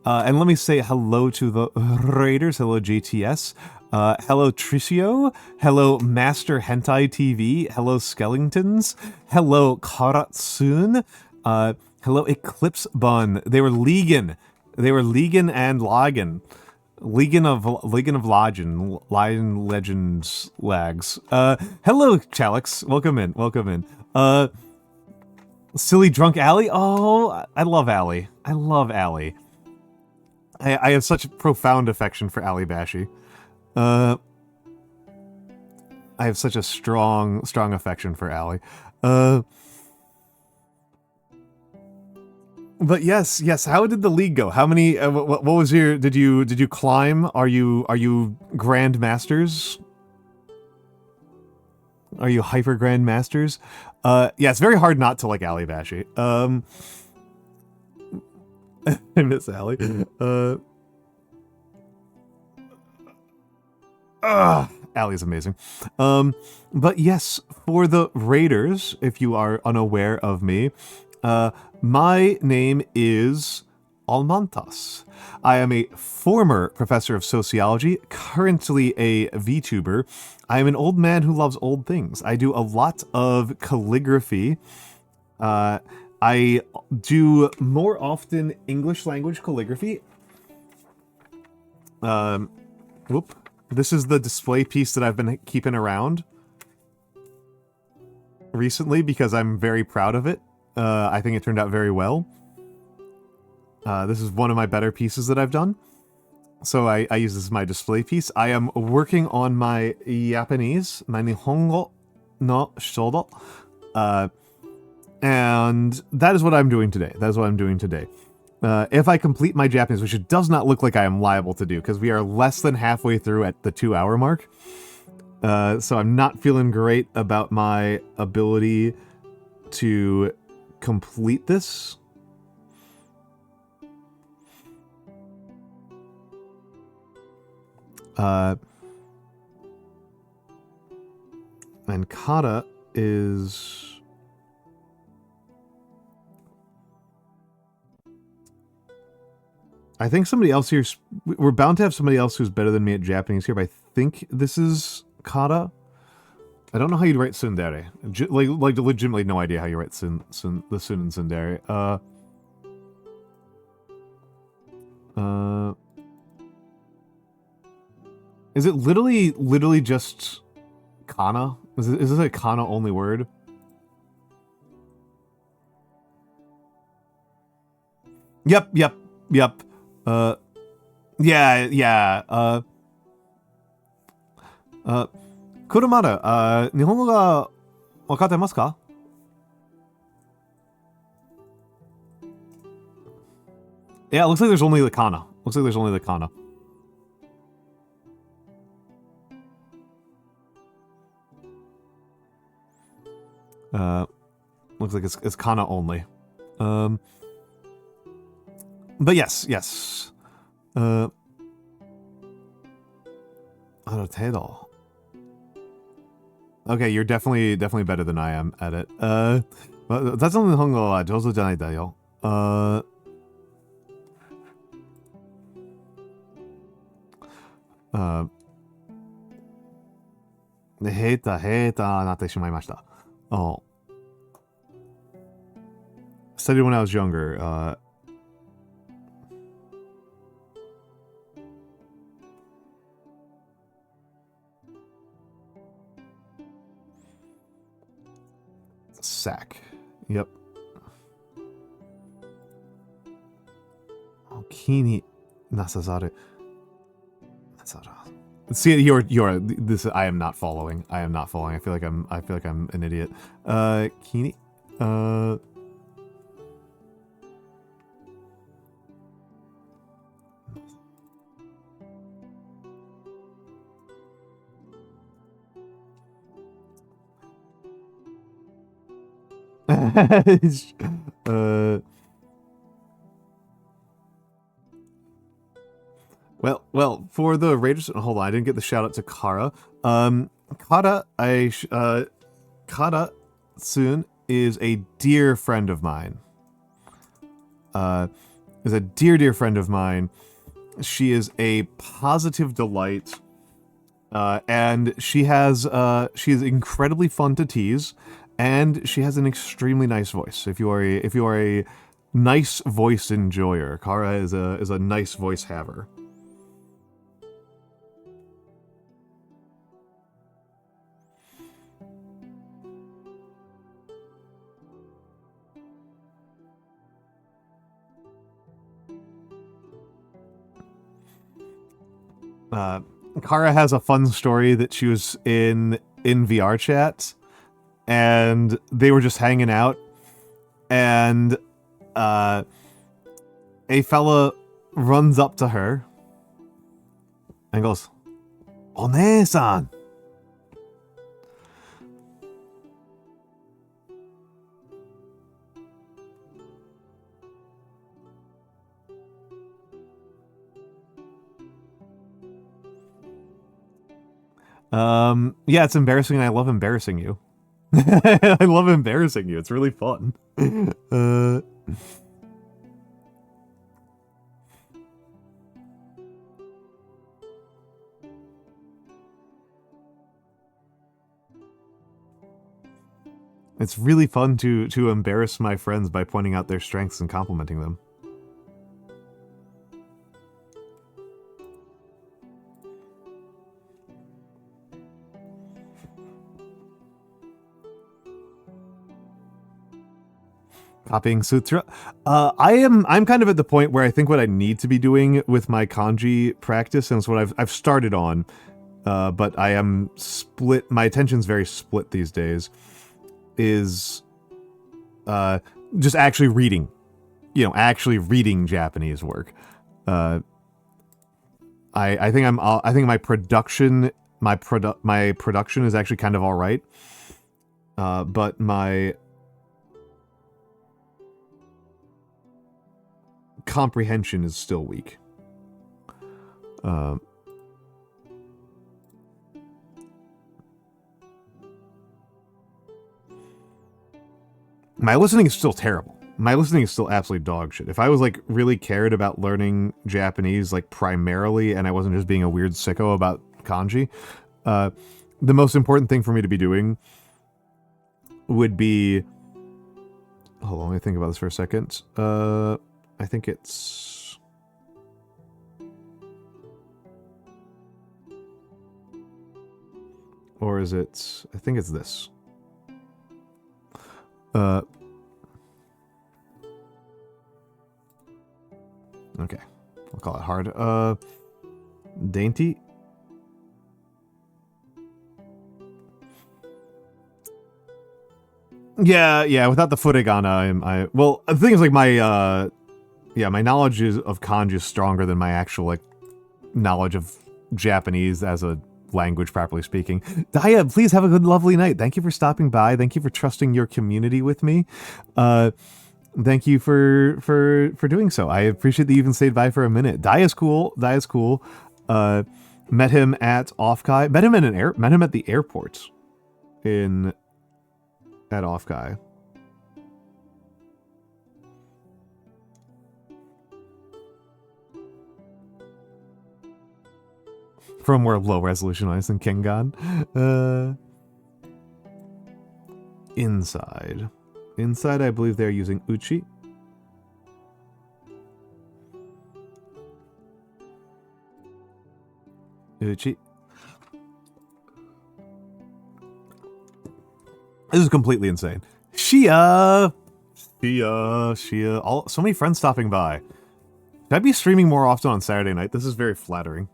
And let me say hello to the Raiders. Hello, JTS. Hello, Tricio. Hello, Master Hentai TV. Hello, Skeletons. Hello, Karatsun. Hello, Eclipse Bun. They were Legan. They were Legan and Lagan. Legion of Lion Legends Lags. Hello, Chalix. Welcome in. Welcome in. Silly Drunk Alley. Oh, I love Alley. I love Alley. I have such a profound affection for Alley Bashi. I have such a strong affection for Alley. But yes. How did the league go? How many? What was your? Did you climb? Are you Grand Masters? Are you hyper Grand Masters? Yeah, it's very hard not to like Ali Bashi. I miss Ali. Ali's amazing. But yes, for the Raiders, if you are unaware of me, my name is Almantas. I am a former professor of sociology, currently a VTuber. I am an old man who loves old things. I do a lot of calligraphy. I do more often English language calligraphy. This is the display piece that I've been keeping around recently because I'm very proud of it. I think it turned out very well. This is one of my better pieces that I've done. So I use this as my display piece. I am working on my Japanese, my Nihongo no Shodo. And that is what I'm doing today. That is what I'm doing today. If I complete my Japanese, which it does not look like I am liable to do, because we are less than halfway through at the 2-hour mark. So I'm not feeling great about my ability to complete this. And kata is... I think somebody else here... We're bound to have somebody else who's better than me at Japanese here, but I think this is kata. I don't know how you'd write tsundere. Like legitimately no idea how you write the sun and tsundere. Is it literally just kana? Is this a kana only word? Yep. Yeah. 車だ。日本語が分かってますか? Yeah, it looks like there's only the kana. Looks like there's only the kana. Looks like it's kana only. But yes. ある程度. Okay, you're definitely better than I am at it. 雑の日本語は上手じゃないだよ。下手なってしまいました。Oh. Studied when I was younger. Sack. Yep. 気になさざる。See, you're this. I am not following. I feel like I'm an idiot. Kini. Well, for the Raiders, hold on, I didn't get the shout out to Kara. Kara Tsun is a dear friend of mine. Is a dear friend of mine. She is a positive delight. And she is incredibly fun to tease. and she has an extremely nice voice. If you are a nice voice enjoyer, Kara is a nice voice haver. Kara has a fun story that she was in VR chat, and they were just hanging out, and a fella runs up to her and goes, "One-san." Yeah, it's embarrassing, and I love embarrassing you. I love embarrassing you. It's really fun. It's really fun to embarrass my friends by pointing out their strengths and complimenting them. Copying sutra. I'm kind of at the point where I think what I need to be doing with my kanji practice, and it's what I've started on, but I am split. My attention's very split these days. Is just actually reading, actually reading Japanese work. I think my production is actually kind of all right, but my comprehension is still weak. My listening is still terrible. My listening is still absolutely dog shit. If I was like really cared about learning Japanese like primarily, and I wasn't just being a weird sicko about kanji, the most important thing for me to be doing would be, hold on, let me think about this for a second. I think it's, or is it, I think it's this. Okay, I'll call it hard. Dainty. Yeah, without the furigana, well, the thing is, like, my knowledge of kanji is stronger than my actual, like, knowledge of Japanese as a language, properly speaking. Daya, please have a good, lovely night. Thank you for stopping by. Thank you for trusting your community with me. Thank you for doing so. I appreciate that you even stayed by for a minute. Daya's cool. Met him at Offkai. Met him at the airport at Offkai. From more low resolution eyes than Kengan. Inside. Inside, I believe they're using Uchi. Uchi. This is completely insane. Shia! So many friends stopping by. Should I be streaming more often on Saturday night? This is very flattering.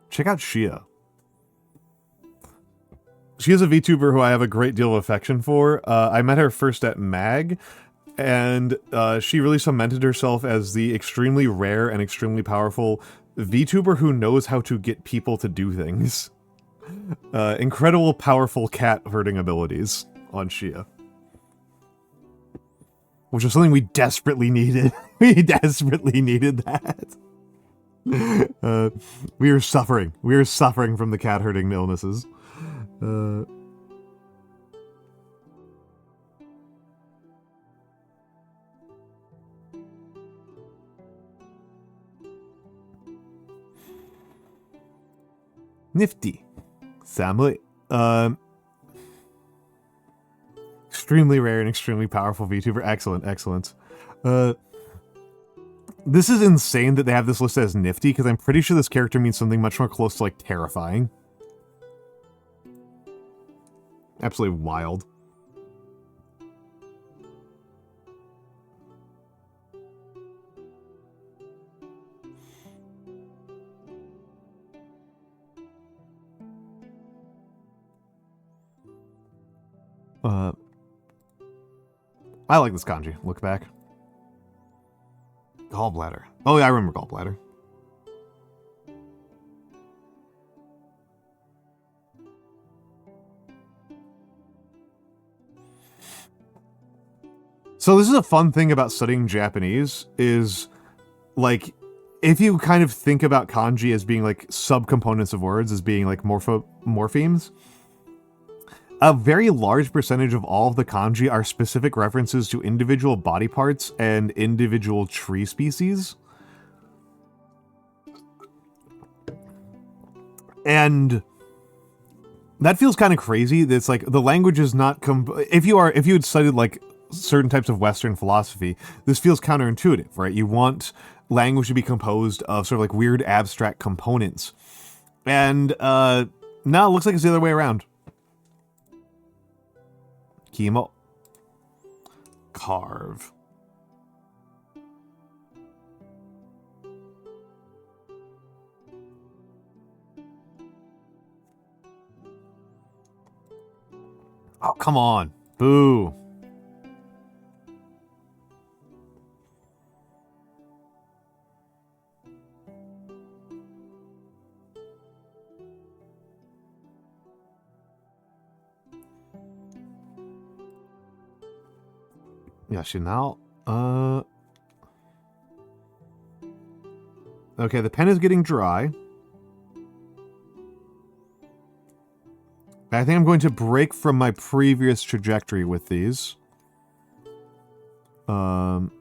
Check out Shia. She is a VTuber who I have a great deal of affection for. I met her first at MAG, and she really cemented herself as the extremely rare and extremely powerful VTuber who knows how to get people to do things. Incredible, powerful cat herding abilities on Shia. Which was something we desperately needed. We desperately needed that. We are suffering. We are suffering from the cat herding illnesses. Nifty. Samui. Extremely rare and extremely powerful VTuber. Excellent, excellent. This is insane that they have this listed as nifty, because I'm pretty sure this character means something much more close to, like, terrifying. Absolutely wild. I like this kanji. Look back. Gallbladder. Oh yeah, I remember gallbladder. So this is a fun thing about studying Japanese, is, like, if you kind of think about kanji as being, like, subcomponents of words, as being, like, morphemes, a very large percentage of all of the kanji are specific references to individual body parts and individual tree species. And that feels kind of crazy. That's like, the language is not if you had studied, like, certain types of Western philosophy, this feels counterintuitive, right? You want language to be composed of sort of like weird abstract components. And now it looks like it's the other way around. Kimo. Carve. Oh, come on. Boo. Yashinao. Okay, the pen is getting dry. I think I'm going to break from my previous trajectory with these. I'm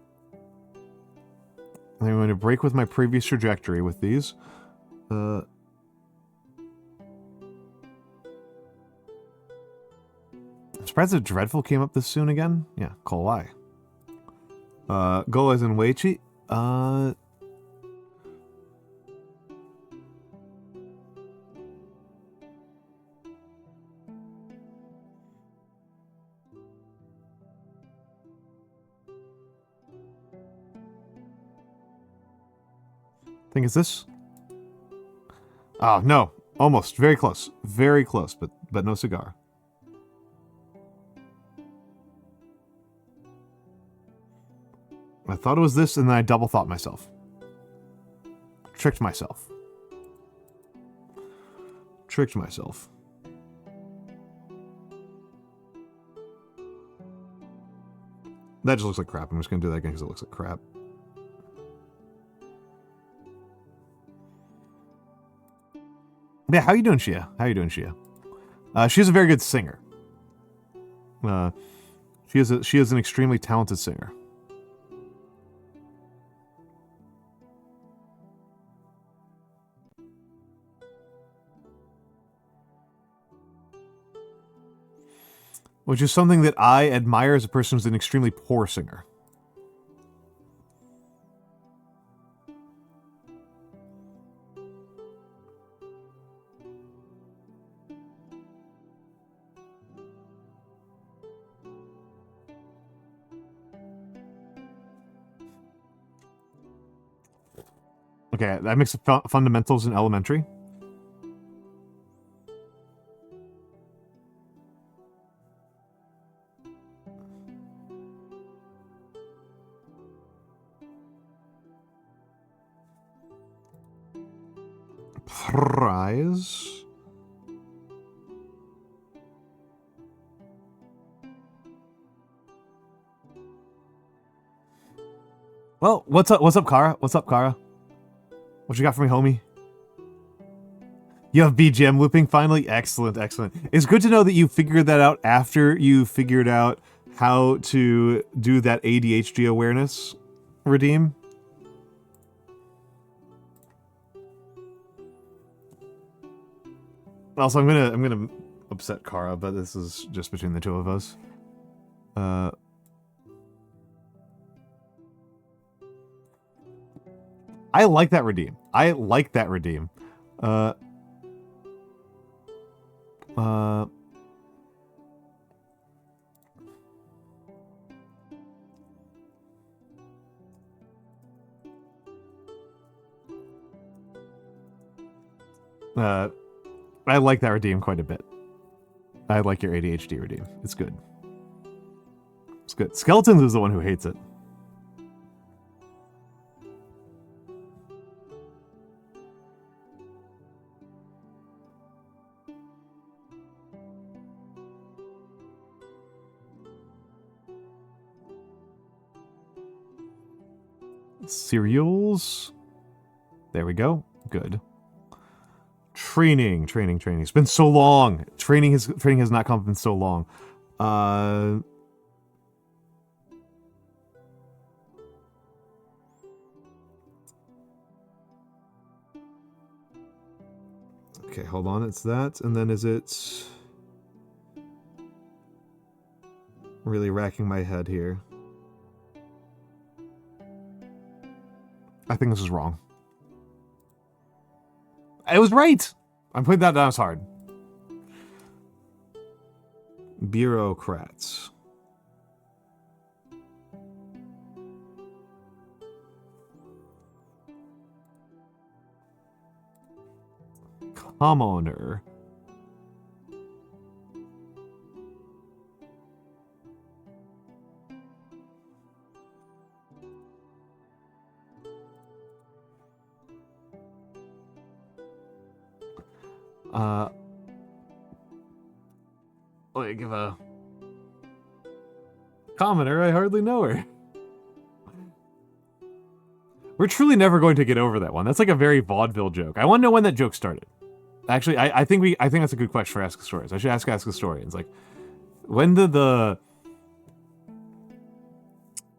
going to break with my previous trajectory with these. I'm surprised that Dreadful came up this soon again. Yeah, Kowai. Go as in Weichi. I think it's this. Oh, no. Almost. Very close. Very close, but no cigar. I thought it was this, and then I double thought myself. Tricked myself. Tricked myself. That just looks like crap. I'm just going to do that again because it looks like crap. Yeah, how you doing, Shia? How you doing, Shia? She's a very good singer. She is an extremely talented singer. Which is something that I admire as a person who's an extremely poor singer. Okay, that makes fundamentals in elementary. Prize. Well, what's up, Kara? What's up, Kara? What you got for me, homie? You have BGM looping finally? Excellent, excellent. It's good to know that you figured that out after you figured out how to do that ADHD awareness redeem. Also, I'm gonna upset Kara, but this is just between the two of us. I like that redeem. I like that redeem. I like that redeem quite a bit. I like your ADHD redeem. It's good. It's good. Skeletons is the one who hates it. Cereals. There we go. Good. Training. It's been so long. Training has not come in so long. Okay, hold on. It's that, and then is it? Really racking my head here. I think this is wrong. I was right. I'm putting that down as hard. Bureaucrats. Commoner. Like give a commoner, I hardly know her. We're truly never going to get over that one. That's like a very vaudeville joke. I want to know when that joke started. Actually, I think that's a good question for Ask Historians. I should ask Historians. Like, when did the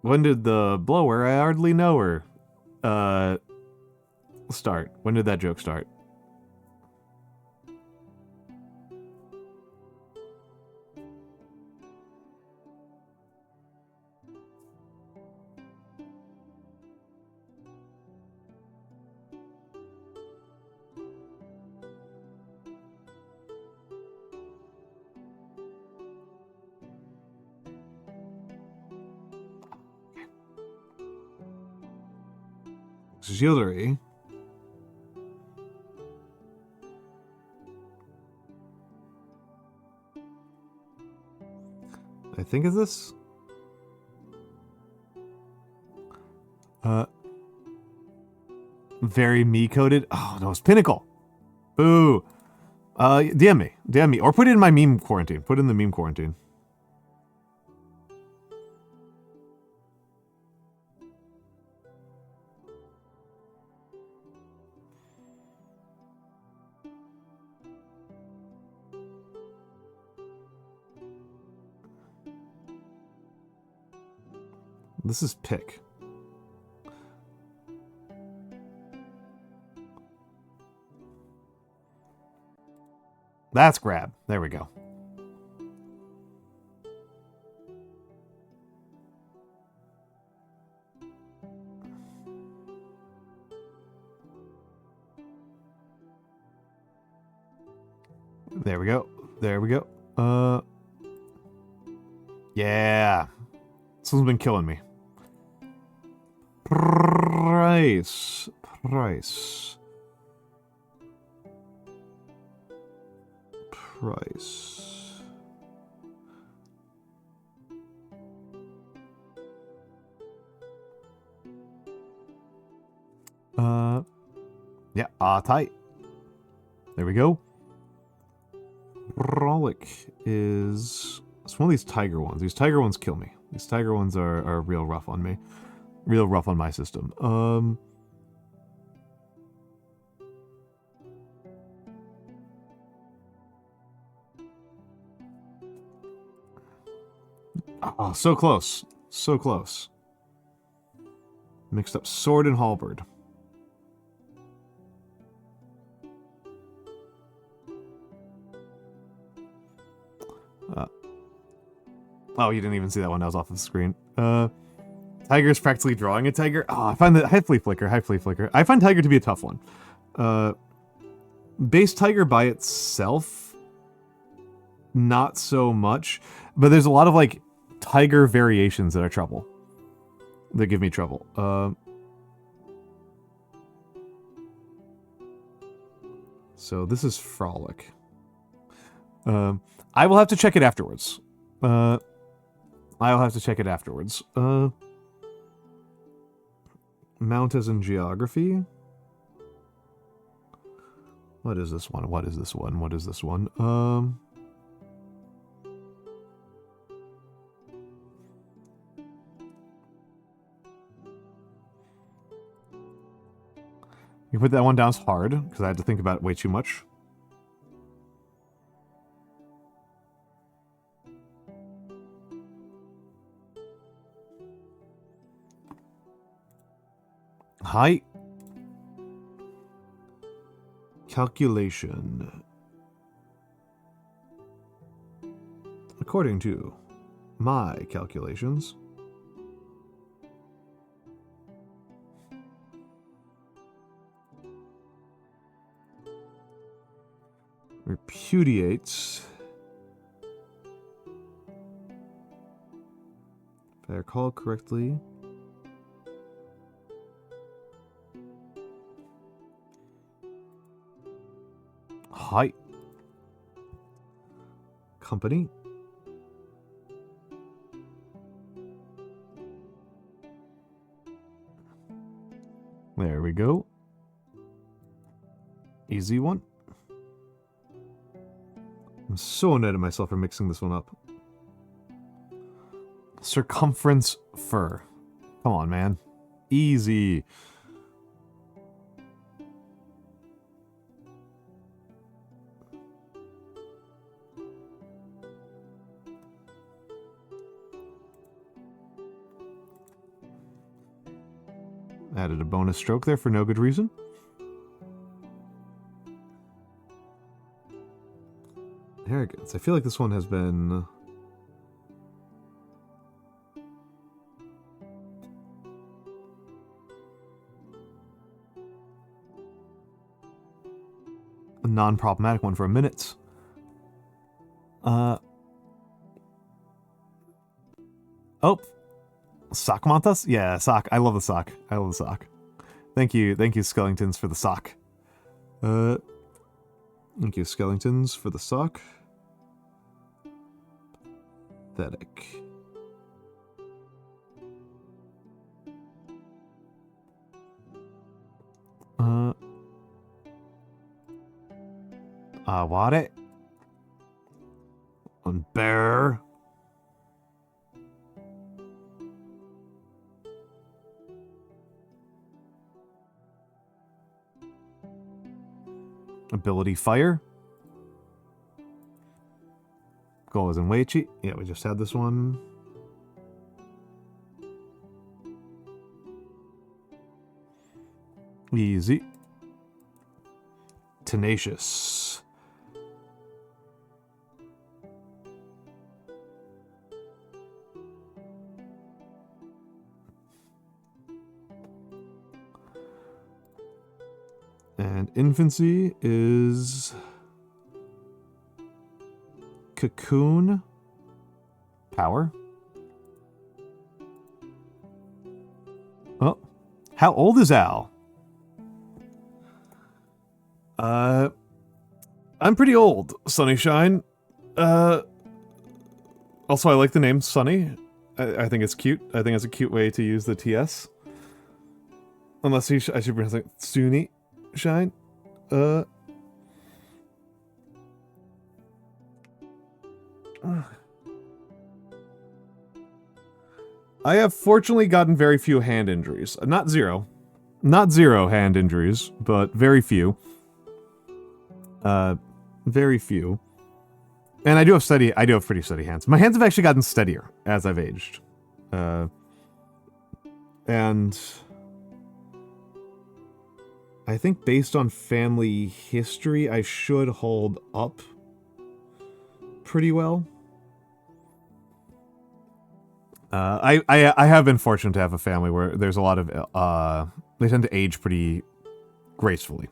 blower, I hardly know her, start? When did that joke start? Auxiliary. I think is this? Very me-coded. Oh, no, it's Pinnacle. Boo. DM me. Or put it in my meme quarantine. Put it in the meme quarantine. This is pick. That's grab. There we go. There we go. There we go. Yeah. This one's been killing me. Price. Yeah, tight. There we go. Frolic is... It's one of these tiger ones. These tiger ones kill me. These tiger ones are real rough on me. Real rough on my system. Oh, so close. So close. Mixed up sword and halberd. Oh, you didn't even see that one. That was off the screen. Tiger is practically drawing a tiger. Oh, I find that high flea flicker. I find tiger to be a tough one. Base tiger by itself, not so much. But there's a lot of like tiger variations that are trouble. That give me trouble. So this is frolic. I will have to check it afterwards. I'll have to check it afterwards. Almantas in geography. What is this one? What is this one? What is this one? You put that one down as hard, because I had to think about it way too much. Height. Calculation. According to my calculations, repudiates, if I recall correctly, height, company, there we go, easy one. I'm so annoyed at myself for mixing this one up. Circumference fur. Come on, man. Easy. Added a bonus stroke there for no good reason. Arrogance. I feel like this one has been... a non-problematic one for a minute. Oh. Sock Mantas? Yeah, sock. I love the sock. I love the sock. Thank you, Skellingtons, for the sock. Thank you, Skellingtons, for the sock. Pathetic. I want it. And bear. Ability fire. Goals and Weichi. Yeah, we just had this one. Easy. Tenacious. And infancy is cocoon power. Oh, how old is Al? I'm pretty old, Sunnyshine. Also, I like the name Sunny. I think it's cute. I think it's a cute way to use the TS. Unless I should pronounce it Sunny Shine. I have fortunately gotten very few hand injuries. Not zero. Not zero hand injuries, but very few. Very few. And I do have pretty steady hands. My hands have actually gotten steadier as I've aged. And I think based on family history, I should hold up pretty well. I have been fortunate to have a family where there's a lot of they tend to age pretty gracefully.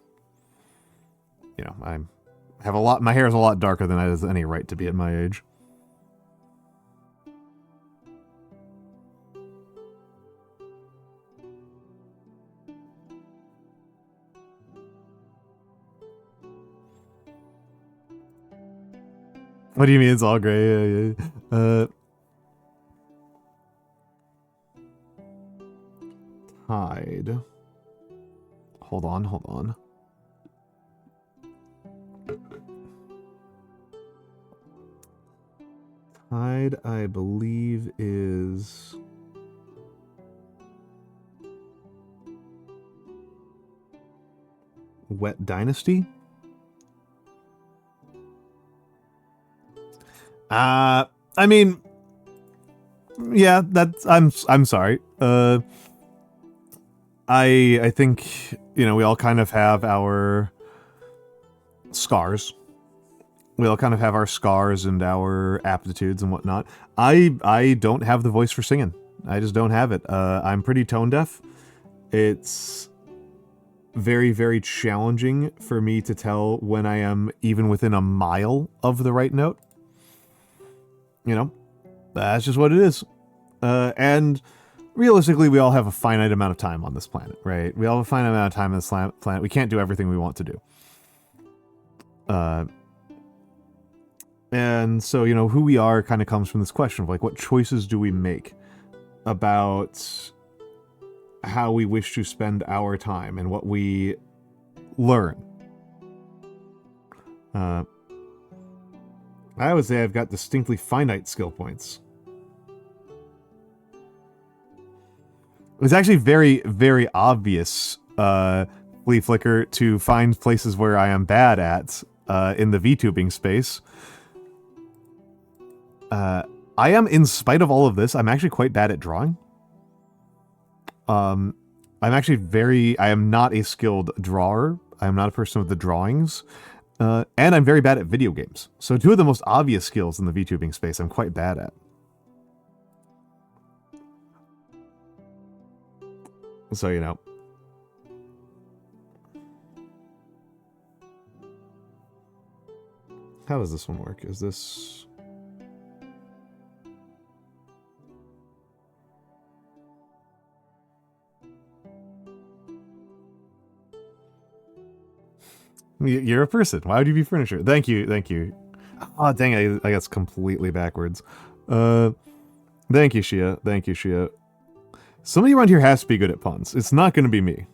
You know, I have a lot. My hair is a lot darker than it has any right to be at my age. What do you mean it's all gray? Tide. Hold on. Tide, I believe, is Wet Dynasty. I mean, yeah, that's I'm sorry. I think, you know, we all kind of have our scars. We all kind of have our scars and our aptitudes and whatnot. I don't have the voice for singing. I just don't have it. I'm pretty tone deaf. It's very, very challenging for me to tell when I am even within a mile of the right note. You know, that's just what it is. And realistically, we all have a finite amount of time on this planet, right? We all have a finite amount of time on this planet. We can't do everything we want to do. And so, you know, who we are kind of comes from this question of, like, what choices do we make about how we wish to spend our time and what we learn. I would say I've got distinctly finite skill points. It was actually very, very obvious, Flea Flicker, to find places where I am bad at in the VTubing space. I am, in spite of all of this, I'm actually quite bad at drawing. I am not a skilled drawer. I am not a person with the drawings. And I'm very bad at video games. So two of the most obvious skills in the VTubing space I'm quite bad at. So, you know. How does this one work? Is this... You're a person. Why would you be furniture? Thank you, thank you. Oh, dang, I guess completely backwards. Thank you, Shia. Thank you, Shia. Somebody around here has to be good at puns. It's not going to be me.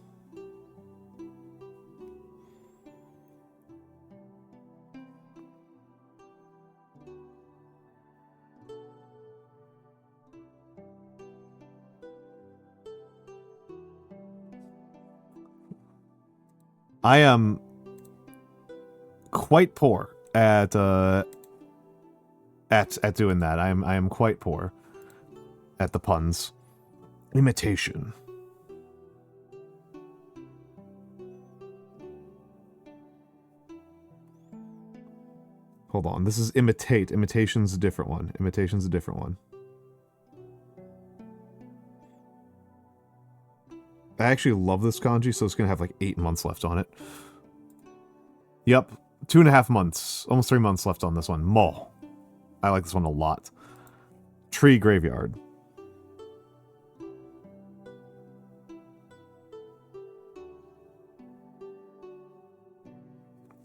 I am quite poor at doing that. I am quite poor at the puns. Imitation. Hold on. This is imitate. Imitation's a different one. Imitation's a different one. I actually love this kanji, so it's going to have like 8 months left on it. Yep. 2.5 months. Almost 3 months left on this one. Mo. I like this one a lot. Tree graveyard.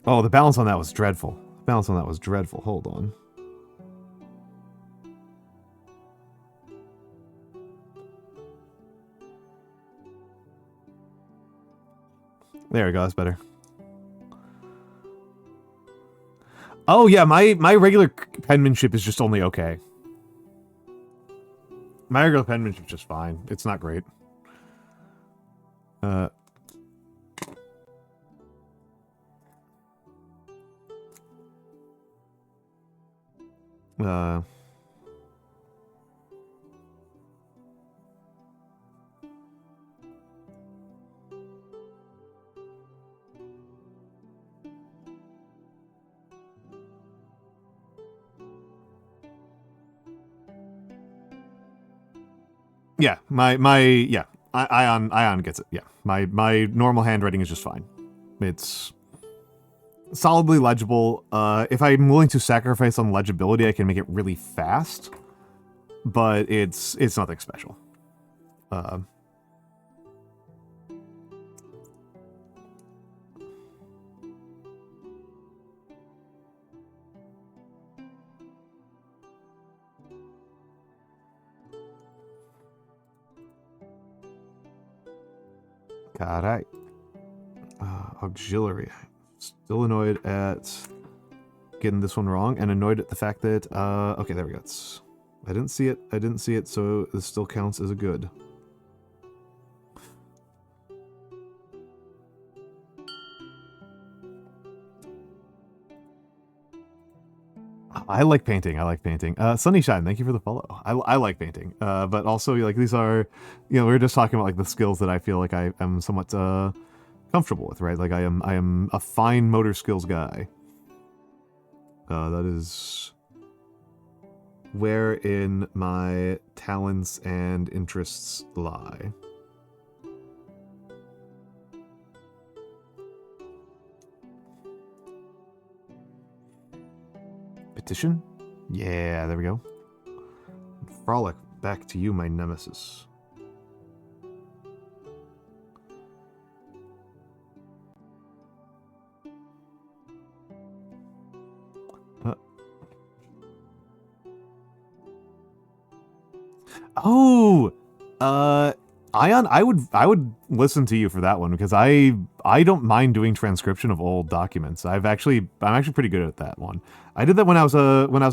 Oh, the balance on that was dreadful. The balance on that was dreadful. Hold on. There we go, that's better. Oh yeah, my regular penmanship is just only okay. My regular penmanship's just fine. It's not great. Yeah, my yeah, Ion gets it. Yeah, my normal handwriting is just fine. It's solidly legible. If I'm willing to sacrifice on legibility, I can make it really fast, but it's nothing special. Uh, Alright. Auxiliary. Still annoyed at getting this one wrong, and annoyed at the fact that okay, there we go. I didn't see it, so this still counts as a good. I like painting. Sunnyshine, thank you for the follow. I like painting, but also like these are, we were just talking about like the skills that I feel like I am somewhat comfortable with, right? Like I am a fine motor skills guy. That is wherein my talents and interests lie. Petition? Yeah, there we go. Frolic, back to you, my nemesis. Oh, Ion, I would listen to you for that one because I don't mind doing transcription of old documents. I'm actually pretty good at that one. I did that when I was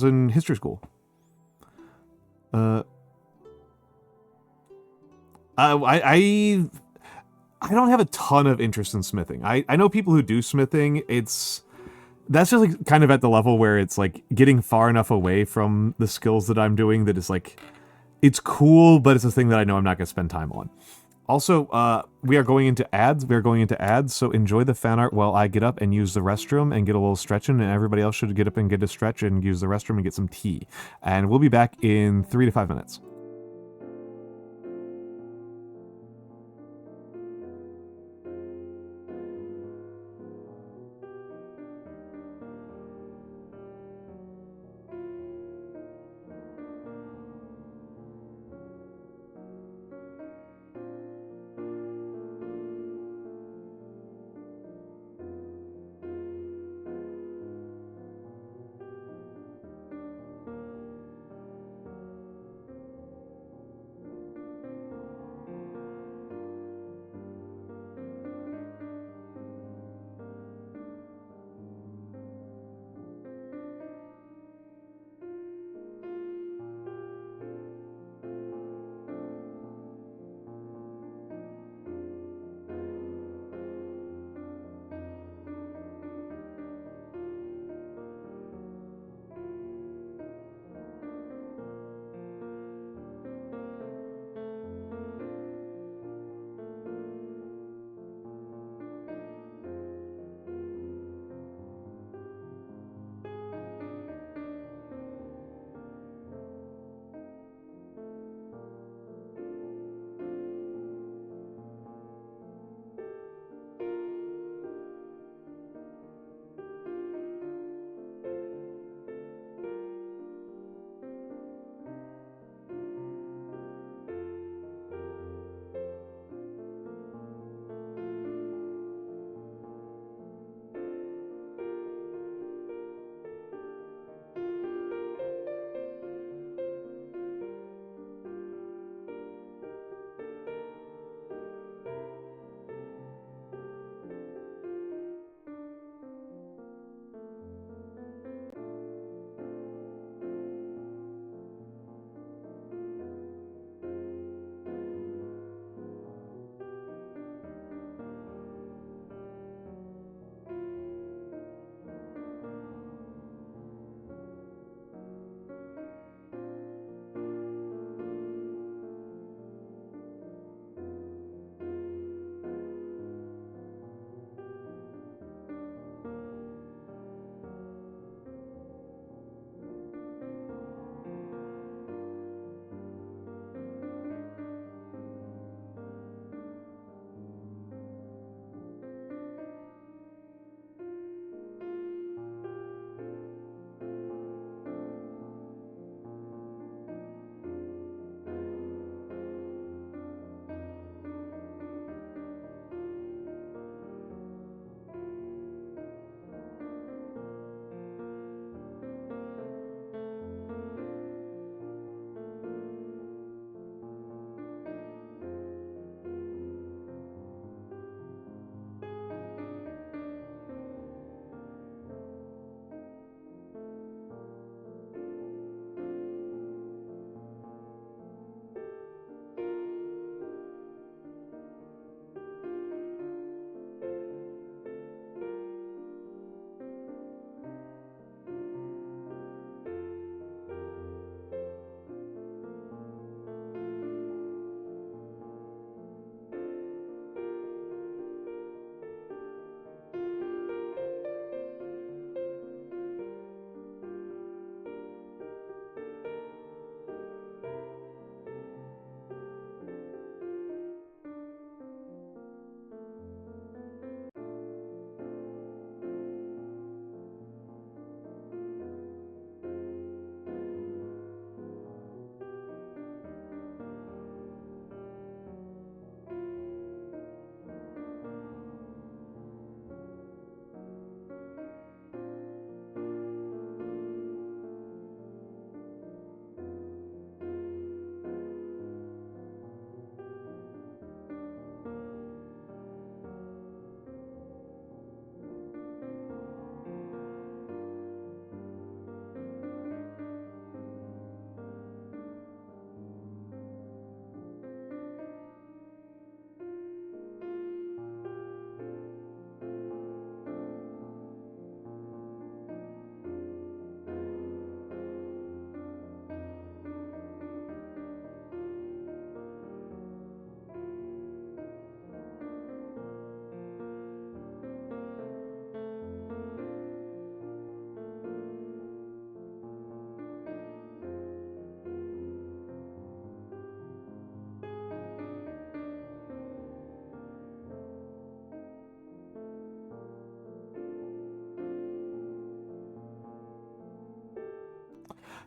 in history school. I don't have a ton of interest in smithing. I know people who do smithing. That's just like kind of at the level where it's like getting far enough away from the skills that I'm doing that is like it's cool, but it's a thing that I know I'm not going to spend time on. Also, we are going into ads. So enjoy the fan art while I get up and use the restroom and get a little stretching, and everybody else should get up and get a stretch and use the restroom and get some tea. And we'll be back in 3 to 5 minutes.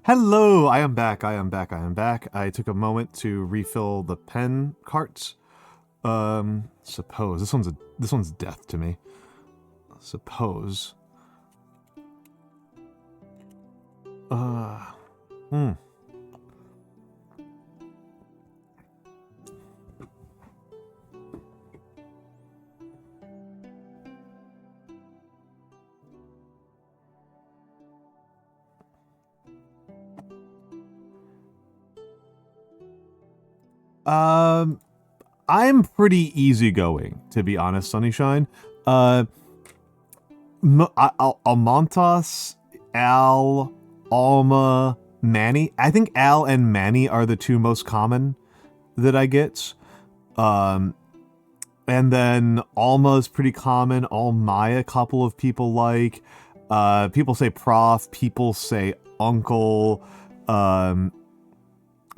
Hello, I am back. I am back. I am back. I took a moment to refill the pen carts. Suppose this one's death to me. Suppose. Hmm. I'm pretty easygoing, to be honest, Sunnyshine. Almantas, Al, Alma, Manny. I think Al and Manny are the two most common that I get. And then Alma is pretty common. Almai, a couple of people like. People say prof. People say uncle.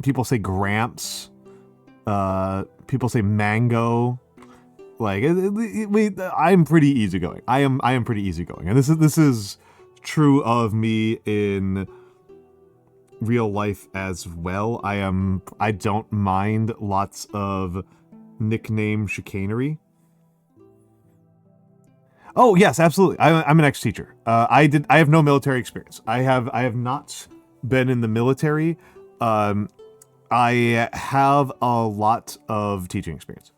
People say Gramps. People say mango. Like I'm pretty easygoing. I am pretty easygoing, and this is true of me in real life as well. I don't mind lots of nickname chicanery. Oh yes, absolutely. I'm an ex-teacher. I have no military experience. I have not been in the military. I have a lot of teaching experience.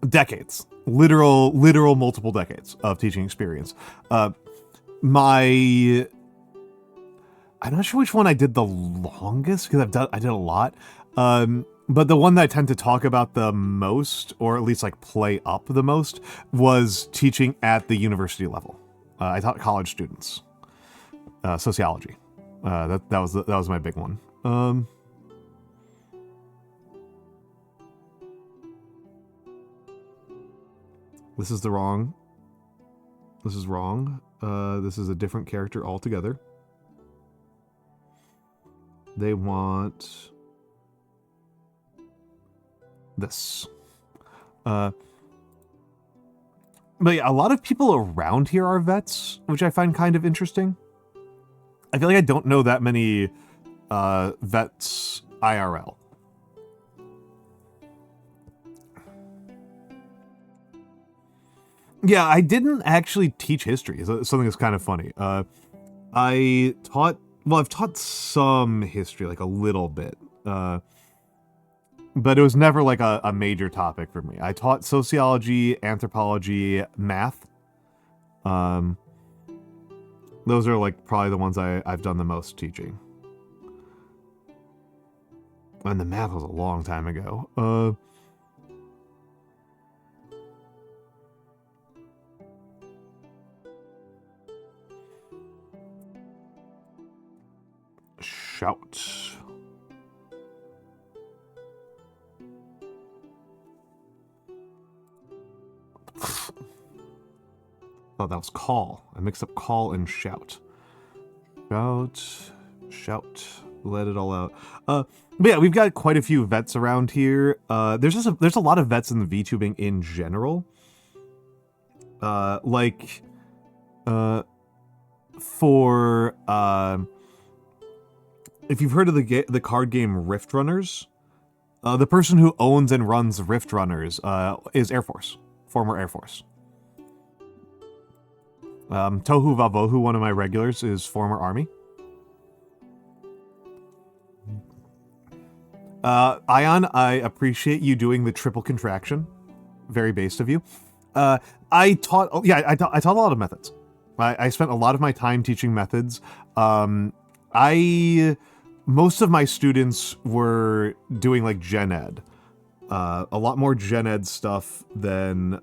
Decades, literal multiple decades of teaching experience. My I'm not sure which one I did the longest because I did a lot. But the one that I tend to talk about the most, or at least like play up the most, was teaching at the university level. I taught college students sociology. That was my big one. This is wrong. This is wrong. This is a different character altogether. They want this. But yeah, a lot of people around here are vets, which I find kind of interesting. I feel like I don't know that many vets IRL. Yeah, I didn't actually teach history. Something that's kind of funny. I've taught some history, like a little bit. But it was never like a major topic for me. I taught sociology, anthropology, math. Those are like probably the ones I've done the most teaching. And the math was a long time ago. Shout. Oh, that was call. I mixed up call and shout. Shout. Let it all out. But yeah, we've got quite a few vets around here. There's a lot of vets in the VTubing in general. For if you've heard of the card game Rift Runners, the person who owns and runs Rift Runners is Air Force, former Air Force. Tohu Vavohu, one of my regulars, is former Army. Ion, I appreciate you doing the triple contraction. Very based of you. I taught a lot of methods. I spent a lot of my time teaching methods. Most of my students were doing like gen ed. A lot more gen ed stuff than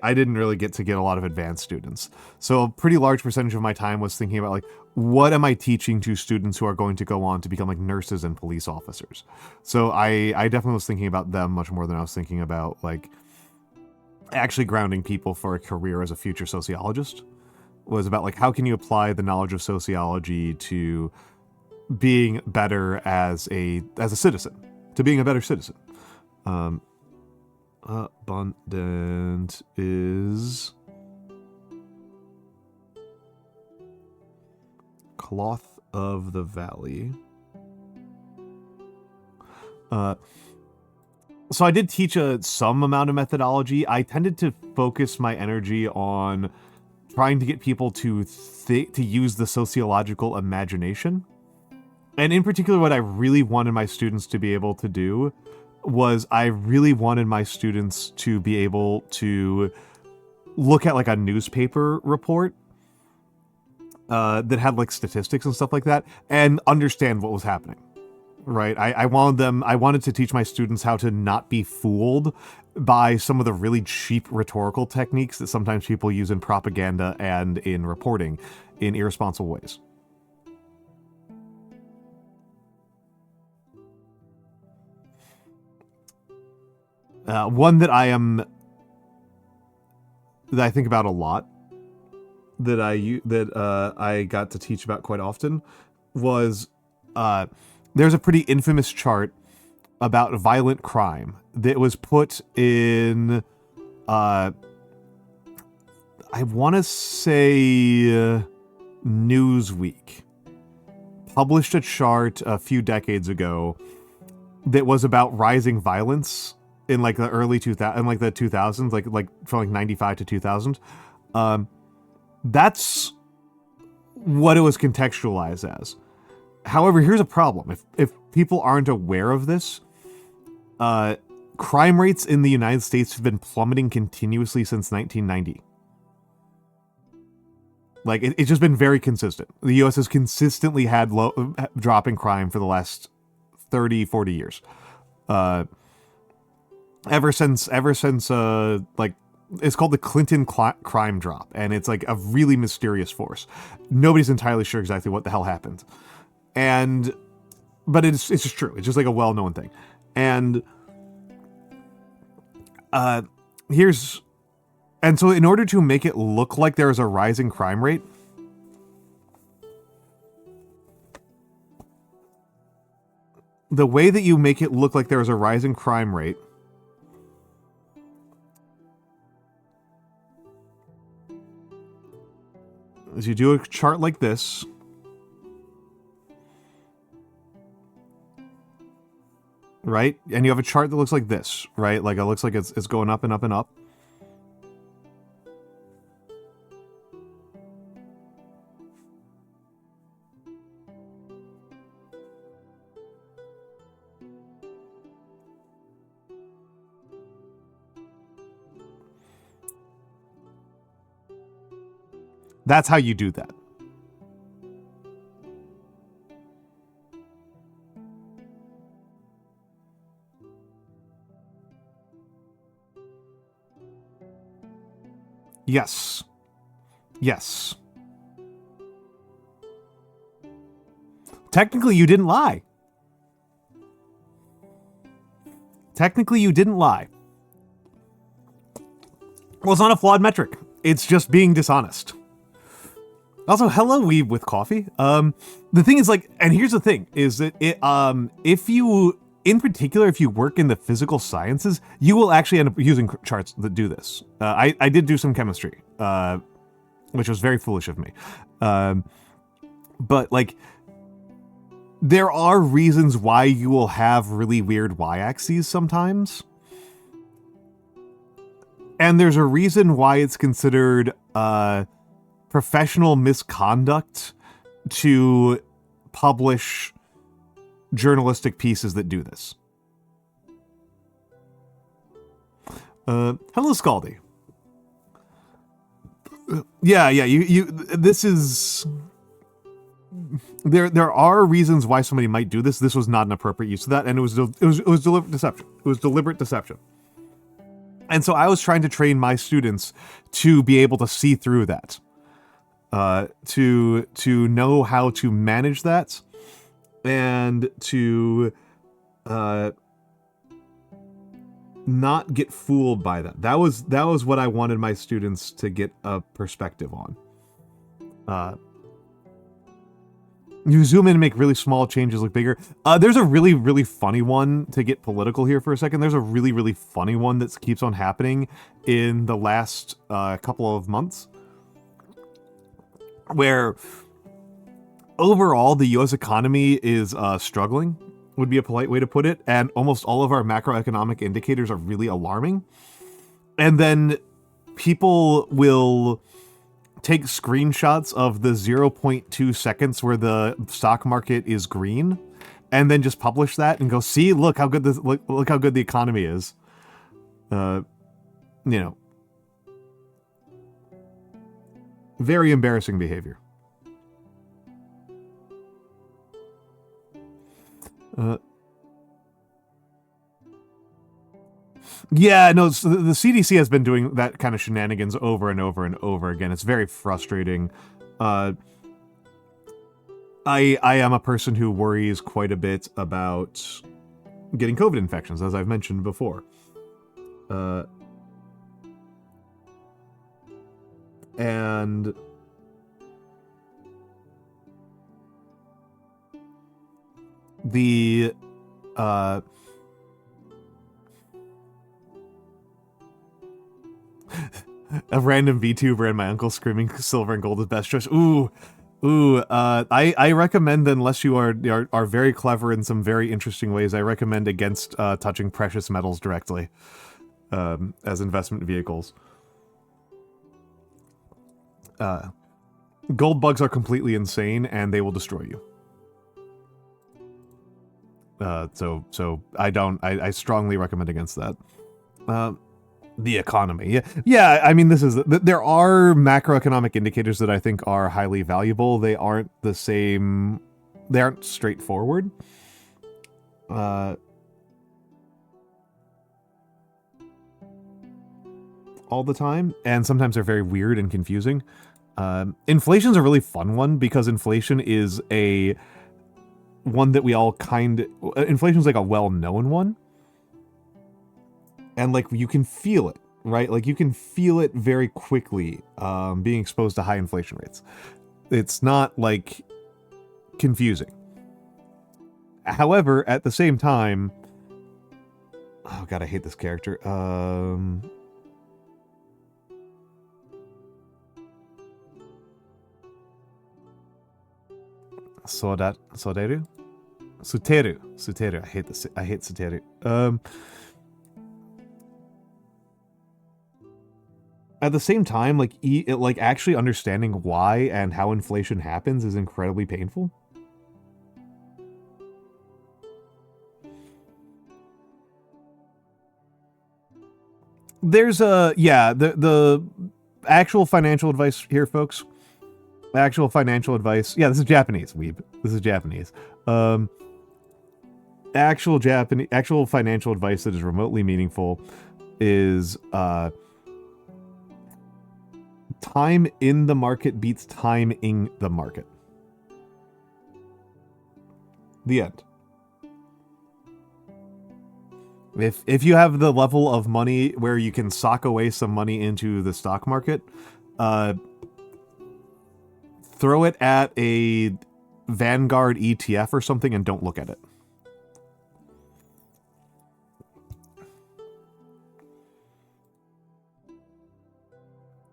I didn't really get to get a lot of advanced students. So a pretty large percentage of my time was thinking about like, what am I teaching to students who are going to go on to become like nurses and police officers? So I definitely was thinking about them much more than I was thinking about like actually grounding people for a career as a future sociologist. Was about like, how can you apply the knowledge of sociology to being better as a citizen, to being a better citizen. Abundant is cloth of the valley. So I did teach some amount of methodology. I tended to focus my energy on trying to get people to use the sociological imagination. And in particular, what I really wanted my students to be able to do was I really wanted my students to be able to look at like a newspaper report that had like statistics and stuff like that and understand what was happening. Right. I wanted to teach my students how to not be fooled by some of the really cheap rhetorical techniques that sometimes people use in propaganda and in reporting in irresponsible ways. One that I think about a lot, that I got to teach about quite often, was there's a pretty infamous chart about violent crime that was put in, I want to say Newsweek published a chart a few decades ago that was about rising violence in like the early 2000s, like from like 95 to 2000. That's what it was contextualized as. However, here's a problem. If people aren't aware of this, crime rates in the United States have been plummeting continuously since 1990. Like, it's just been very consistent. The U.S. has consistently had low drop in crime for the last 30, 40 years. Ever since like, it's called the Clinton crime drop, and it's like a really mysterious force. Nobody's entirely sure exactly what the hell happened. But it's just true. It's just like a well-known thing. And so in order to make it look like there is a rising crime rate, the way that you make it look like there is a rising crime rate is you do a chart like this. Right? And you have a chart that looks like this, right? Like it looks like it's going up and up and up. That's how you do that. Yes. Yes. Technically, you didn't lie. Technically, you didn't lie. Well, it's not a flawed metric. It's just being dishonest. Also, hello, Weeb with coffee. The thing is, like, and here's the thing, is that if you, in particular, if you work in the physical sciences, you will actually end up using charts that do this. I did do some chemistry, which was very foolish of me. But, like, there are reasons why you will have really weird y-axes sometimes. And there's a reason why it's considered professional misconduct to publish journalistic pieces that do this. Hello, Scaldi. Yeah, you this is... There are reasons why somebody might do this. This was not an appropriate use of that, and it was deliberate deception. It was deliberate deception. And so I was trying to train my students to be able to see through that. To know how to manage that, and to not get fooled by that. That was what I wanted my students to get a perspective on. You zoom in and make really small changes look bigger. There's a really, really funny one, to get political here for a second. There's a really, really funny one that keeps on happening in the last couple of months, where overall the U.S. economy is struggling, would be a polite way to put it, and almost all of our macroeconomic indicators are really alarming. And then people will take screenshots of the 0.2 seconds where the stock market is green, and then just publish that and go, see, look how good look how good the economy is. You know, very embarrassing behavior. Yeah, no, so the CDC has been doing that kind of shenanigans over and over and over again. It's very frustrating. I am a person who worries quite a bit about getting COVID infections, as I've mentioned before. And the a random VTuber and my uncle screaming silver and gold is best choice. I recommend, unless you are very clever in some very interesting ways, I recommend against touching precious metals directly as investment vehicles. Gold bugs are completely insane and they will destroy you. So I strongly recommend against that. The economy. Yeah, I mean, there are macroeconomic indicators that I think are highly valuable. They aren't the same, they aren't straightforward. All the time, and sometimes they're very weird and confusing. Inflation's a really fun one, because inflation is one that we all inflation's like a well-known one. And, like, you can feel it, right? Like, you can feel it very quickly being exposed to high inflation rates. It's not, like, confusing. However, at the same time... Oh, God, I hate this character. Suteru? I hate Suteru. At the same time, like actually understanding why and how inflation happens is incredibly painful. There's the actual financial advice here, folks. Actual financial advice. Yeah, this is Japanese, weeb. This is Japanese. Actual financial advice that is remotely meaningful is time in the market beats time in the market. The end. If you have the level of money where you can sock away some money into the stock market, throw it at a Vanguard ETF or something and don't look at it.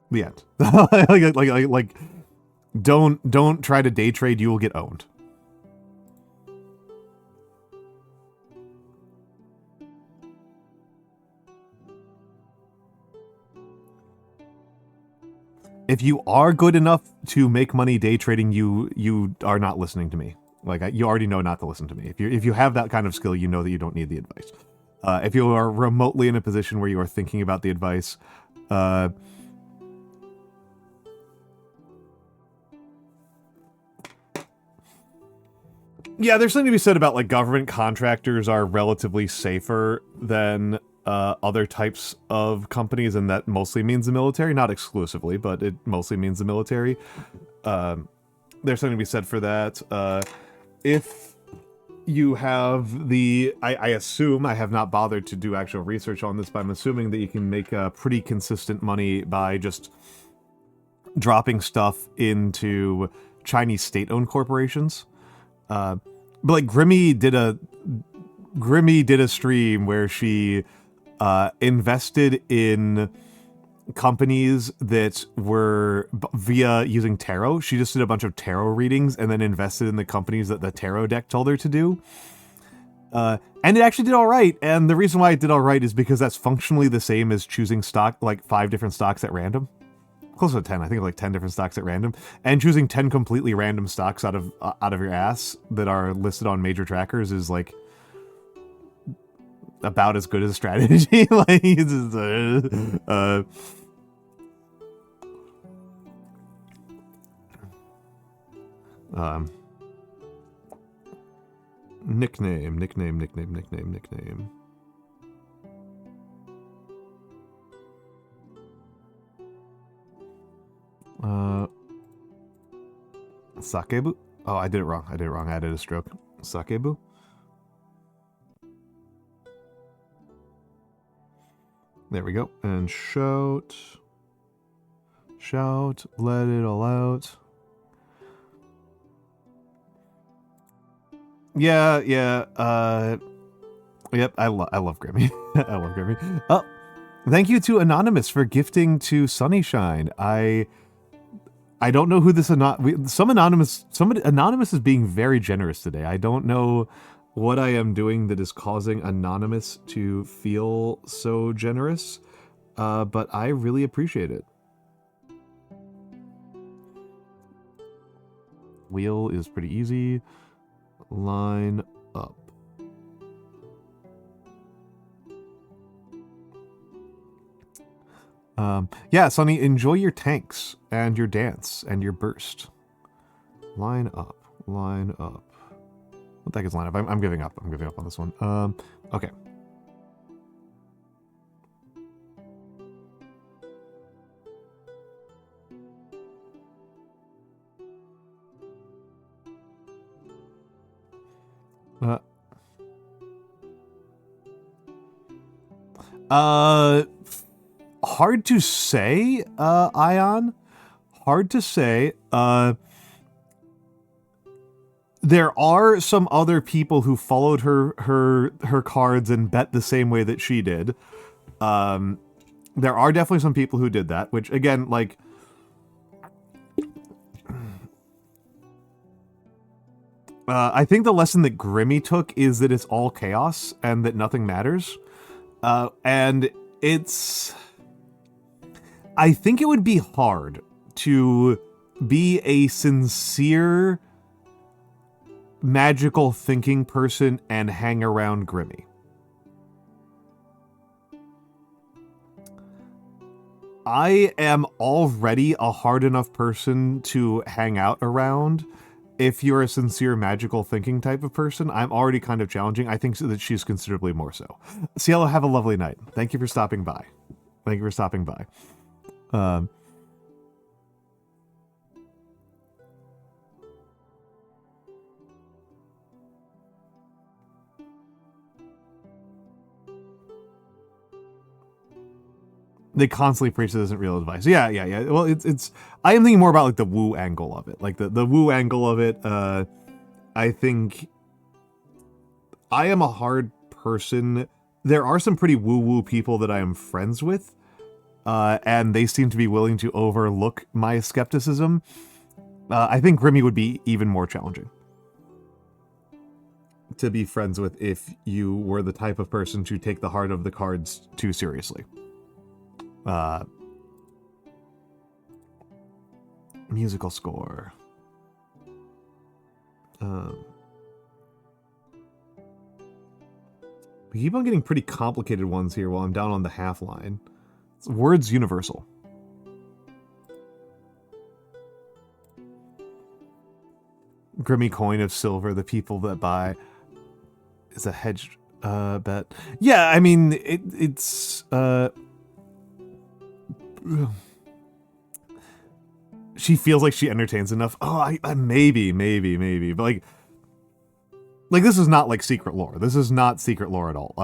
The end. like, don't try to day trade. You will get owned. If you are good enough to make money day trading, you are not listening to me. Like, you already know not to listen to me. If you have that kind of skill, you know that you don't need the advice. If you are remotely in a position where you are thinking about the advice, yeah, there's something to be said about, like, government contractors are relatively safer than other types of companies, and that mostly means the military. Not exclusively, but it mostly means the military. There's something to be said for that. If you have I assume, I have not bothered to do actual research on this, but I'm assuming that you can make pretty consistent money by just dropping stuff into Chinese state-owned corporations. But like Grimmy did a stream where she invested in companies that were via using tarot. She just did a bunch of tarot readings and then invested in the companies that the tarot deck told her to do. And it actually did all right. And the reason why it did all right is because that's functionally the same as choosing stock, like 5 different stocks at random. Close to 10. I think like 10 different stocks at random, and choosing 10 completely random stocks out of your ass that are listed on major trackers is like about as good as a strategy. Like, it's just, nickname. Sakebu? Oh, I did it wrong. I added a stroke. Sakebu? There we go. And shout. Let it all out. Yeah. Yep, I love Grimmy. I love Grimmy. Oh, thank you to Anonymous for gifting to Sunnyshine. I don't know who this Anonymous is being very generous today. I don't know what I am doing that is causing Anonymous to feel so generous, but I really appreciate it. Wheel is pretty easy. Line up. Yeah, Sonny, enjoy your tanks and your dance and your burst. Line up. What the heck is line up? I'm giving up. I'm giving up on this one. Okay. Hard to say, Ion. Hard to say. There are some other people who followed her cards and bet the same way that she did. There are definitely some people who did that, which again, like, I think the lesson that Grimmy took is that it's all chaos and that nothing matters. And it's... I think it would be hard to be a sincere, magical thinking person and hang around Grimmy. I am already a hard enough person to hang out around. If you're a sincere, magical thinking type of person, I'm already kind of challenging. I think that she's considerably more so. Cielo, have a lovely night. Thank you for stopping by. They constantly preach this isn't real advice. Yeah. Well, it's. I am thinking more about like the woo angle of it, like the woo angle of it. I think I am a hard person. There are some pretty woo people that I am friends with, and they seem to be willing to overlook my skepticism. I think Grimmy would be even more challenging to be friends with if you were the type of person to take the heart of the cards too seriously. Musical score. We keep on getting pretty complicated ones here while I'm down on the half line. It's words universal. Grimmy coin of silver, the people that buy is a hedge bet. Yeah, I mean it's she feels like she entertains enough. Oh, I maybe, but like this is not like secret lore. This is not secret lore at all.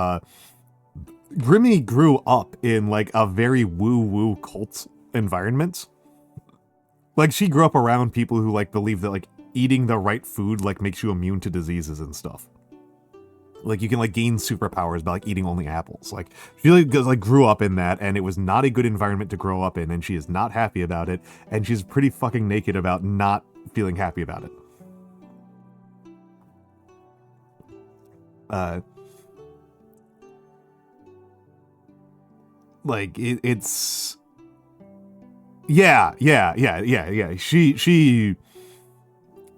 Grimmy grew up in like a very woo cult environment. Like she grew up around people who like believe that like eating the right food like makes you immune to diseases and stuff. Like you can like gain superpowers by like eating only apples. Like she like grew up in that, and it was not a good environment to grow up in, and she is not happy about it, and she's pretty fucking naked about not feeling happy about it. Like it's yeah.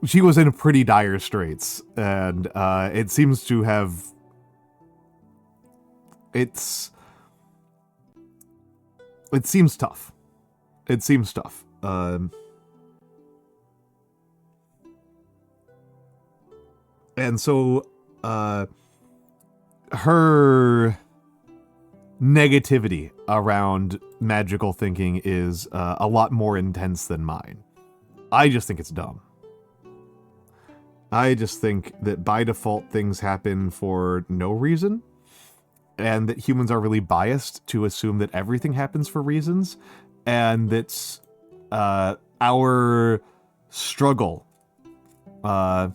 She was in pretty dire straits, and it seems to have it seems tough. It seems tough. And so her negativity around magical thinking is a lot more intense than mine. I just think it's dumb. I just think that by default things happen for no reason, and that humans are really biased to assume that everything happens for reasons, and that our struggle as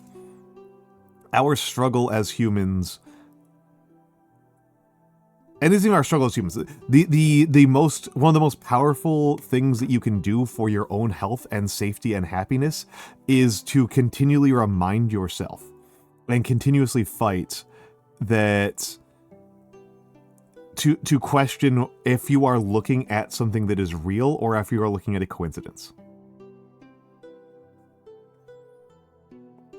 humans, and this isn't our struggle as humans, one of the most powerful things that you can do for your own health and safety and happiness is to continually remind yourself and continuously fight that to question if you are looking at something that is real or if you are looking at a coincidence.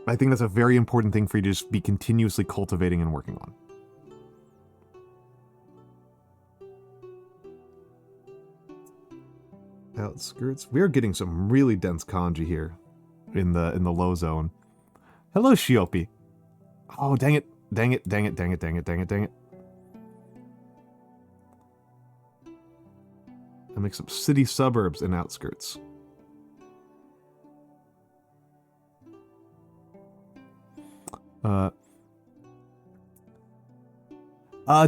I think that's a very important thing for you to just be continuously cultivating and working on. Outskirts. We're getting some really dense kanji here in the low zone. Hello, Shiopi. Oh, dang it. Dang it, dang it, dang it, dang it, dang it, dang it. I make some city suburbs and outskirts.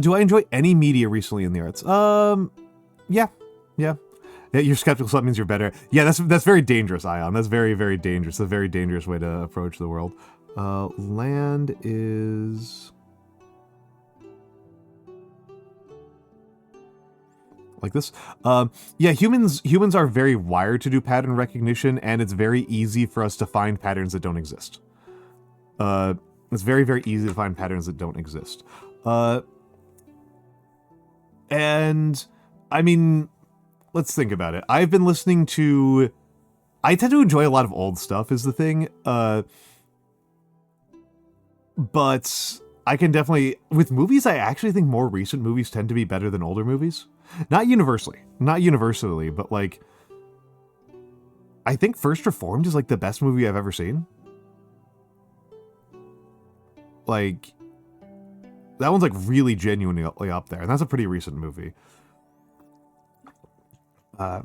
Do I enjoy any media recently in the arts? Yeah. Yeah, you're skeptical, so that means you're better. Yeah, that's very dangerous, Ion. That's very, very dangerous. A very dangerous way to approach the world. Land is like this. Yeah, humans are very wired to do pattern recognition, and it's very easy for us to find patterns that don't exist. It's very, very easy to find patterns that don't exist. And I mean, let's think about it. I've been listening to... I tend to enjoy a lot of old stuff is the thing. But I can definitely... With movies, I actually think more recent movies tend to be better than older movies. Not universally. Not universally, but like... I think First Reformed is like the best movie I've ever seen. Like... That one's like really genuinely up there, and that's a pretty recent movie. Yeah,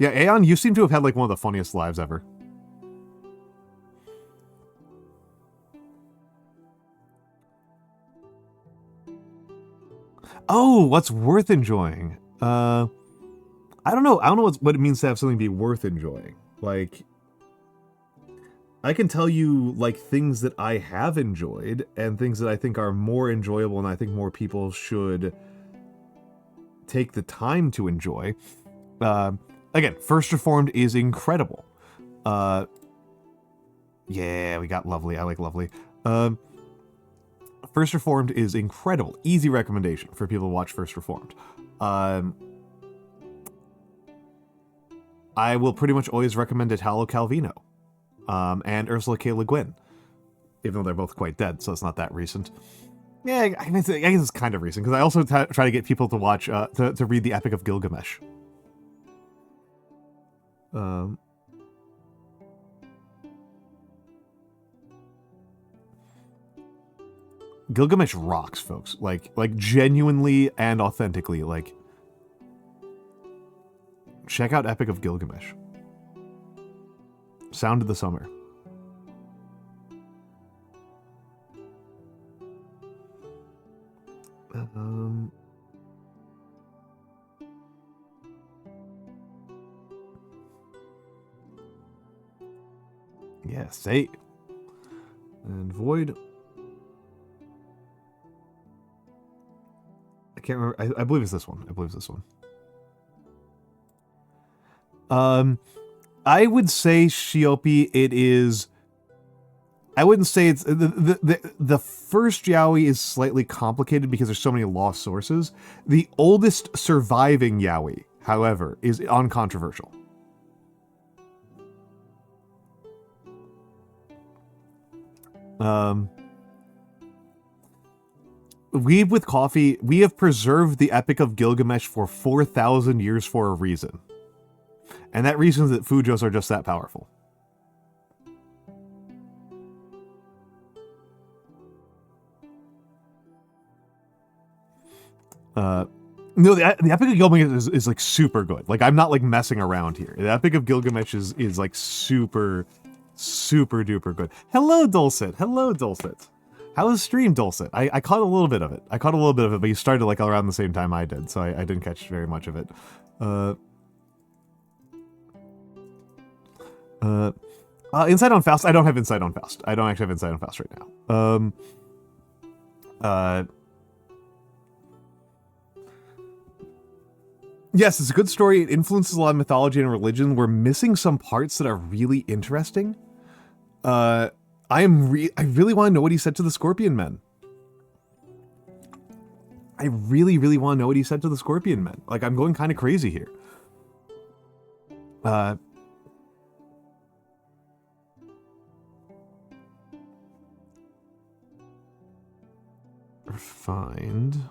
Aeon, you seem to have had like one of the funniest lives ever. Oh, what's worth enjoying? I don't know. I don't know what it means to have something be worth enjoying. Like, I can tell you like things that I have enjoyed and things that I think are more enjoyable and I think more people should take the time to enjoy. Again, First Reformed is incredible. Yeah, we got Lovely. I like Lovely. First Reformed is incredible. Easy recommendation for people to watch First Reformed. I will pretty much always recommend Italo Calvino. And Ursula K. Le Guin. Even though they're both quite dead, so it's not that recent. Yeah, I guess it's kind of recent, because I also try to get people to watch, to read the Epic of Gilgamesh. Gilgamesh rocks, folks. Like genuinely and authentically, like... Check out Epic of Gilgamesh. Sound of the Summer. Say. And void. I can't remember. I believe it's this one. I would say Shiopi, it is... I wouldn't say it's... The first yaoi is slightly complicated because there's so many lost sources. The oldest surviving yaoi, however, is uncontroversial. Weave with Coffee, we have preserved the Epic of Gilgamesh for 4,000 years for a reason. And that reason is that Fujos are just that powerful. No, the Epic of Gilgamesh is like super good. Like, I'm not like messing around here. The Epic of Gilgamesh is like super duper good. Hello, Dulcet. How was stream, Dulcet? I caught a little bit of it. But you started like around the same time I did, so I didn't catch very much of it. Insight on Faust. I don't have Insight on Faust. I don't actually have Insight on Faust right now. Yes, it's a good story. It influences a lot of mythology and religion. We're missing some parts that are really interesting. I really want to know what he said to the Scorpion Men. I really want to know what he said to the Scorpion Men. Like, I'm going kind of crazy here. Refined.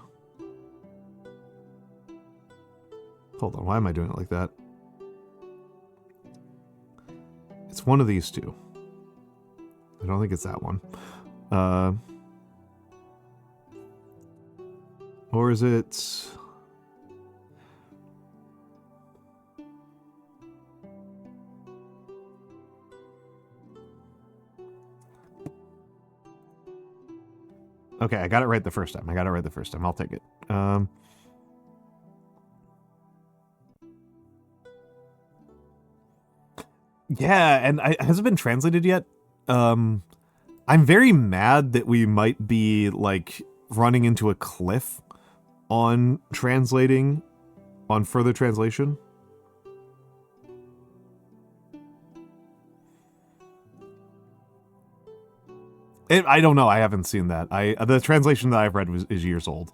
Hold on, why am I doing it like that? It's one of these two. I don't think it's that one. Or is it... Okay, I got it right the first time. I'll take it. Yeah, and it hasn't been translated yet. I'm very mad that we might be, like, running into a cliff on translating, on further translation. I don't know, I haven't seen that. The translation that I've read is years old.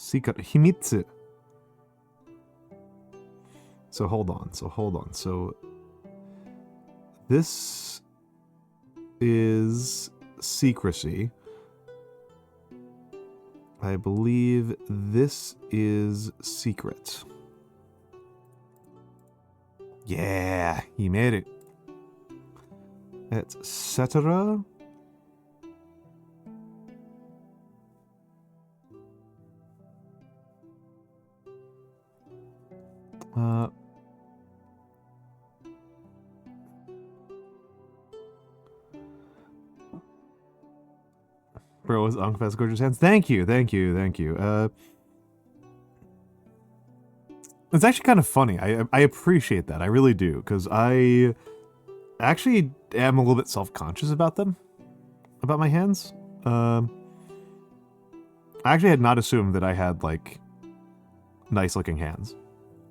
Himitsu. So hold on. So this is secrecy. I believe this is secret. Yeah, he made it. Etc. Bro, was Uncle has gorgeous hands. Thank you. It's actually kind of funny. I appreciate that. I really do, because I actually am a little bit self-conscious about them, about my hands. I actually had not assumed that I had, like, nice-looking hands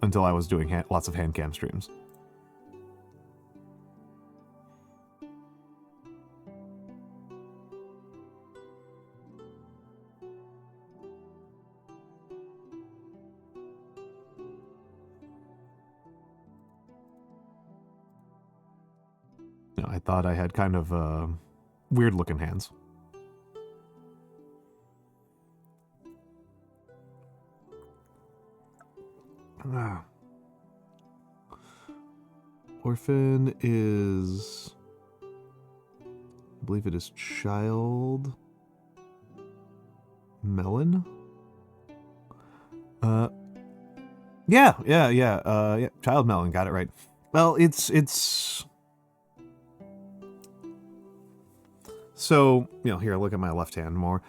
until I was doing lots of hand cam streams. No, I thought I had kind of weird-looking hands. Orphan is believe it is Child Melon. Yeah. Child Melon, got it right. Well, it's so, here, look at my left hand more.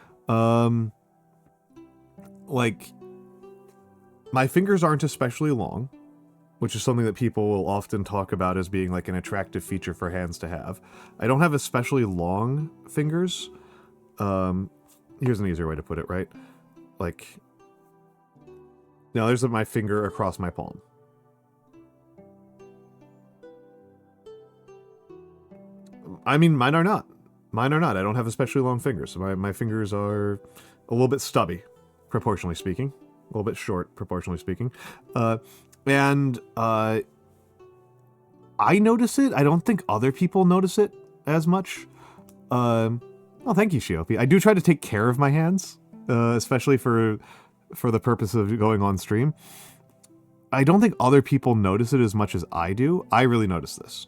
Like, my fingers aren't especially long, which is something that people will often talk about as being like an attractive feature for hands to have. I don't have especially long fingers. Here's an easier way to put it, right? Like, now there's my finger across my palm. I mean, mine are not. Mine are not. I don't have especially long fingers. My fingers are a little bit stubby, proportionally speaking. A little bit short, proportionally speaking. And I notice it. I don't think other people notice it as much. Oh, thank you, Shiopi. I do try to take care of my hands, especially for the purpose of going on stream. I don't think other people notice it as much as I do. I really notice this.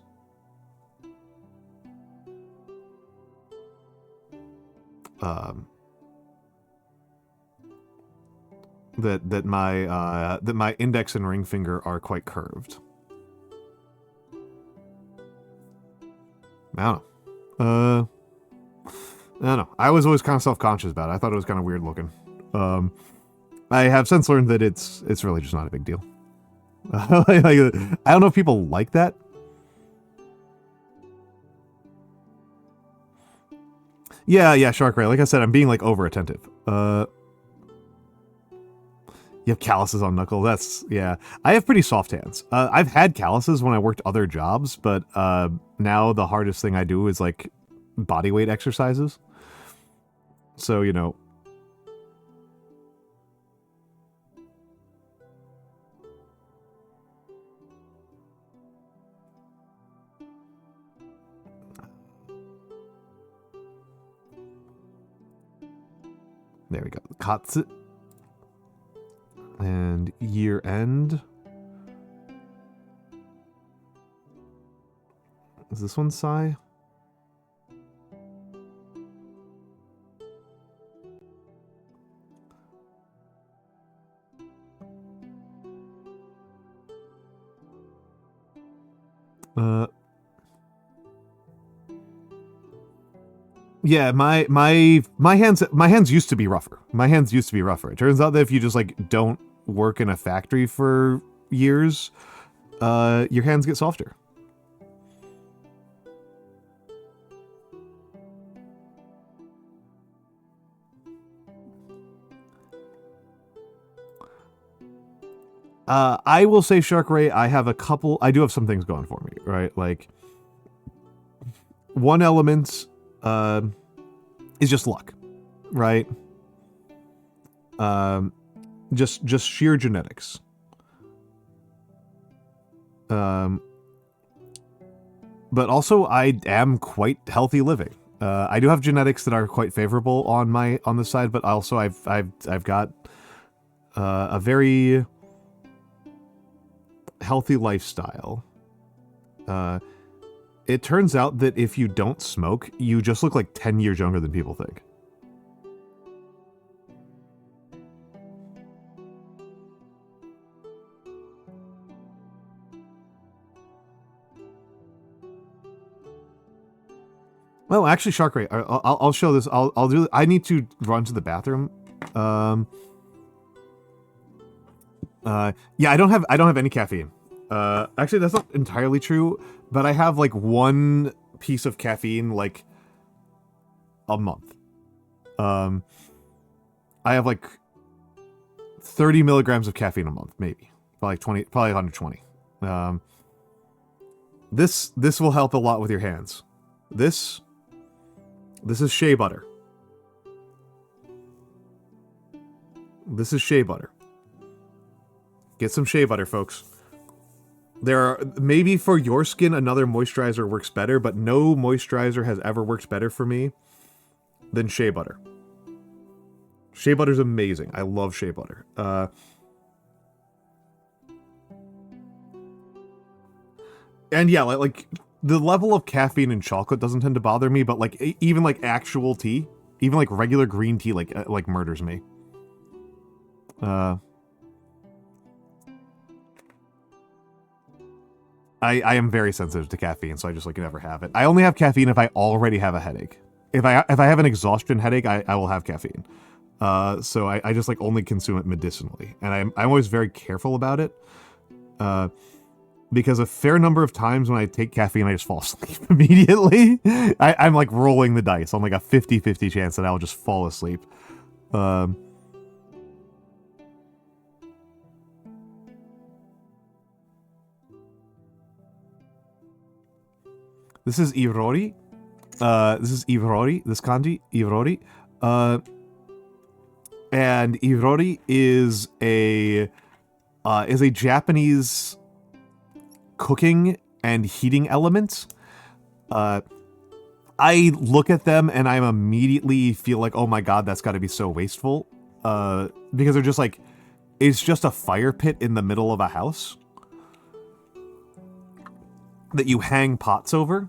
That my index and ring finger are quite curved. I don't know. I was always kind of self-conscious about it. I thought it was kind of weird looking. I have since learned that it's really just not a big deal. I don't know if people like that. Yeah, Shark Ray. Like I said, I'm being like over attentive. You have calluses on knuckles. Yeah. I have pretty soft hands. I've had calluses when I worked other jobs, but now the hardest thing I do is like body weight exercises. So, there we go. Katsu. And year end. Is this one Sai? Yeah, my hands used to be rougher. It turns out that if you just like don't work in a factory for years, your hands get softer. I will say, Shark Ray, I do have some things going for me, right? Like, one element is just luck, right? Just sheer genetics. But also I am quite healthy living. I do have genetics that are quite favorable on the side, but also I've got a very healthy lifestyle. It turns out that if you don't smoke, you just look like 10 years younger than people think. Well, actually, Shark Ray, I'll show this. I'll do. I need to run to the bathroom. Yeah, I don't have any caffeine. Actually, that's not entirely true, but I have like one piece of caffeine like a month. I have like 30 milligrams of caffeine a month, maybe. Probably 120. This will help a lot with your hands. This is shea butter. This is shea butter. Get some shea butter, folks. There are, maybe for your skin, another moisturizer works better, but no moisturizer has ever worked better for me than shea butter. Shea butter's amazing. I love shea butter. And yeah, like the level of caffeine in chocolate doesn't tend to bother me, but like even like actual tea, even like regular green tea, like murders me. I am very sensitive to caffeine, so I just like never have it. I only have caffeine if I already have a headache. If I have an exhaustion headache, I will have caffeine. So I just like only consume it medicinally, and I'm always very careful about it. Because a fair number of times when I take caffeine, I just fall asleep immediately. I'm like rolling the dice on like a 50-50 chance that I'll just fall asleep. This is Irori. This is Irori. This kanji, Irori. And Irori is a Japanese cooking and heating element. I look at them and I immediately feel like, oh my god, that's got to be so wasteful. Because they're just like, it's just a fire pit in the middle of a house that you hang pots over.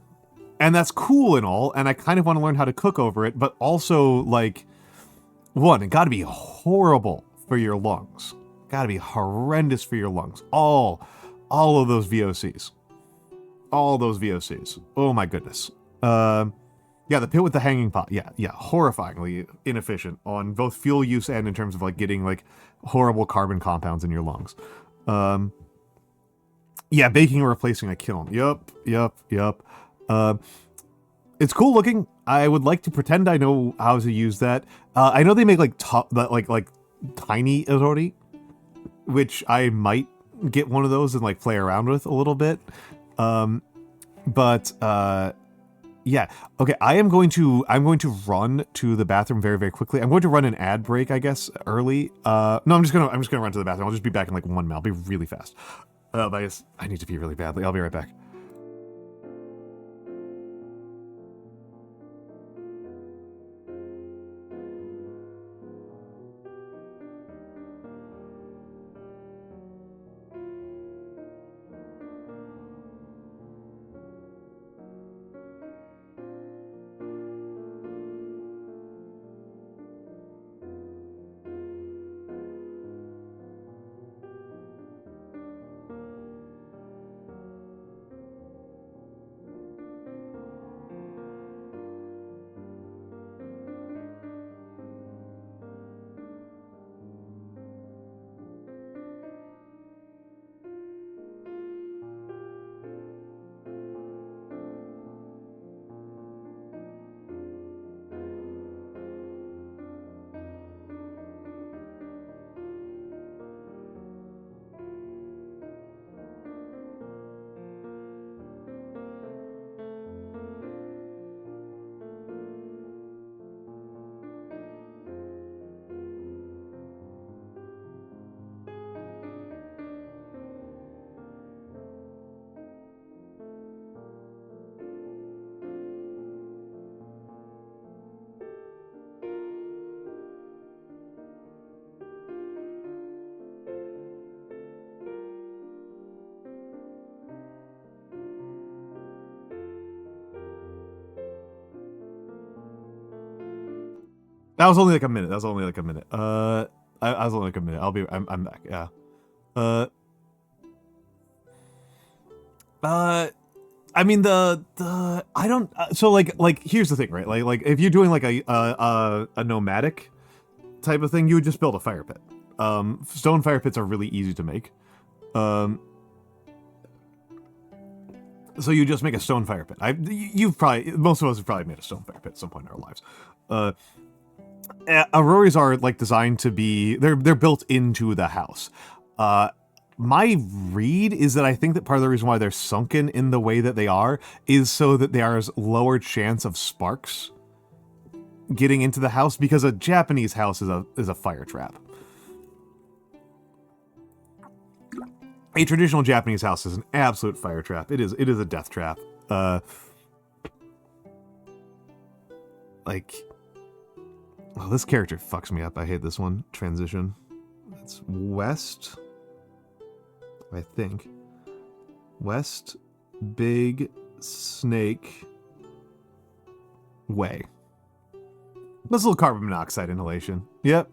And that's cool and all, and I kind of want to learn how to cook over it, but also, like, one, it gotta be horrible for your lungs. Gotta be horrendous for your lungs. All of those VOCs. All those VOCs. Oh my goodness. Yeah, the pit with the hanging pot. Yeah, horrifyingly inefficient on both fuel use and in terms of, like, getting, like, horrible carbon compounds in your lungs. Yeah, baking or replacing a kiln. Yup. It's cool looking. I would like to pretend I know how to use that. I know they make like like tiny Irori, which I might get one of those and like play around with a little bit. But yeah. Okay, I'm going to run to the bathroom very, very quickly. I'm going to run an ad break, I guess, early. No, I'm just gonna run to the bathroom. I'll just be back in like 1 minute. I'll be really fast. But I need to pee really badly. I'll be right back. That was only like a minute. I was only like a minute. I'm back. Yeah. I mean I don't. So like here's the thing, right? Like if you're doing like a nomadic type of thing, you would just build a fire pit. Stone fire pits are really easy to make. So you just make a stone fire pit. Most of us have probably made a stone fire pit at some point in our lives. Auroras are like designed to be, they're built into the house. My read is that I think that part of the reason why they're sunken in the way that they are is so that there's lower chance of sparks getting into the house, because a Japanese house is a fire trap. A traditional Japanese house is an absolute fire trap. It is a death trap. Like, oh, this character fucks me up. I hate this one. Transition. It's west, I think. West, big, snake way. That's a little carbon monoxide inhalation. Yep.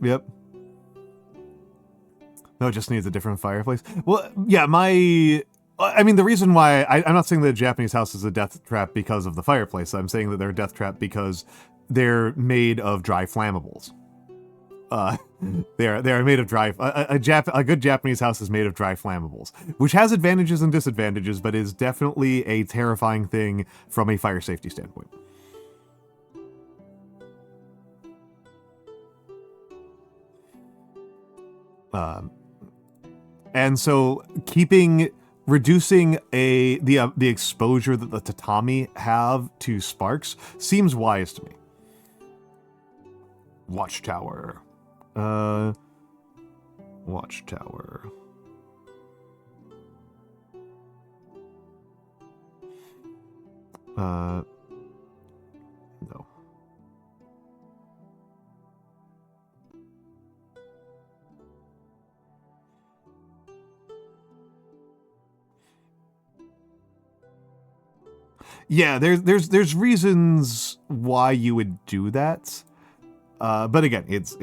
No, it just needs a different fireplace. Well, yeah, I mean, the reason why I'm not saying that a Japanese house is a death trap because of the fireplace. I'm saying that they're a death trap because they're made of dry flammables. They are made of dry. A good Japanese house is made of dry flammables, which has advantages and disadvantages, but is definitely a terrifying thing from a fire safety standpoint. And so reducing the exposure that the tatami have to sparks seems wise to me. Watchtower. Watchtower. No. Yeah, there's reasons why you would do that. But again, it's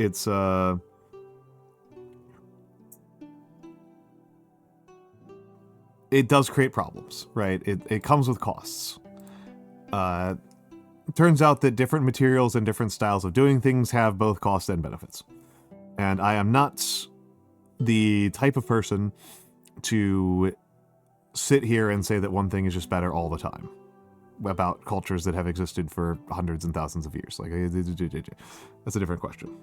it does create problems, right? It comes with costs. Turns out that different materials and different styles of doing things have both costs and benefits. And I am not the type of person to sit here and say that one thing is just better all the time about cultures that have existed for hundreds and thousands of years. Like, that's a different question.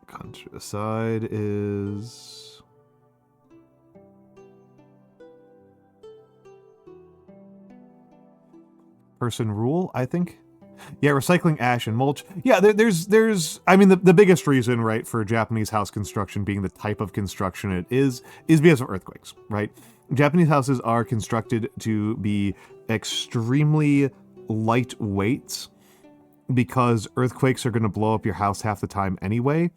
Countryside is... person rule, I think. Yeah, recycling ash and mulch. Yeah, there's I mean, the biggest reason, right, for Japanese house construction being the type of construction it is because of earthquakes, right? Japanese houses are constructed to be extremely lightweight because earthquakes are going to blow up your house half the time anyway.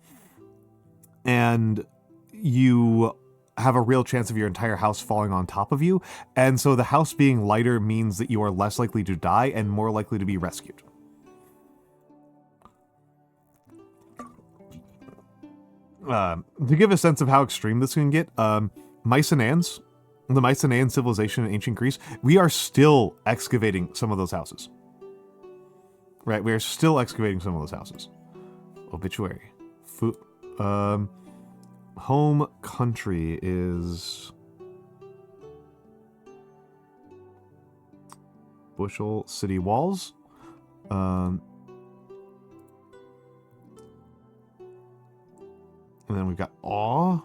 And you have a real chance of your entire house falling on top of you. And so the house being lighter means that you are less likely to die and more likely to be rescued. To give a sense of how extreme this can get, Mycenaeans, the Mycenaean civilization in ancient Greece, we are still excavating some of those houses. Right, we are still excavating some of those houses. Obituary. Home country is... Bushel city walls. And then we've got awe,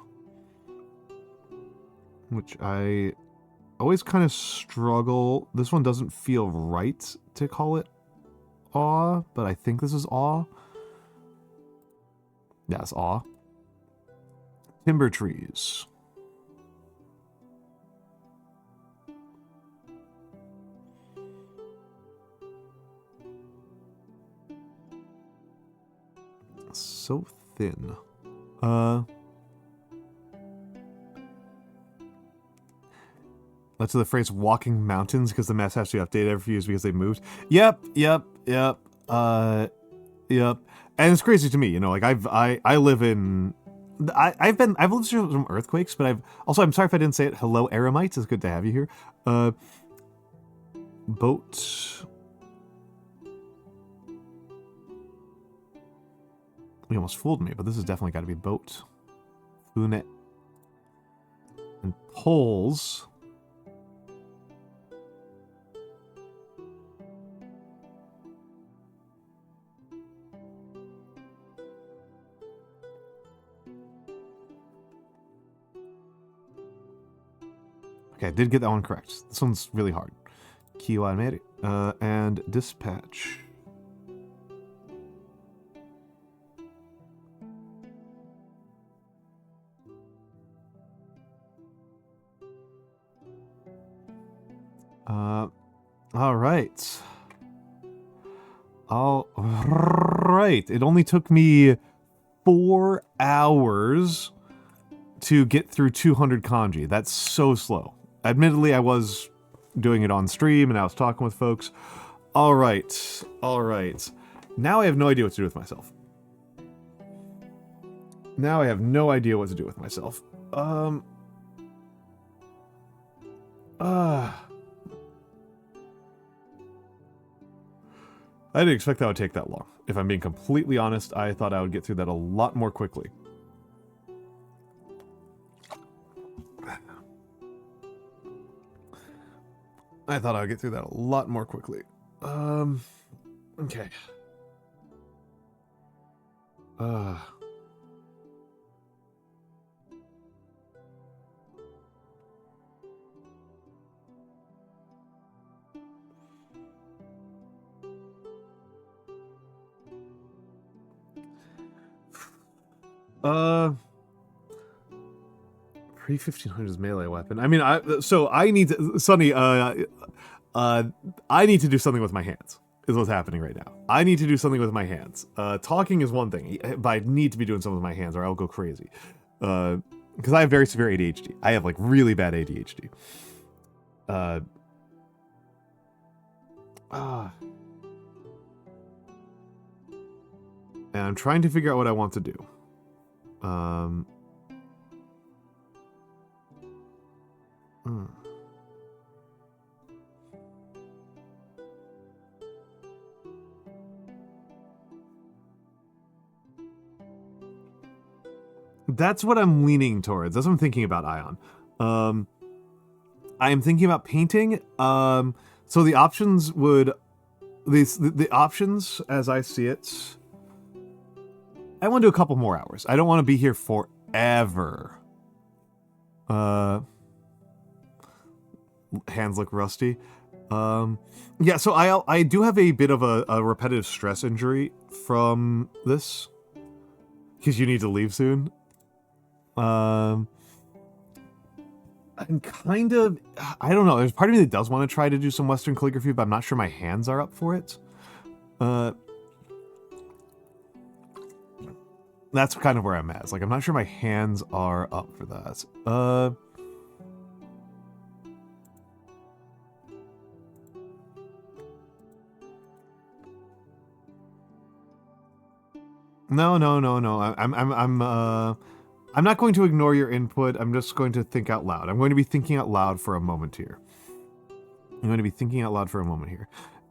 which I always kind of struggle. This one doesn't feel right to call it awe, but I think this is awe. Yeah, it's awe. Timber trees. So thin. That's the phrase walking mountains because the maps have to be updated every few years because they moved. Yep. And it's crazy to me, you know, like I live in I've lived through some earthquakes, but I'm sorry if I didn't say it. Hello, Eremites. It's good to have you here. Boat. You almost fooled me, but this has definitely got to be boat. Fune. And poles. Okay, I did get that one correct. This one's really hard. Kiwameri. And dispatch. All right. All right. It only took me 4 hours to get through 200 kanji. That's so slow. Admittedly, I was doing it on stream and I was talking with folks. All right. Now I have no idea what to do with myself. Now I have no idea what to do with myself. I didn't expect that would take that long. If I'm being completely honest, I thought I would get through that a lot more quickly. Okay. Pre-1500s melee weapon. I mean, I need to, Sonny, I need to do something with my hands, is what's happening right now. I need to do something with my hands. Talking is one thing, but I need to be doing something with my hands or I'll go crazy. Because I have very severe ADHD. I have, like, really bad ADHD. And I'm trying to figure out what I want to do. That's what I'm leaning towards. That's what I'm thinking about, Ion. I am thinking about painting. So the options would... The options, as I see it... I want to do a couple more hours. I don't want to be here forever. Hands look rusty. Yeah, so I do have a bit of a repetitive stress injury from this. Because you need to leave soon. I'm kind of... I don't know. There's part of me that does want to try to do some Western calligraphy, but I'm not sure my hands are up for it. That's kind of where I'm at. It's like, I'm not sure my hands are up for that. No. I'm not going to ignore your input. I'm just going to think out loud. I'm going to be thinking out loud for a moment here.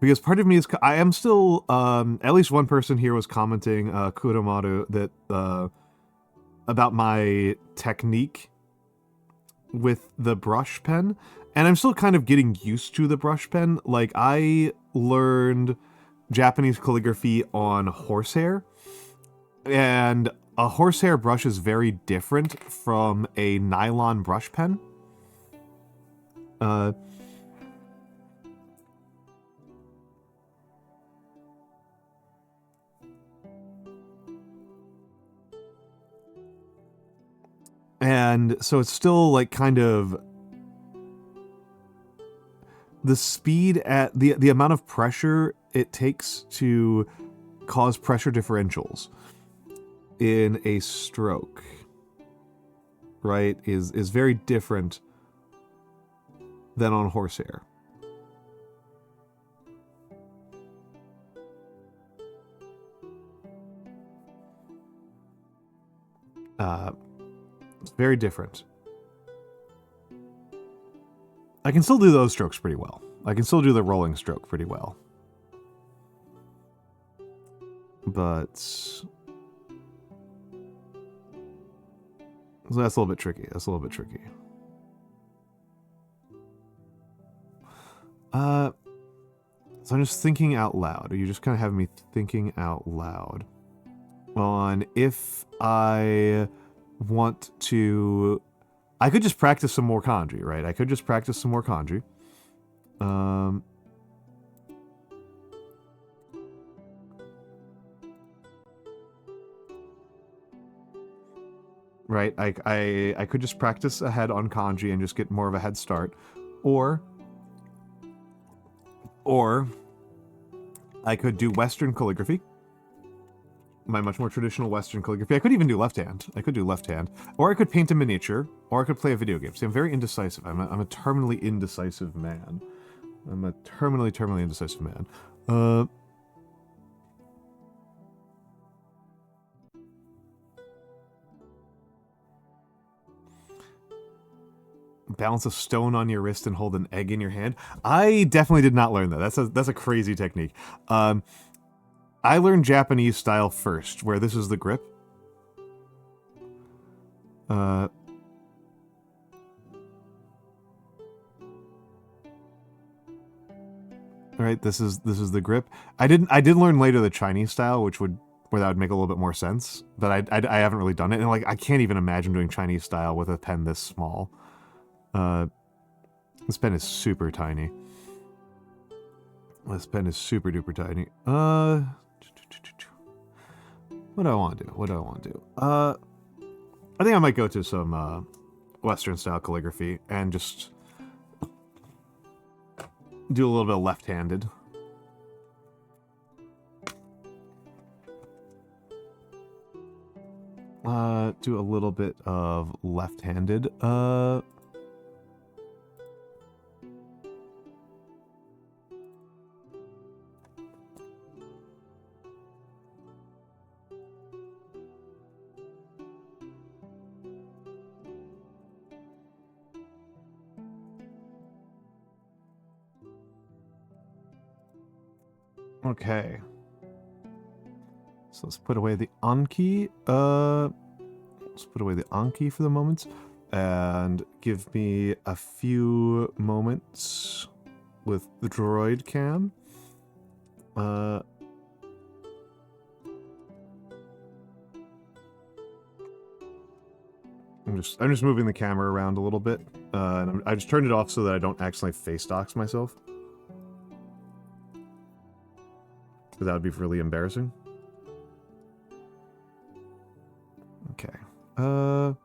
Because part of me is... I am still... at least one person here was commenting, Kuromaru, that... about my technique with the brush pen. And I'm still kind of getting used to the brush pen. Like, I learned Japanese calligraphy on horsehair. And a horsehair brush is very different from a nylon brush pen. And so it's still like kind of the speed at the amount of pressure it takes to cause pressure differentials in a stroke, right, is very different than on horsehair. It's very different. I can still do those strokes pretty well. I can still do the rolling stroke pretty well. But... so that's a little bit tricky. So I'm just thinking out loud. You just kind of have me thinking out loud on if I want to... I could just practice some more kanji, right? Right, I could just practice ahead on kanji and just get more of a head start, or I could do Western calligraphy, my much more traditional Western calligraphy. I could even do left hand. I could do left hand, or I could paint a miniature, or I could play a video game. See, I'm very indecisive. I'm a terminally indecisive man. I'm a terminally indecisive man. Balance a stone on your wrist and hold an egg in your hand. I definitely did not learn that. That's a crazy technique. I learned Japanese style first, where this is the grip. Right, this is the grip. I did learn later the Chinese style, where that would make a little bit more sense, but I haven't really done it, and like I can't even imagine doing Chinese style with a pen this small. This pen is super tiny. This pen is super duper tiny. What do I want to do? I think I might go to some Western style calligraphy and just do a little bit of left-handed. Do a little bit of left-handed. Okay. So let's put away the Anki. Let's put away the Anki for the moment. And give me a few moments with the droid cam. I'm just moving the camera around a little bit. And I just turned it off so that I don't accidentally face dox myself. That would be really embarrassing. Okay. No,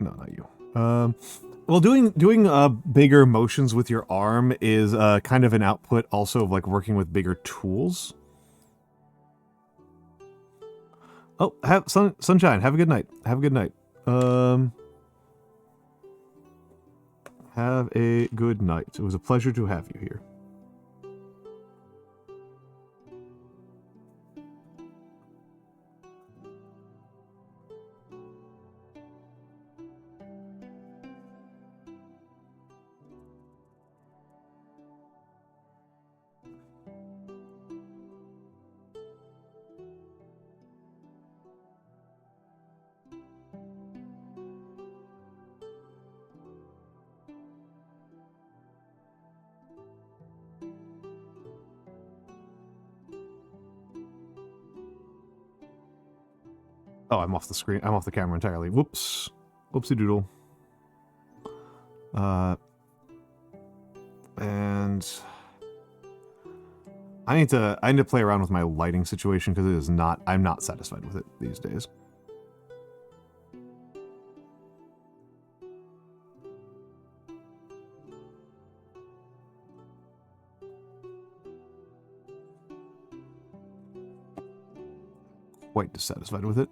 not you. Well, doing bigger motions with your arm is kind of an output also of like working with bigger tools. Oh, sunshine. Have a good night. Have a good night. Have a good night. It was a pleasure to have you here. Oh, I'm off the screen. I'm off the camera entirely. Whoops. Whoopsie doodle. And I need to play around with my lighting situation because it is not. I'm not satisfied with it these days. Quite dissatisfied with it.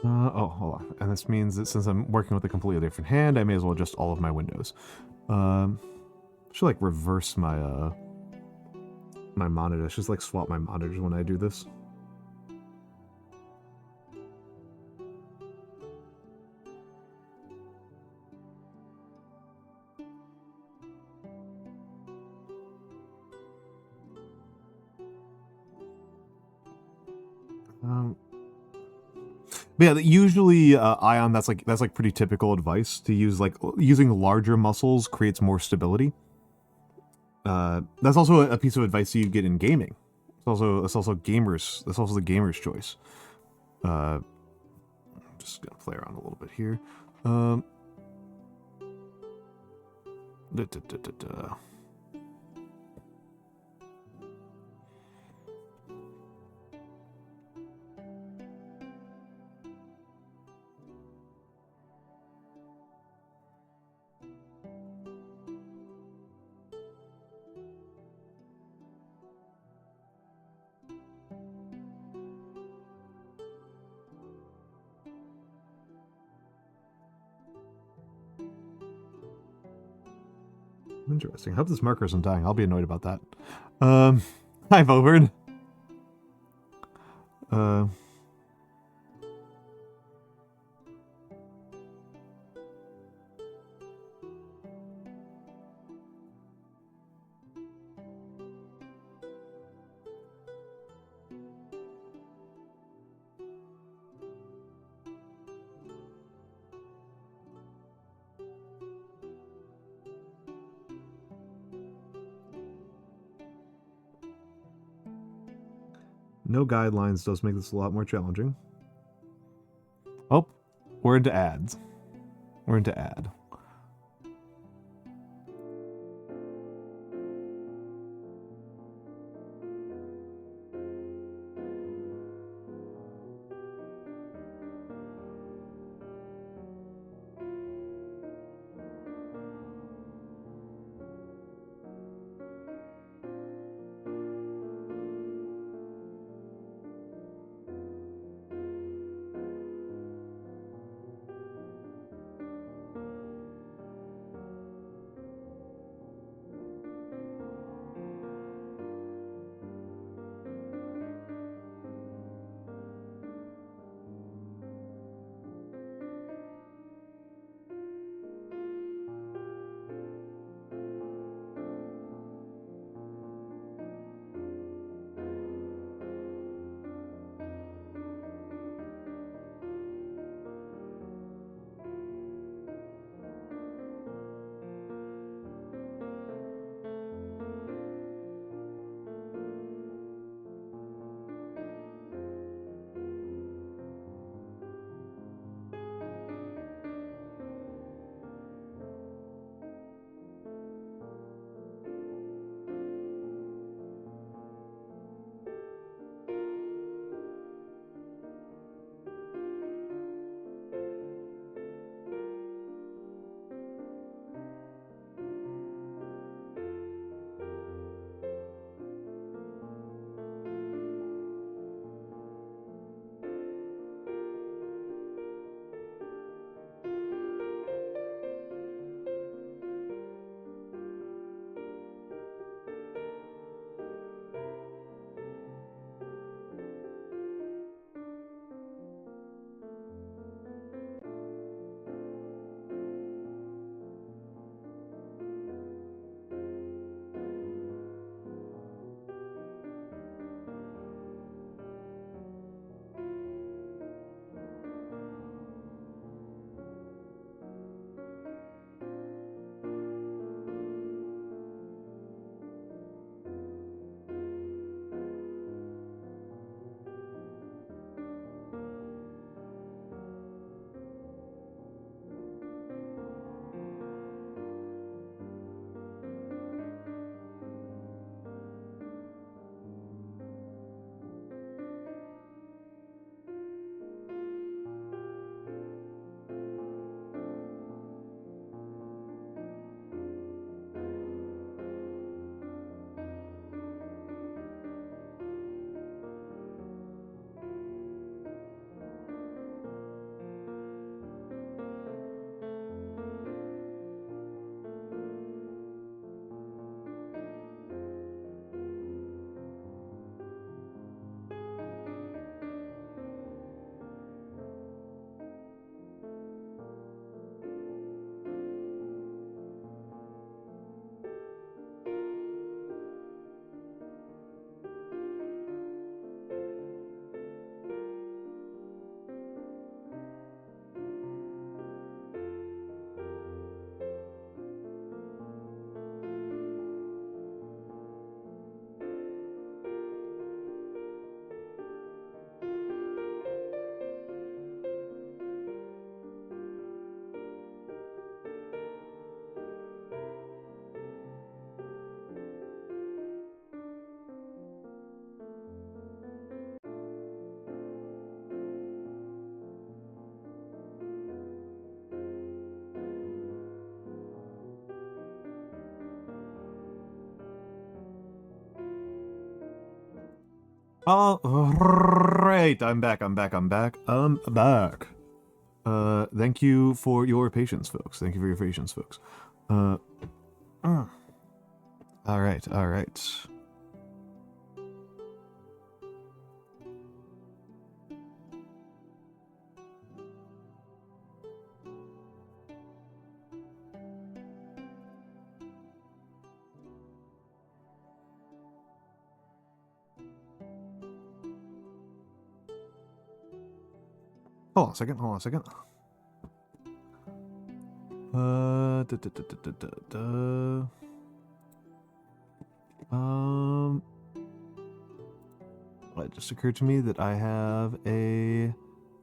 Oh, hold on. And this means that since I'm working with a completely different hand, I may as well adjust all of my windows. Should like reverse my my monitor. I should just like swap my monitors when I do this. But yeah, usually Ion, that's like pretty typical advice to use. Like using larger muscles creates more stability. That's also a piece of advice you get in gaming. It's also the gamer's choice. just gonna play around a little bit here. Da, da, da, da, da. Interesting. I hope this marker isn't dying. I'll be annoyed about that. Hi, Vovern. No guidelines does make this a lot more challenging. Oh, we're into ads. We're into ad. All right, I'm back. Thank you for your patience, folks. Uh, all right. Hold on a second. It just occurred to me that I have a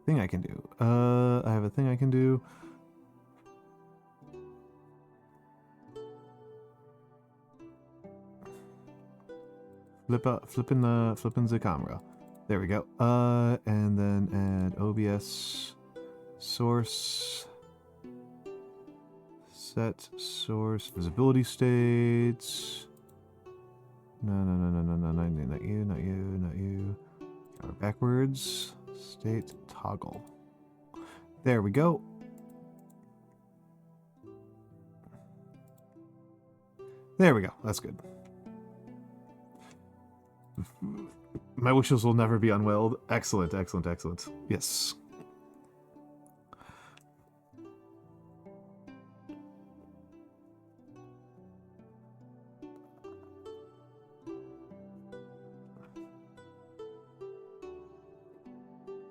thing I can do. Flipping the camera. There we go. And then add OBS source, set source visibility states. No, not you. Camera backwards. State toggle. There we go. That's good. My wishes will never be unwelled. Excellent. Yes.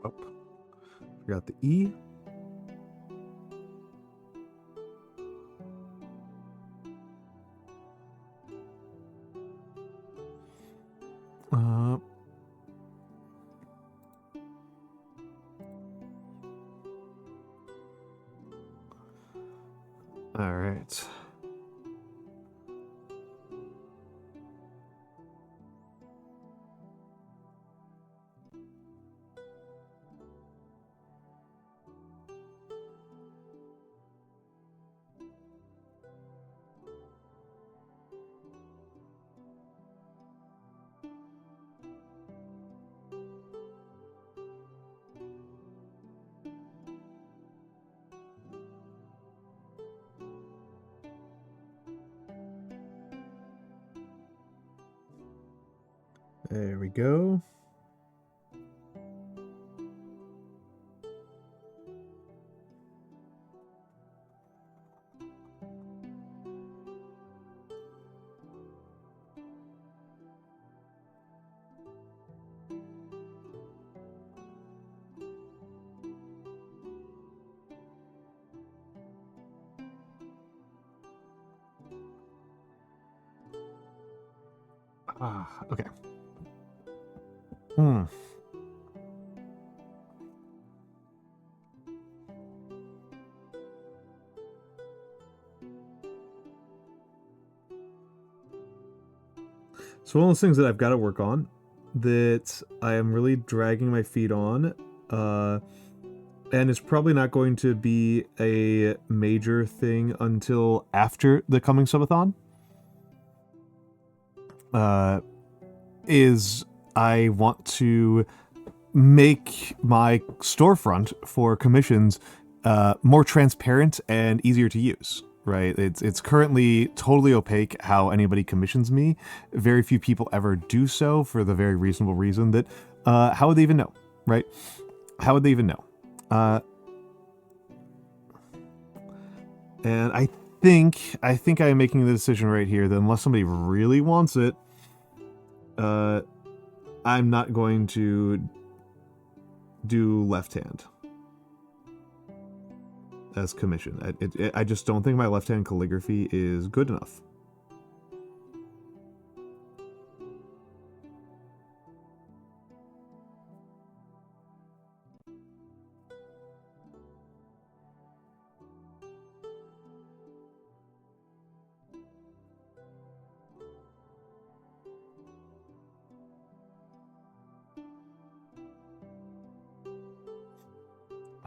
Oh, forgot the E. All right. There we go. Okay. So one of those things that I've got to work on, that I am really dragging my feet on, and it's probably not going to be a major thing until after the coming subathon, is I want to make my storefront for commissions more transparent and easier to use. Right, it's currently totally opaque how anybody commissions me. Very few people ever do so, for the very reasonable reason that how would they even know, right? How would they even know? And I think I am making the decision right here that unless somebody really wants it, I'm not going to do left hand as commission. I just don't think my left hand calligraphy is good enough.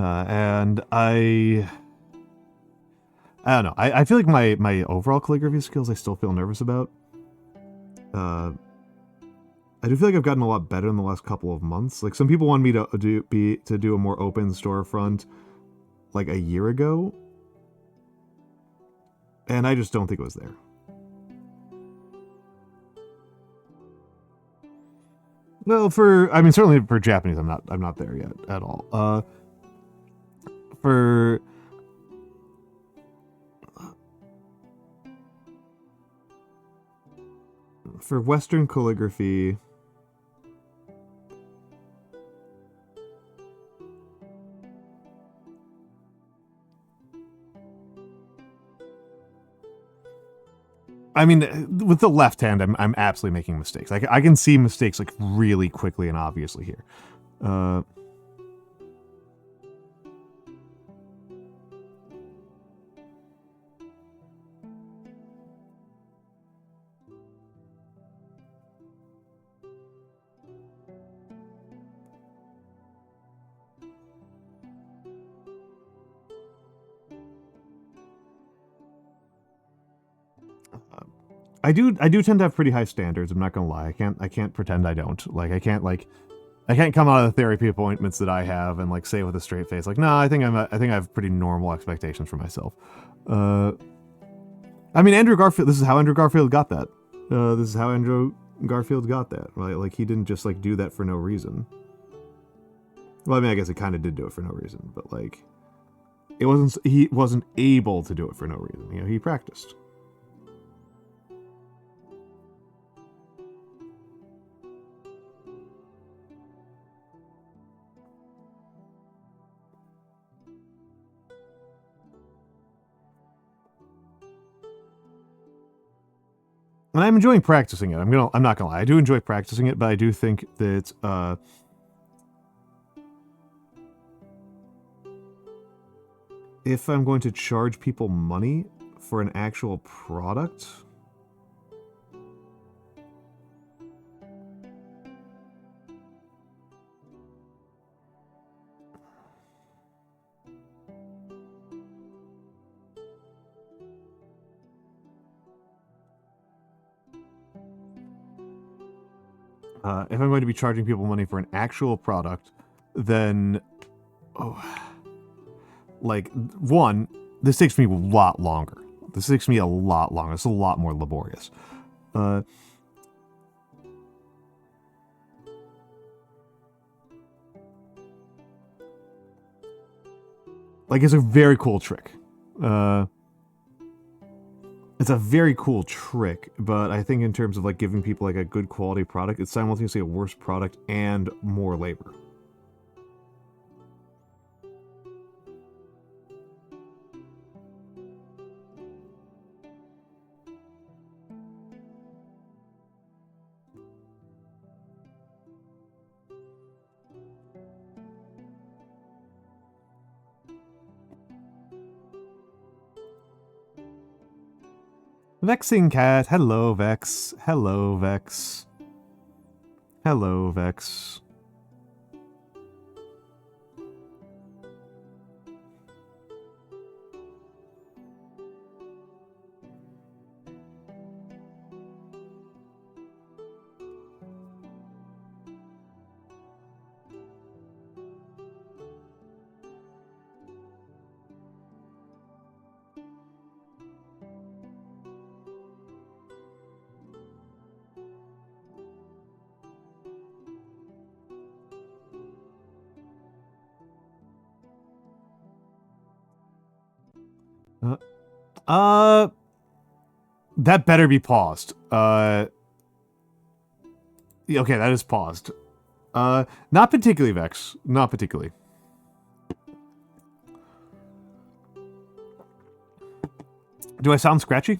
And I don't know. I feel like my overall calligraphy skills I still feel nervous about. I do feel like I've gotten a lot better in the last couple of months. Like some people wanted me to do a more open storefront like a year ago, and I just don't think it was there. Well, certainly for Japanese, I'm not there yet at all. For Western calligraphy, I mean, with the left hand, I'm absolutely making mistakes. I can see mistakes like really quickly and obviously here. I do tend to have pretty high standards. I'm not gonna lie. I can't pretend I don't. Like I can't come out of the therapy appointments that I have and like say with a straight face like, no, I think I have pretty normal expectations for myself. I mean, Andrew Garfield. This is how Andrew Garfield got that. This is how Andrew Garfield got that. Right? Like he didn't just like do that for no reason. Well, I mean, I guess he kind of did do it for no reason, but like, he wasn't able to do it for no reason. You know, he practiced. And I'm enjoying practicing it. I'm not gonna lie. I do enjoy practicing it, but I do think that if I'm going to charge people money for an actual product, if I'm going to be charging people money for an actual product, then, like, one, this takes me a lot longer. This takes me a lot longer. It's a lot more laborious. Like, it's a very cool trick. It's a very cool trick, but I think in terms of like giving people like a good quality product, it's simultaneously a worse product and more labor. Vexing Cat, hello Vex, hello Vex, hello Vex. That better be paused. Okay, that is paused. Not particularly, Vex. Not particularly. Do I sound scratchy?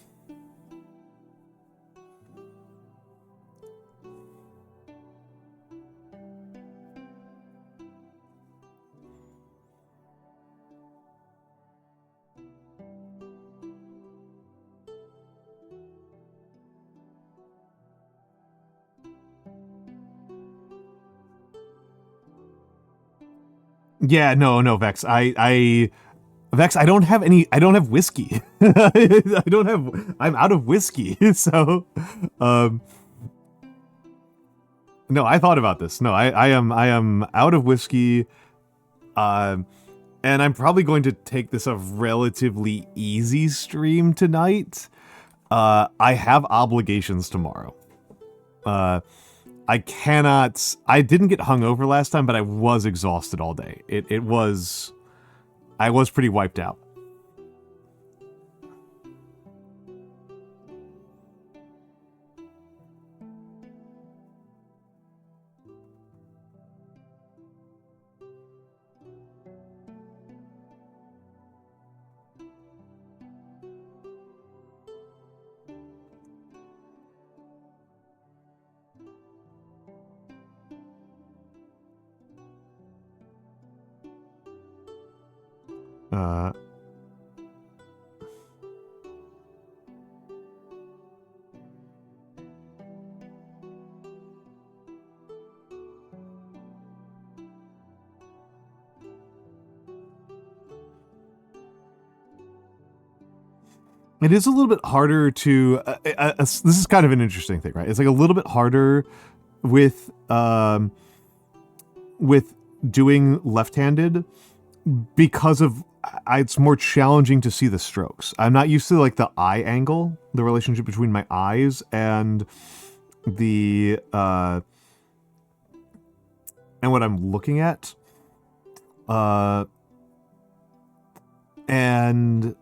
Yeah, no, Vex. Vex, I don't have whiskey. I'm out of whiskey. So, No, I thought about this. No, I am out of whiskey. And I'm probably going to take this a relatively easy stream tonight. I have obligations tomorrow. I cannot. I didn't get hungover last time, but I was exhausted all day. It was. I was pretty wiped out. Uh, it is a little bit harder to. This is kind of an interesting thing, right? It's like a little bit harder with with doing left-handed because of it's more challenging to see the strokes. I'm not used to like the eye angle, the relationship between my eyes and the and what I'm looking at. And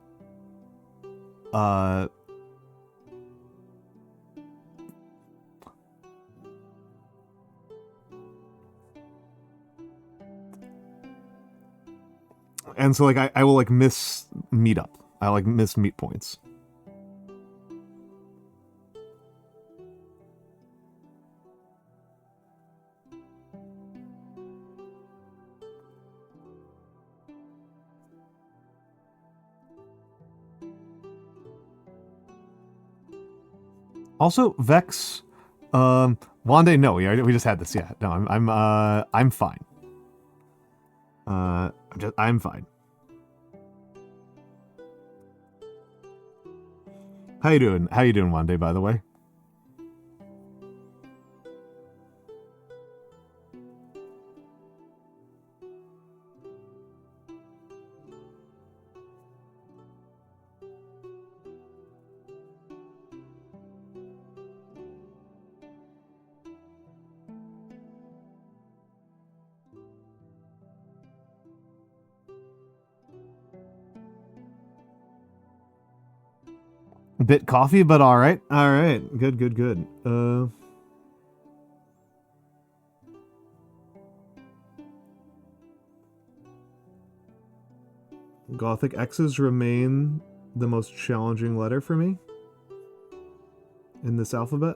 and so like I will like miss meetup. I like miss meet points. Also, Vex, Wande, no, we just had this. Yeah, no, I'm fine. I'm fine. How you doing? How you doing, Wande? By the way. Bit coffee, but all right. All right. Good, good, good. Gothic X's remain the most challenging letter for me in this alphabet.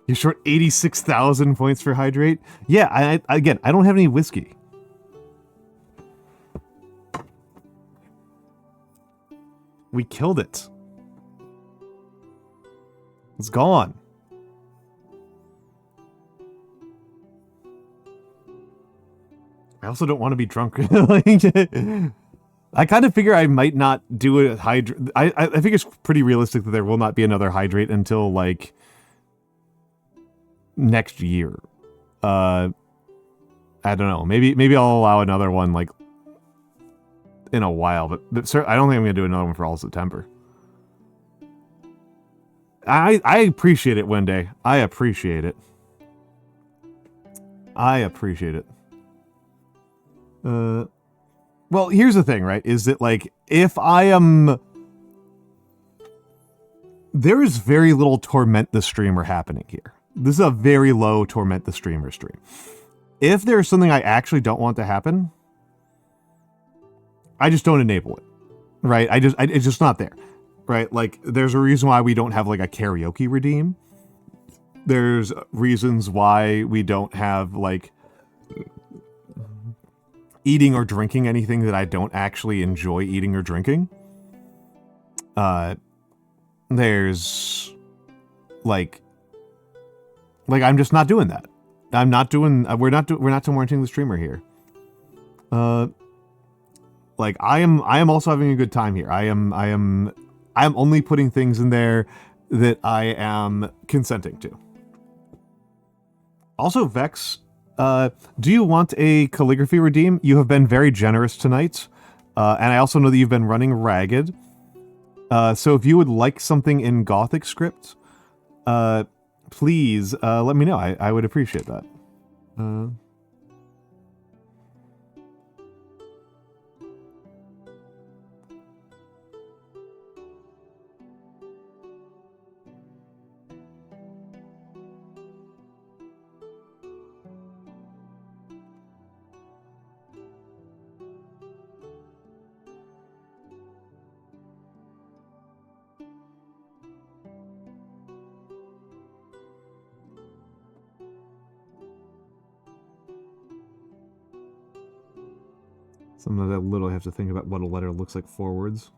You're short 86,000 points for hydrate. Yeah, again, I don't have any whiskey. We killed it. It's gone. I also don't want to be drunk. I kind of figure I might not do a hydrate. I think it's pretty realistic that there will not be another hydrate until like next year. I don't know. Maybe I'll allow another one like in a while, but sir, I don't think I'm gonna do another one for all September. I appreciate it, Wendy. I appreciate it. I appreciate it. Well, here's the thing, right? Is that like if I am, there is very little torment the streamer happening here. This is a very low torment the streamer stream. If there's something I actually don't want to happen, I just don't enable it, right? It's just not there, right? Like, there's a reason why we don't have like a karaoke redeem. There's reasons why we don't have like eating or drinking anything that I don't actually enjoy eating or drinking. There's like I'm just not doing that. I'm not doing. We're not tormenting the streamer here. Like I am also having a good time here. I am only putting things in there that I am consenting to. Also, Vex, do you want a calligraphy redeem? You have been very generous tonight, and I also know that you've been running ragged. So if you would like something in Gothic script, please let me know. I would appreciate that. Sometimes I literally have to think about what a letter looks like forwards.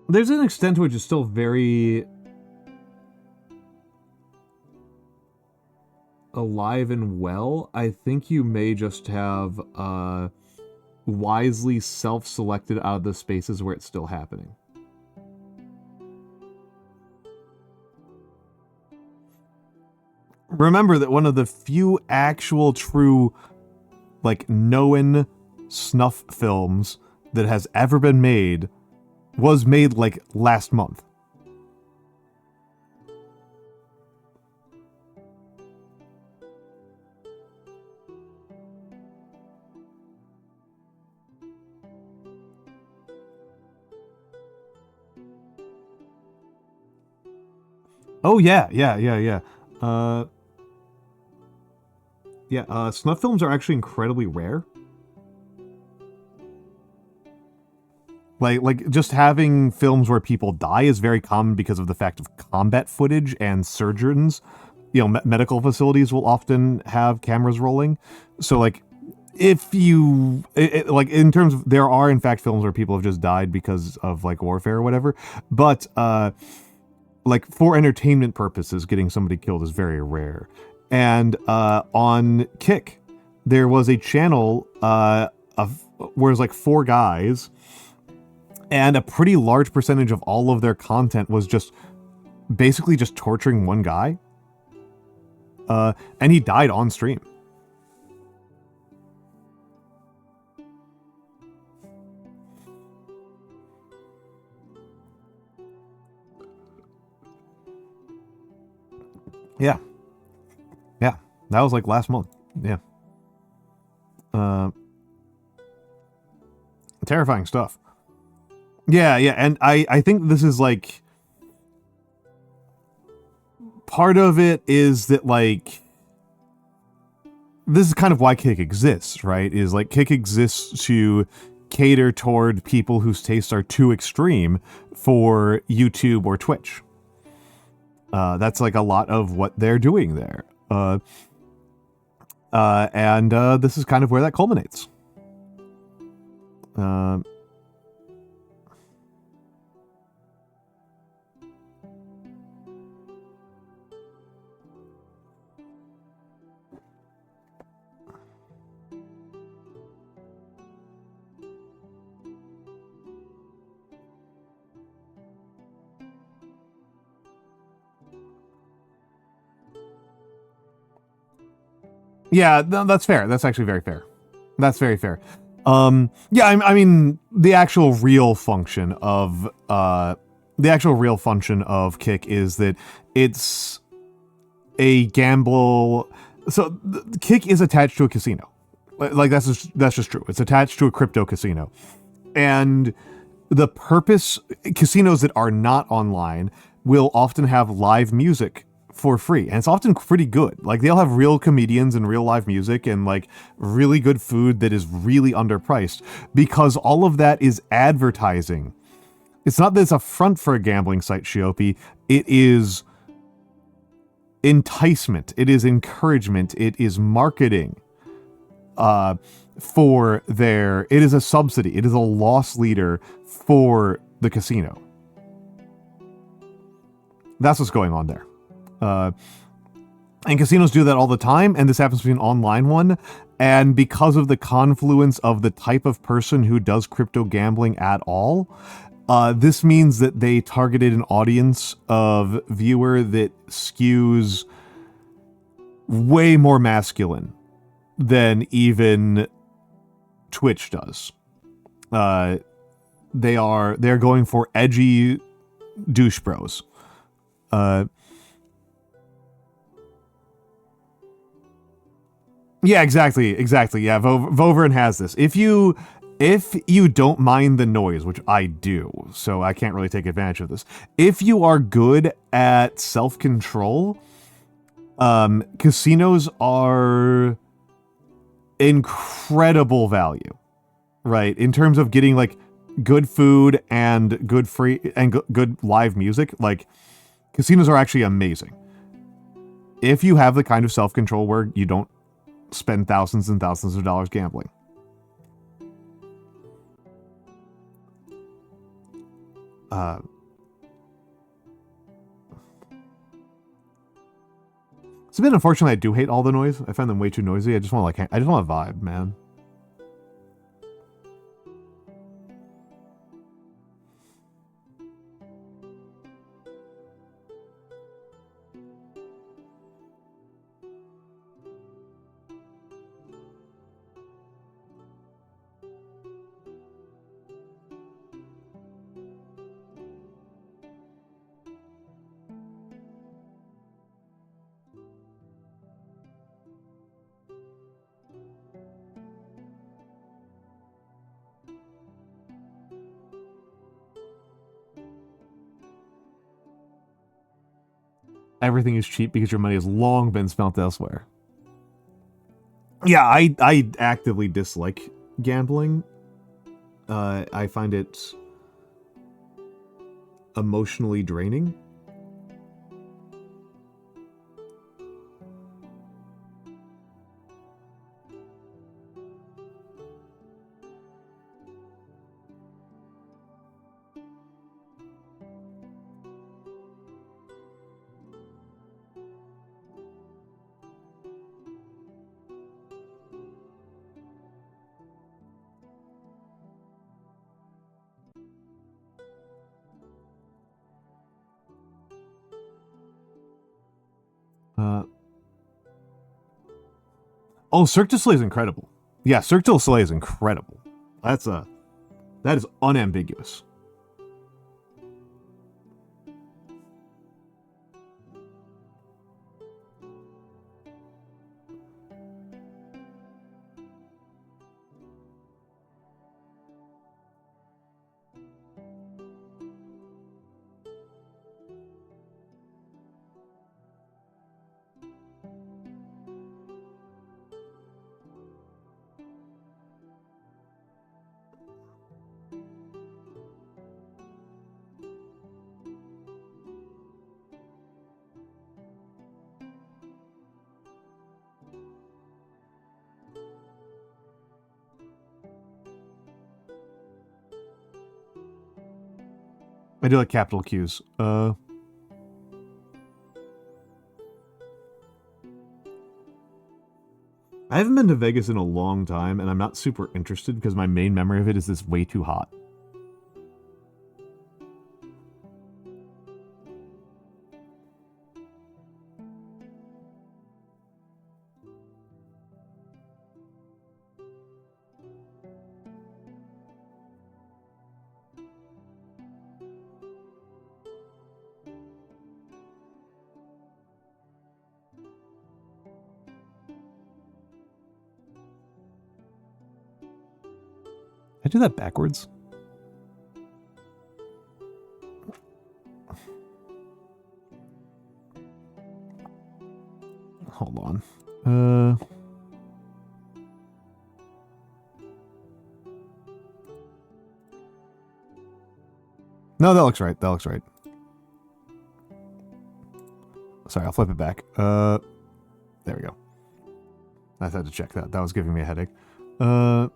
There's an extent to which it's still very alive and well. I think you may just have wisely self-selected out of the spaces where it's still happening. Remember that one of the few actual true, like, known snuff films that has ever been made was made, like, last month. Oh, yeah. Snuff films are actually incredibly rare. Like just having films where people die is very common because of the fact of combat footage, and surgeons, medical facilities will often have cameras rolling. So, like, if you, like, in terms of, there are in fact films where people have just died because of, like, warfare or whatever, but, like, for entertainment purposes, getting somebody killed is very rare. And on Kick, there was a channel where it's like 4 guys, and a pretty large percentage of all of their content was just basically just torturing one guy. And he died on stream. Yeah. That was like last month. Yeah. Terrifying stuff. Yeah, and I think this is, like, part of it is that, like, this is kind of why Kick exists, right? Is, like, Kick exists to cater toward people whose tastes are too extreme for YouTube or Twitch. That's, like, a lot of what they're doing there. And this is kind of where that culminates. Yeah, that's fair. That's actually very fair. That's very fair. Yeah, I mean, the actual real function of Kick is that it's a gamble. So Kick is attached to a casino. Like, that's just true. It's attached to a crypto casino, and the purpose, casinos that are not online will often have live music for free, and it's often pretty good. Like, they'll have real comedians and real live music and, like, really good food that is really underpriced, because all of that is advertising. It's not that it's a front for a gambling site, Shiopi. It is enticement. It is encouragement. It is marketing. for their, it is a subsidy. It is a loss leader for the casino. That's what's going on there. And casinos do that all the time, and this happens to be an online one. And because of the confluence of the type of person who does crypto gambling at all, this means that they targeted an audience of viewer that skews way more masculine than even Twitch does. They're going for edgy douche bros. Yeah, exactly. Yeah, Voverin has this. If you don't mind the noise, which I do, so I can't really take advantage of this. If you are good at self-control, casinos are incredible value, right? In terms of getting like good food and good free and good live music, like casinos are actually amazing. If you have the kind of self-control where you don't spend thousands and thousands of dollars gambling. It's a bit unfortunate. I do hate all the noise. I find them way too noisy. I just want to vibe, man. Everything is cheap because your money has long been spent elsewhere. Yeah, I actively dislike gambling. I find it emotionally draining. Oh, Cirque du Soleil is incredible. Yeah, Cirque du Soleil is incredible. That is unambiguous. I do like capital Q's. I haven't been to Vegas in a long time, and I'm not super interested because my main memory of it is this way too hot. I do that backwards. Hold on. No, that looks right. That looks right. Sorry, I'll flip it back. There we go. I had to check that. That was giving me a headache. Uh,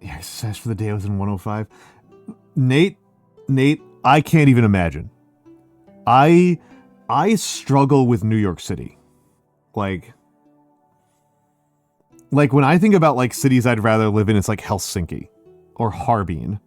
yeah, exercise for the day was in 105. Nate, I can't even imagine. I struggle with New York City. Like when I think about like cities I'd rather live in, it's like Helsinki or Harbin.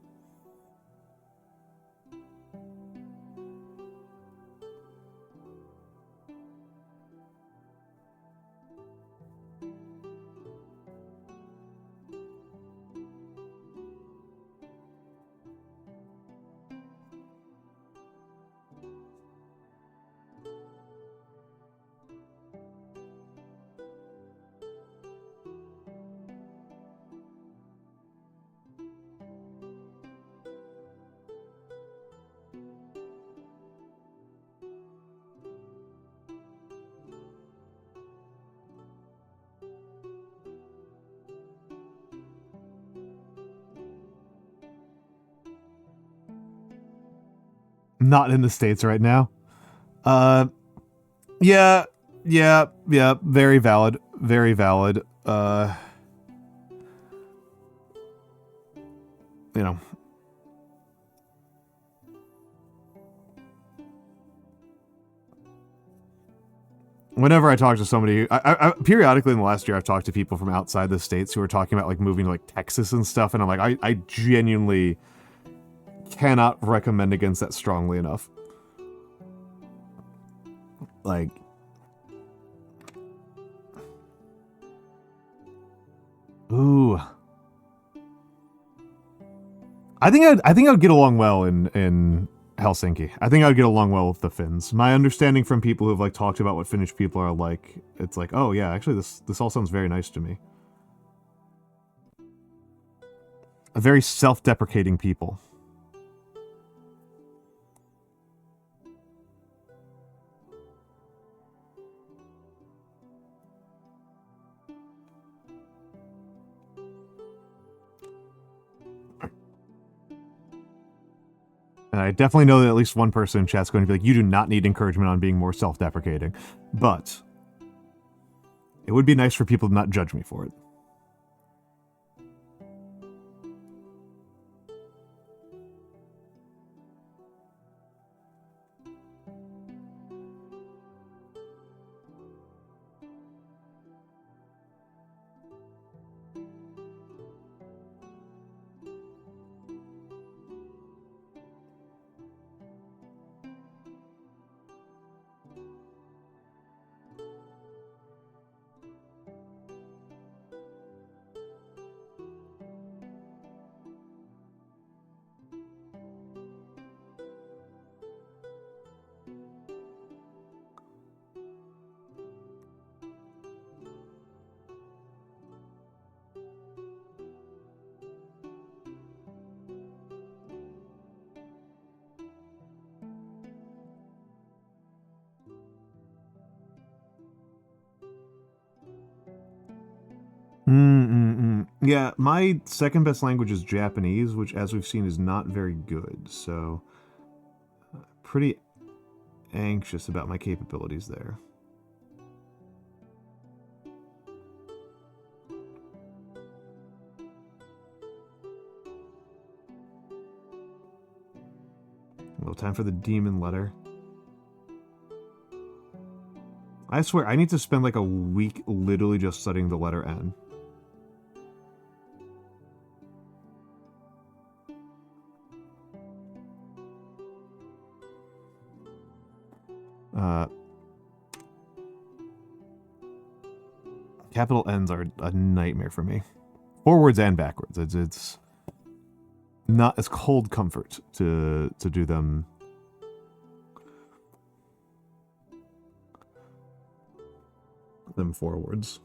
Not in the States right now. Yeah, very valid. Very valid. You know. Whenever I talk to somebody, I periodically in the last year I've talked to people from outside the States who are talking about like moving to like Texas and stuff, and I'm like, I genuinely cannot recommend against that strongly enough. Like, ooh, I think I'd get along well in Helsinki. I think I'd get along well with the Finns. My understanding from people who've like talked about what Finnish people are like, it's like, oh yeah, actually this all sounds very nice to me. A very self-deprecating people. And I definitely know that at least one person in chat's going to be like, you do not need encouragement on being more self-deprecating. But it would be nice for people to not judge me for it. Yeah, my second best language is Japanese, which, as we've seen, is not very good. So, pretty anxious about my capabilities there. Well, time for the demon letter. I swear, I need to spend like a week literally just studying the letter N. Capital N's are a nightmare for me. Forwards and backwards. It's not as cold comfort to do them. Them forwards.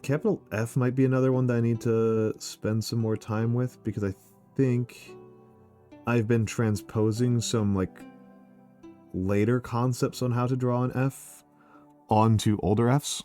Capital F might be another one that I need to spend some more time with, because I think I've been transposing some, like, later concepts on how to draw an F onto older Fs.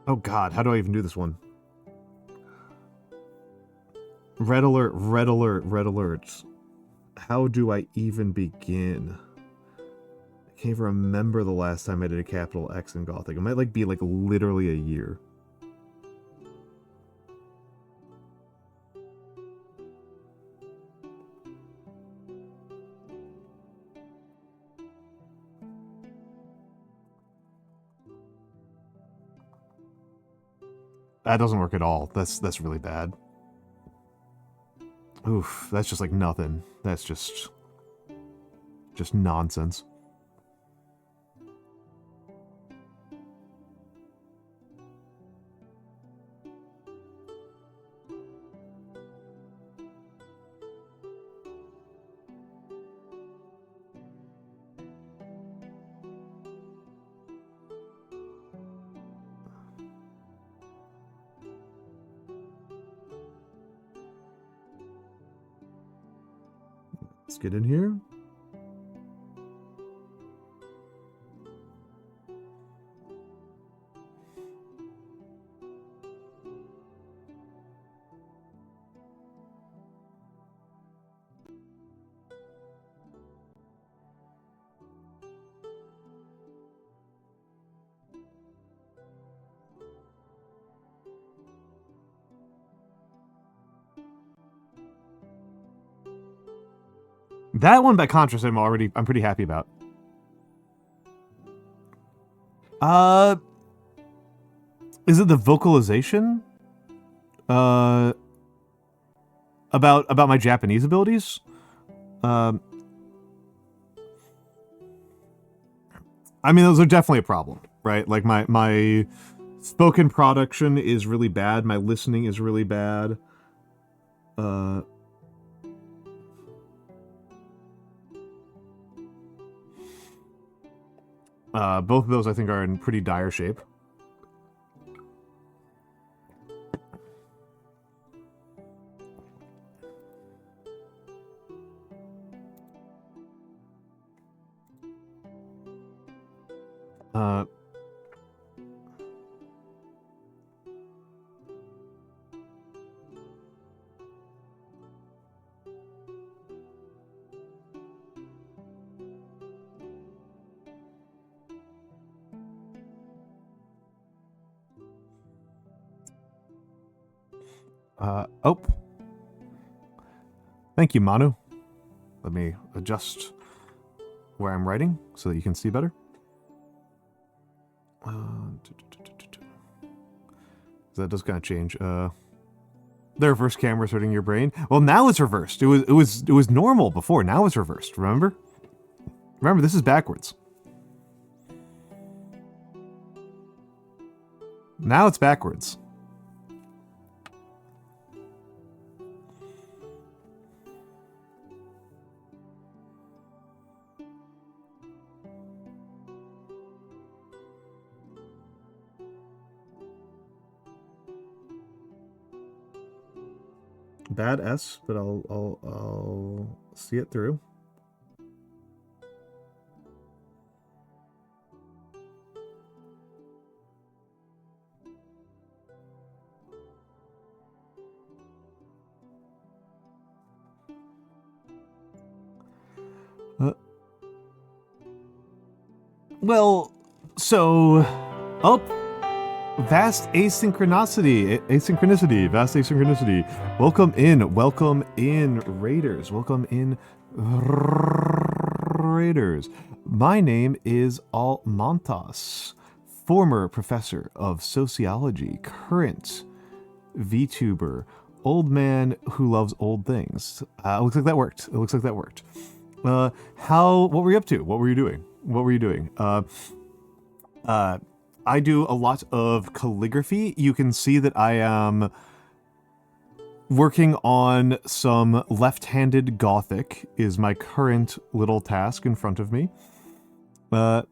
Oh god, how do I even do this one? Red alert, red alert, red alert. How do I even begin? I can't even remember the last time I did a capital X in Gothic. It might like be like literally a year. That doesn't work at all. That's really bad. Oof, that's just like nothing. That's just nonsense. Let's get in here. That one, by contrast, I'm pretty happy about. Is it the vocalization? About my Japanese abilities? I mean, those are definitely a problem, right? Like, my spoken production is really bad, my listening is really bad. Both of those, I think, are in pretty dire shape. Oh. Thank you, Manu. Let me adjust where I'm writing so that you can see better. That does kind of change. The reverse camera's hurting your brain. Well, now it's reversed. It was normal before. Now it's reversed. Remember? Remember, this is backwards. Now it's backwards. Bad S, but I'll see it through. Well, so, vast asynchronicity, vast asynchronicity. Welcome in, Raiders. Welcome in, Raiders. My name is Almantas, former professor of sociology, current VTuber, old man who loves old things. Looks like that worked. It looks like that worked. What were you up to? What were you doing? What were you doing? I do a lot of calligraphy. You can see that I am working on some left-handed Gothic is my current little task in front of me. The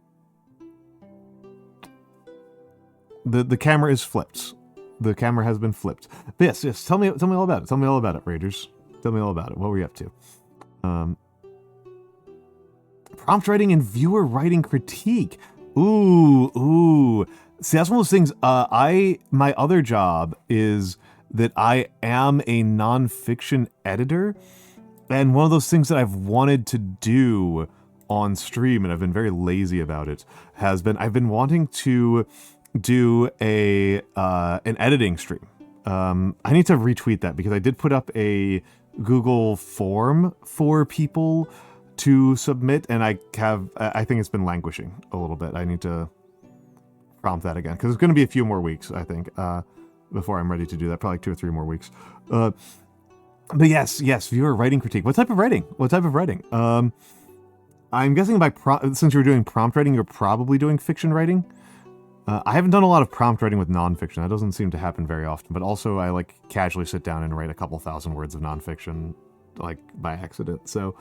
camera is flipped. The camera has been flipped. But yes. Tell me all about it. Tell me all about it, Raiders. Tell me all about it. What were you up to? Prompt writing and viewer writing critique. Ooh. See, that's one of those things. My other job is that I am a nonfiction editor, and one of those things that I've wanted to do on stream, and I've been very lazy about it, has been I've been wanting to do an editing stream. I need to retweet that because I did put up a Google form for people to submit, and I think it's been languishing a little bit. I need to prompt that again because it's going to be a few more weeks, I think, before I'm ready to do that. Probably 2 or 3 more weeks. But yes, viewer writing critique. What type of writing? I'm guessing since you're doing prompt writing, you're probably doing fiction writing. I haven't done a lot of prompt writing with nonfiction. That doesn't seem to happen very often. But also, I like casually sit down and write a couple thousand words of nonfiction, like by accident. So.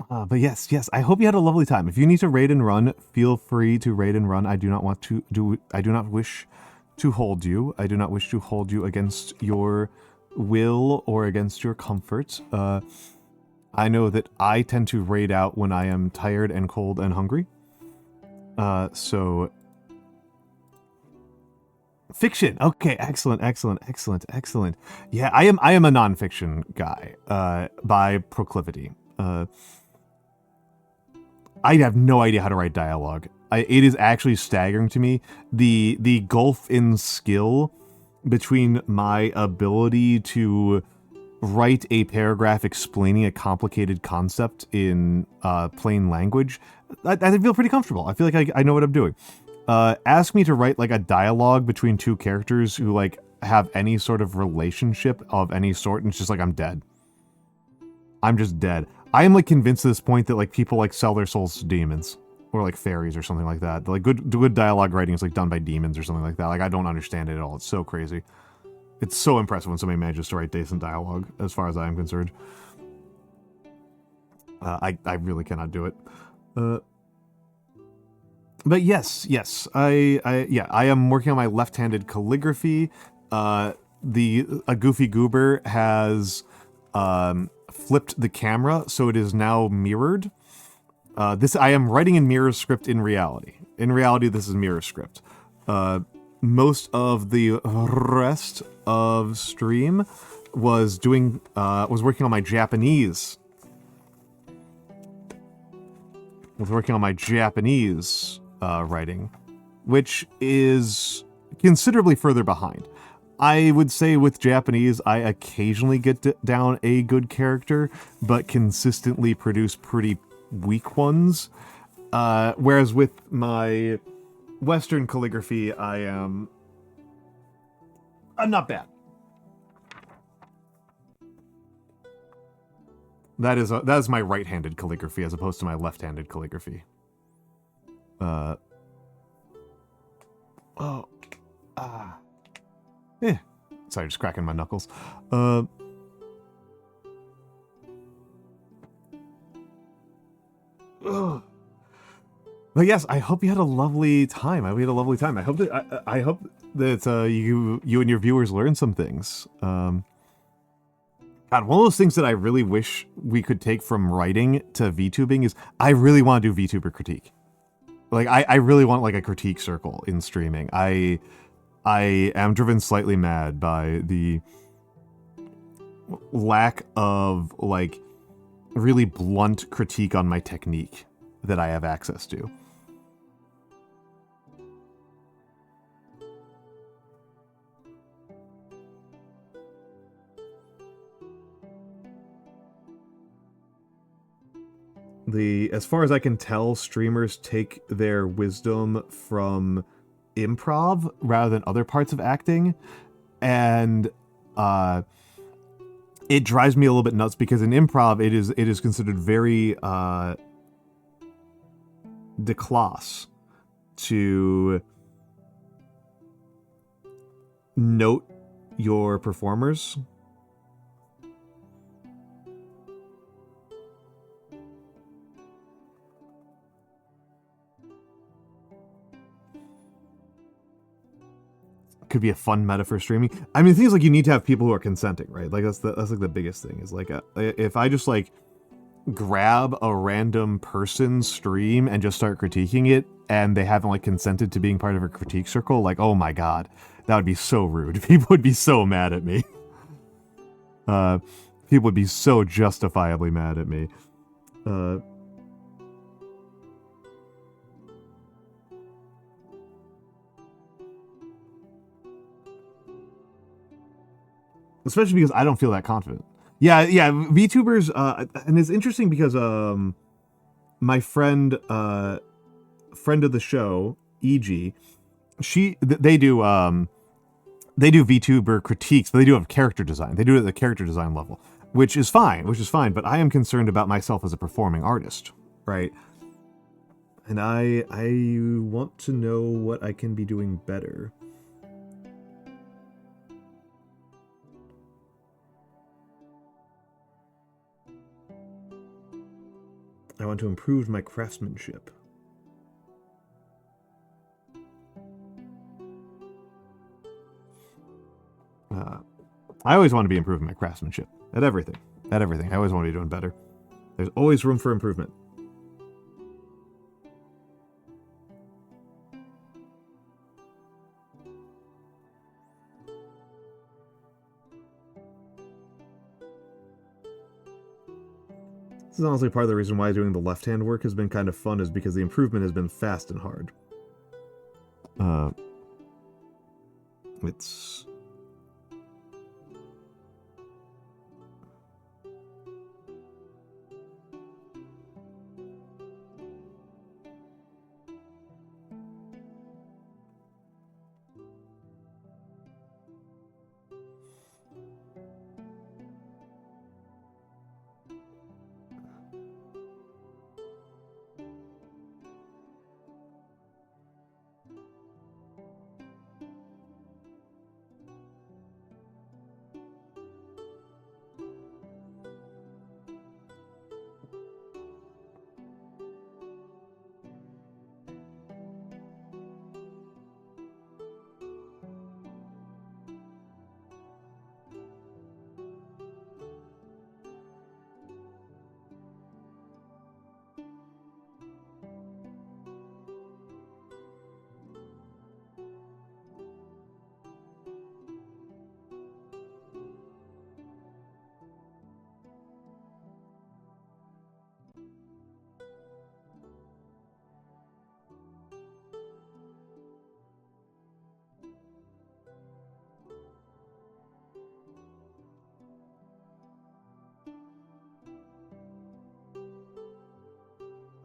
But yes, I hope you had a lovely time. If you need to raid and run, feel free to raid and run. I do not wish to hold you. I do not wish to hold you against your will or against your comfort. I know that I tend to raid out when I am tired and cold and hungry. So fiction. Okay, excellent. Yeah, I am a nonfiction guy by proclivity. I have no idea how to write dialogue. It is actually staggering to me the gulf in skill between my ability to write a paragraph explaining a complicated concept in plain language. I feel pretty comfortable. I feel like I know what I'm doing. Ask me to write like a dialogue between two characters who like have any sort of relationship of any sort, and it's just like I'm dead. I'm just dead. I am like convinced at this point that like people like sell their souls to demons or like fairies or something like that. Like good dialogue writing is like done by demons or something like that. Like I don't understand it at all. It's so crazy. It's so impressive when somebody manages to write decent dialogue, as far as I am concerned. I really cannot do it. But yes, I am working on my left-handed calligraphy. A goofy goober has flipped the camera, so it is now mirrored. I am writing in mirror script in reality. In reality, this is mirror script. Most of the rest of stream was working on my Japanese. Writing, which is considerably further behind. I would say with Japanese, I occasionally get down a good character, but consistently produce pretty weak ones. Whereas with my Western calligraphy, I'm not bad. That is my right-handed calligraphy as opposed to my left-handed calligraphy. Sorry, just cracking my knuckles. But yes, I hope you had a lovely time. I hope that you and your viewers learned some things. God, one of those things that I really wish we could take from writing to VTubing is I really want to do VTuber critique. Like, I really want, like, a critique circle in streaming. I am driven slightly mad by the lack of, like, really blunt critique on my technique that I have access to. As far as I can tell, streamers take their wisdom from improv rather than other parts of acting, and it drives me a little bit nuts because in improv it is considered very déclasse to note your performers. Could be a fun meta for streaming. I mean, things like you need to have people who are consenting, right? Like that's like the biggest thing is like if I just like grab a random person's stream and just start critiquing it and they haven't like consented to being part of a critique circle, like, oh my god, that would be so rude. People would be so mad at me. People would be so justifiably mad at me. Especially because I don't feel that confident. Yeah, VTubers, and it's interesting because my friend of the show, EG, they do VTuber critiques, but they do have character design. They do it at the character design level, which is fine. But I am concerned about myself as a performing artist, right? And I want to know what I can be doing better. I want to improve my craftsmanship. I always want to be improving my craftsmanship at everything. I always want to be doing better. There's always room for improvement. This is honestly part of the reason why doing the left-hand work has been kind of fun, is because the improvement has been fast and hard. It's...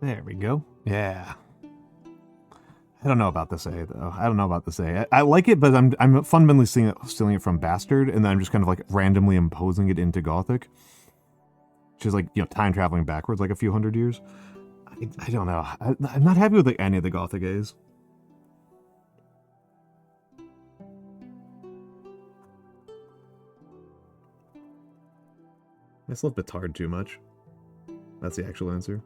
There we go. Yeah. I don't know about this A, though. I don't know about this A. I like it, but I'm fundamentally stealing it from Bastard, and then I'm just kind of like randomly imposing it into Gothic. Which is like, you know, time traveling backwards like a few hundred years. I don't know. I'm not happy with like any of the Gothic A's. I just love Betard too much. That's the actual answer.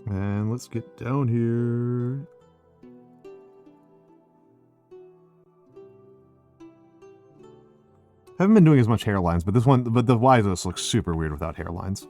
And let's get down here. I haven't been doing as much hairlines, but the Y of this looks super weird without hairlines.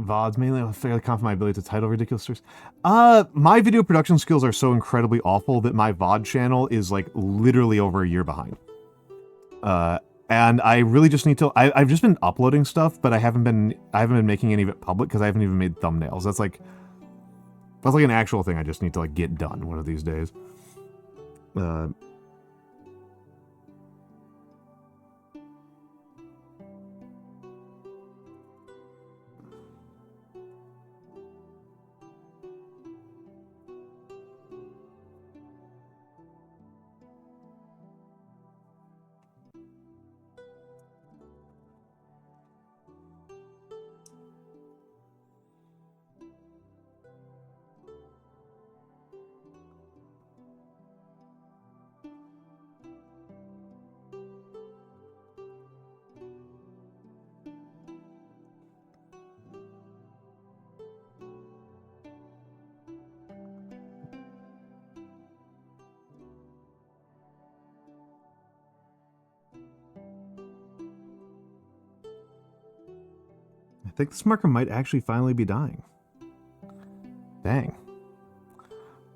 VODs mainly. I'm fairly confident in my ability to title ridiculous stories. My video production skills are so incredibly awful that my VOD channel is like literally over a year behind. And I really just need to. I've just been uploading stuff, but I haven't been making any of it public because I haven't even made thumbnails. That's like an actual thing I just need to like get done one of these days. I think this marker might actually finally be dying. Dang.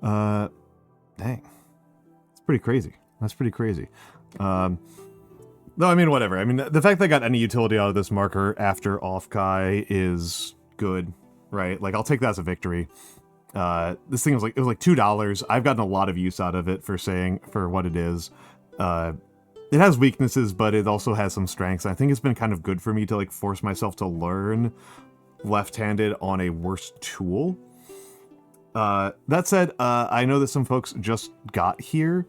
Dang. It's pretty crazy. That's pretty crazy. No, I mean, whatever. I mean, the fact that I got any utility out of this marker after off-kai is good, right? Like, I'll take that as a victory. This thing was like, it was like $2. I've gotten a lot of use out of it for what it is. It has weaknesses, but it also has some strengths. I think it's been kind of good for me to like force myself to learn left-handed on a worse tool. That said, I know that some folks just got here,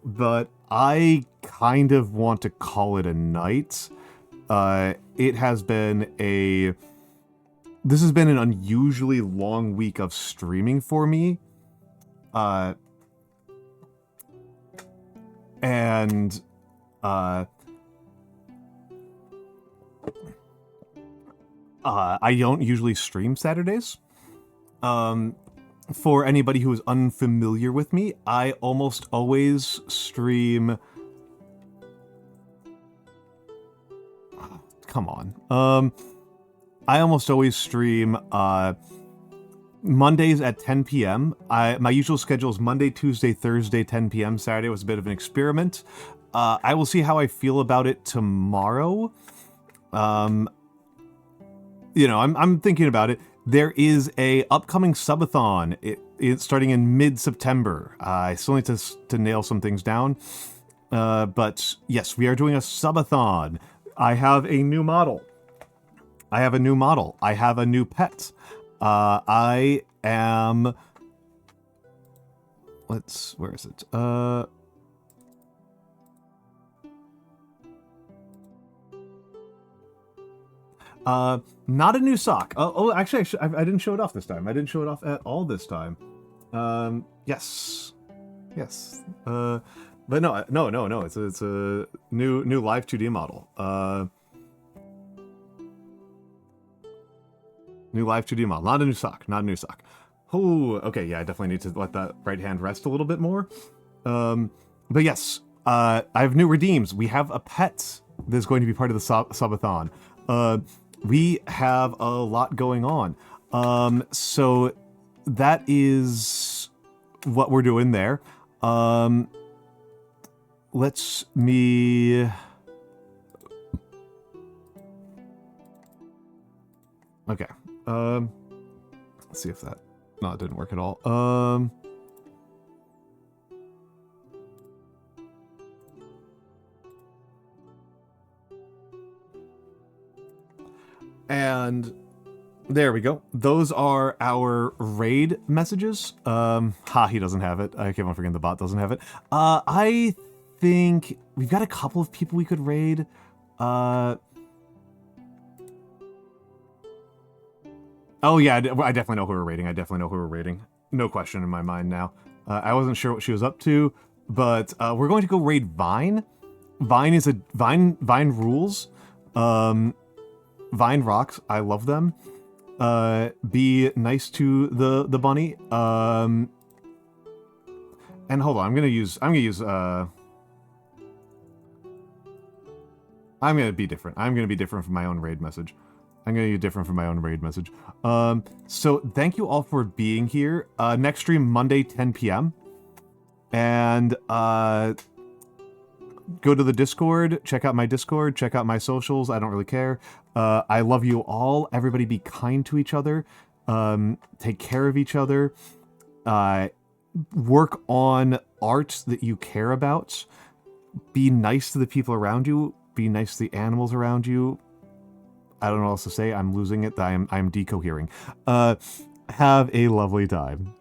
but I kind of want to call it a night. It has been this has been an unusually long week of streaming for me. And I don't usually stream Saturdays. For anybody who is unfamiliar with me, I almost always stream... Come on. I almost always stream Mondays at 10 p.m. My usual schedule is Monday, Tuesday, Thursday, 10 p.m. Saturday was a bit of an experiment. I will see how I feel about it tomorrow. You know, I'm thinking about it. There is a upcoming subathon. It's starting in mid-September. I still need to nail some things down. But yes, we are doing a subathon. I have a new model. I have a new pet. I am... Where is it? Not a new sock. Actually, I didn't show it off this time. I didn't show it off at all this time. Yes. But no. It's a new live 2D model. New live 2D model. Not a new sock. Oh, okay. Yeah, I definitely need to let that right hand rest a little bit more. But yes, I have new redeems. We have a pet that's going to be part of the subathon. We have a lot going on. So that is what we're doing there. Let's me... Okay. Let's see if that... No, it didn't work at all. And there we go. Those are our raid messages. He doesn't have it. I keep on forgetting the bot doesn't have it. I think we've got a couple of people we could raid. Oh yeah, I definitely know who we're raiding. No question in my mind now. I wasn't sure what she was up to, but we're going to go raid Vine. Vine rules. Vine rocks. I love them. Be nice to the bunny. And hold on, I'm gonna be different. I'm gonna be different from my own raid message. I'm gonna use different from my own raid message. So thank you all for being here. Next stream Monday 10 p.m. And go to the Discord, check out my Discord, check out my socials. I don't really care. I love you all. Everybody be kind to each other. Take care of each other. Work on art that you care about. Be nice to the people around you. Be nice to the animals around you. I don't know what else to say. I'm losing it. I'm decohering. Have a lovely time.